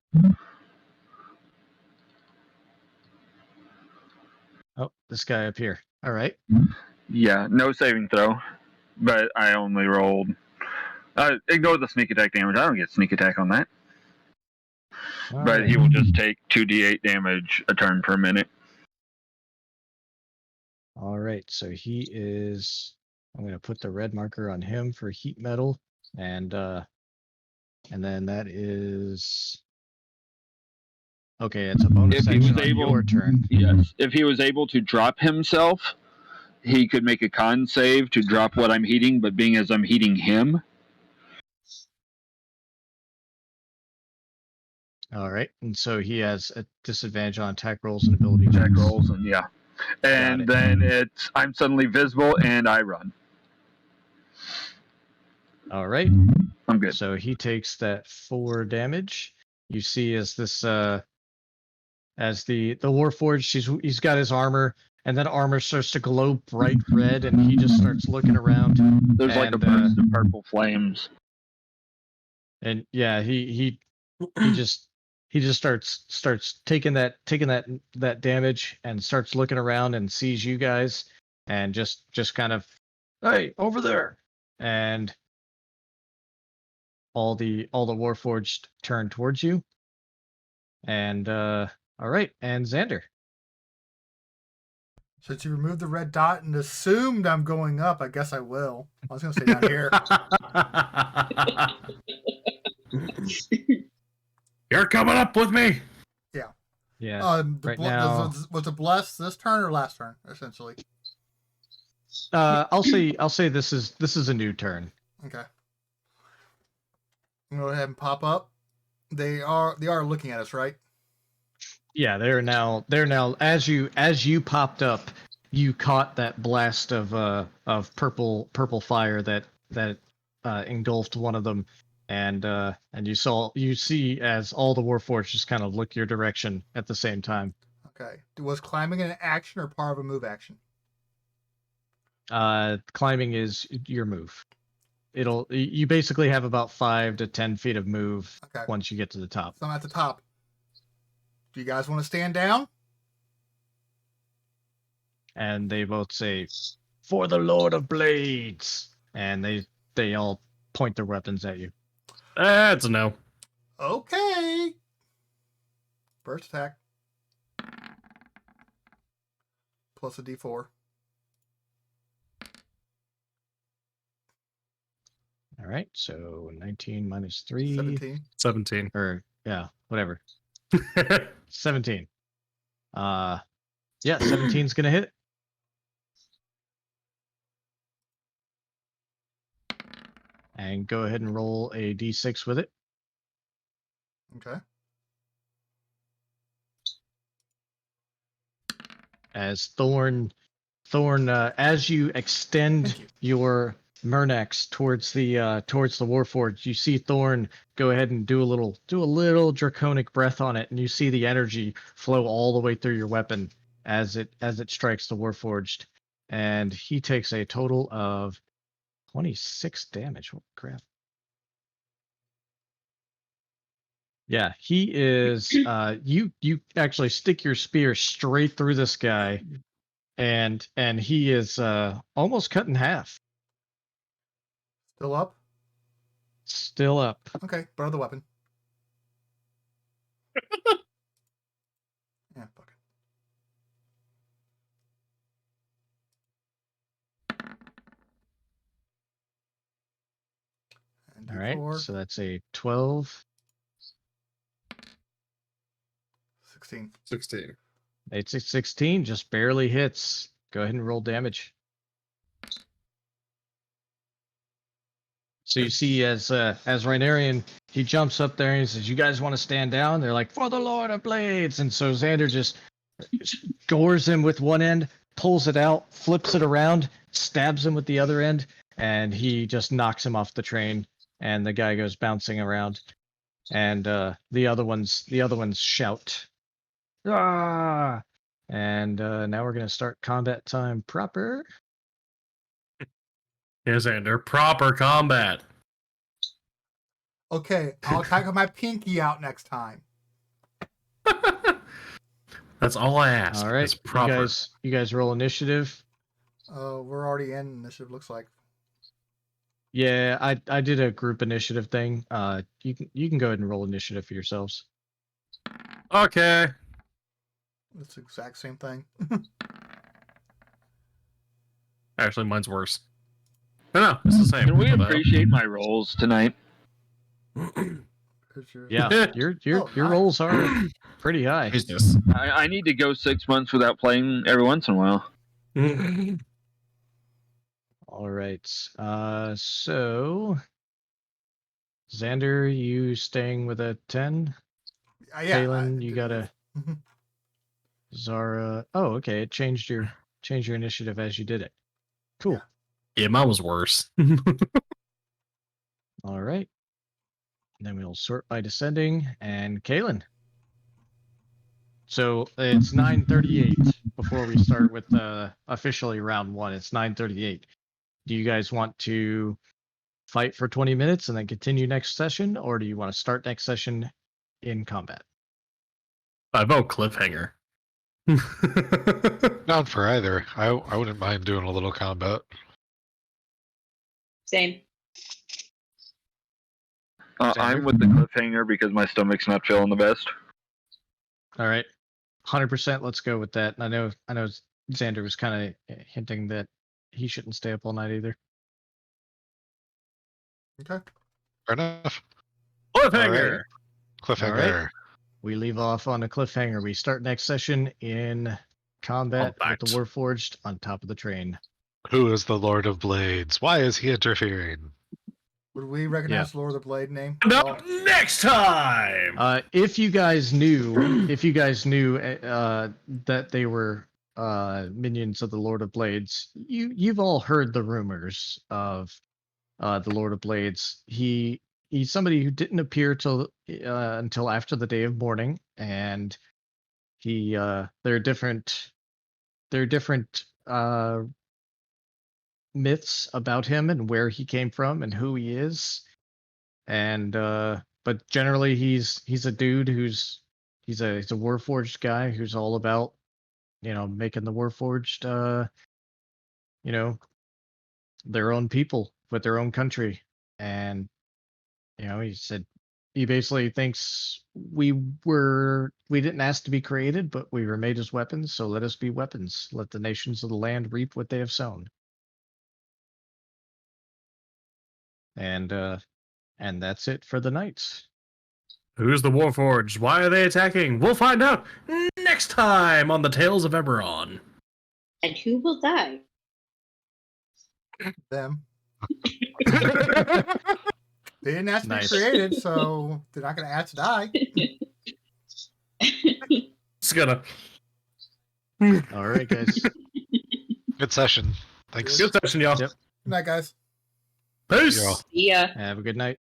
Oh, this guy up here. All right. Yeah, no saving throw, but I only rolled. Ignore the sneak attack damage. I don't get sneak attack on that. All But right. he will just take 2d8 damage a turn per minute. All right. So he is. I'm going to put the red marker on him for heat metal, and then that is. Okay, it's a bonus If he action was on able- your turn. Yes. If he was able to drop himself, he could make a con save to drop what I'm heating, but being as I'm heating him, All right, and so he has a disadvantage on attack rolls and ability check checks. rolls, and yeah. And it. then I'm suddenly visible and I run. All right. I'm good. So he takes that 4 damage. You see as this as the Warforged, he's got his armor, and that armor starts to glow bright red, and he just starts looking around. There's like a and, burst of purple flames. And yeah, he just starts taking that damage and starts looking around and sees you guys and just kind of, hey, over there. And all the Warforged turn towards you. And all right, and Xander. Since you removed the red dot and assumed I'm going up, I guess I will. I was going to stay down here. You're coming up with me. Yeah. Right now- Was it blessed this turn or last turn? Essentially. I'll say this is a new turn. Okay. I'm gonna go ahead and pop up. They are looking at us, right? Yeah, they're now as you popped up, you caught that blast of purple fire that engulfed one of them, and you see as all the Warforged just kind of look your direction at the same time. Okay. Was climbing an action or part of a move action? Climbing is your move. You basically have about 5 to 10 feet of move Okay. once you get to the top. So I'm at the top. Do you guys want to stand down? And they both say, "For the Lord of Blades," and they all point their weapons at you. That's a no. Okay. First attack. Plus a D4. All right, so 19 minus 3, 17. 17. or yeah, whatever. 17. Yeah, 17's gonna hit. and go ahead and roll a d6 with it. Okay. As Thorn, as you extend Thank you. your Murnax towards the Warforged, you see Thorn go ahead and do a little draconic breath on it, and you see the energy flow all the way through your weapon as it strikes the Warforged, and he takes a total of 26 damage. What crap? Yeah, he is. You actually stick your spear straight through this guy, and he is almost cut in half. Still up? Still up. Okay, borrow the weapon. Yeah, fuck it. And All right, D4, so that's a 12. 16. 16. It's a 16, just barely hits. Go ahead and roll damage. So you see, as Rhinarian, he jumps up there and he says, "You guys want to stand down?" They're like, "For the Lord of Blades!" And so Xander just gores him with one end, pulls it out, flips it around, stabs him with the other end, and he just knocks him off the train. And the guy goes bouncing around, and the other ones shout, "Ah!" And now we're gonna start combat time proper. Yes, Xander. Proper combat. Okay, I'll take my pinky out next time. That's all I ask. All right, It's proper. you guys roll initiative. We're already in initiative, looks like. Yeah, I did a group initiative thing. You can go ahead and roll initiative for yourselves. Okay. It's the exact same thing. Actually, mine's worse. No, it's the same. Can we What the hell? appreciate my rolls tonight? Yeah, your nice. rolls are pretty high. Jesus. I need to go 6 months without playing every once in a while. All right. So Xander, you staying with a 10? Yeah. Kaylin, you got a Mhm. Zara. Oh, okay. It changed your initiative as you did it. Cool. Yeah, mine was worse. All right. Then we'll sort by descending, and Kaylin. So it's 9:38 before we start with officially round one. It's 9:38. Do you guys want to fight for 20 minutes and then continue next session, or do you want to start next session in combat? I vote cliffhanger. Down for either. I wouldn't mind doing a little combat. Same. I'm with the cliffhanger because my stomach's not feeling the best. All right. 100%. Let's go with that. I know Xander was kind of hinting that he shouldn't stay up all night either. Okay. Fair enough. Cliffhanger. Cliffhanger. We leave off on a cliffhanger. We start next session in combat with the Warforged on top of the train. Who is the Lord of Blades? Why is he interfering? Would we recognize Lord of the Blade name? No, next time. If you guys knew that they were minions of the Lord of Blades, you've all heard the rumors of the Lord of Blades. He's somebody who didn't appear until after the Day of Mourning, and there are different myths about him and where he came from and who he is, and but generally he's a dude he's a Warforged guy who's all about making the Warforged their own people with their own country. And he said he basically thinks we didn't ask to be created, but we were made as weapons, so let us be weapons. Let the nations of the land reap what they have sown. And that's it for the knights. Who's the Warforged? Why are they attacking? We'll find out next time on the Tales of Eberron. And who will die? Them. They didn't ask to Nice. be created, so they're not going to ask to die. It's gonna. All right, guys. Good session. Thanks. Good session, y'all. Yep. Good night, guys. Peace. Y'all. Yeah. Have a good night.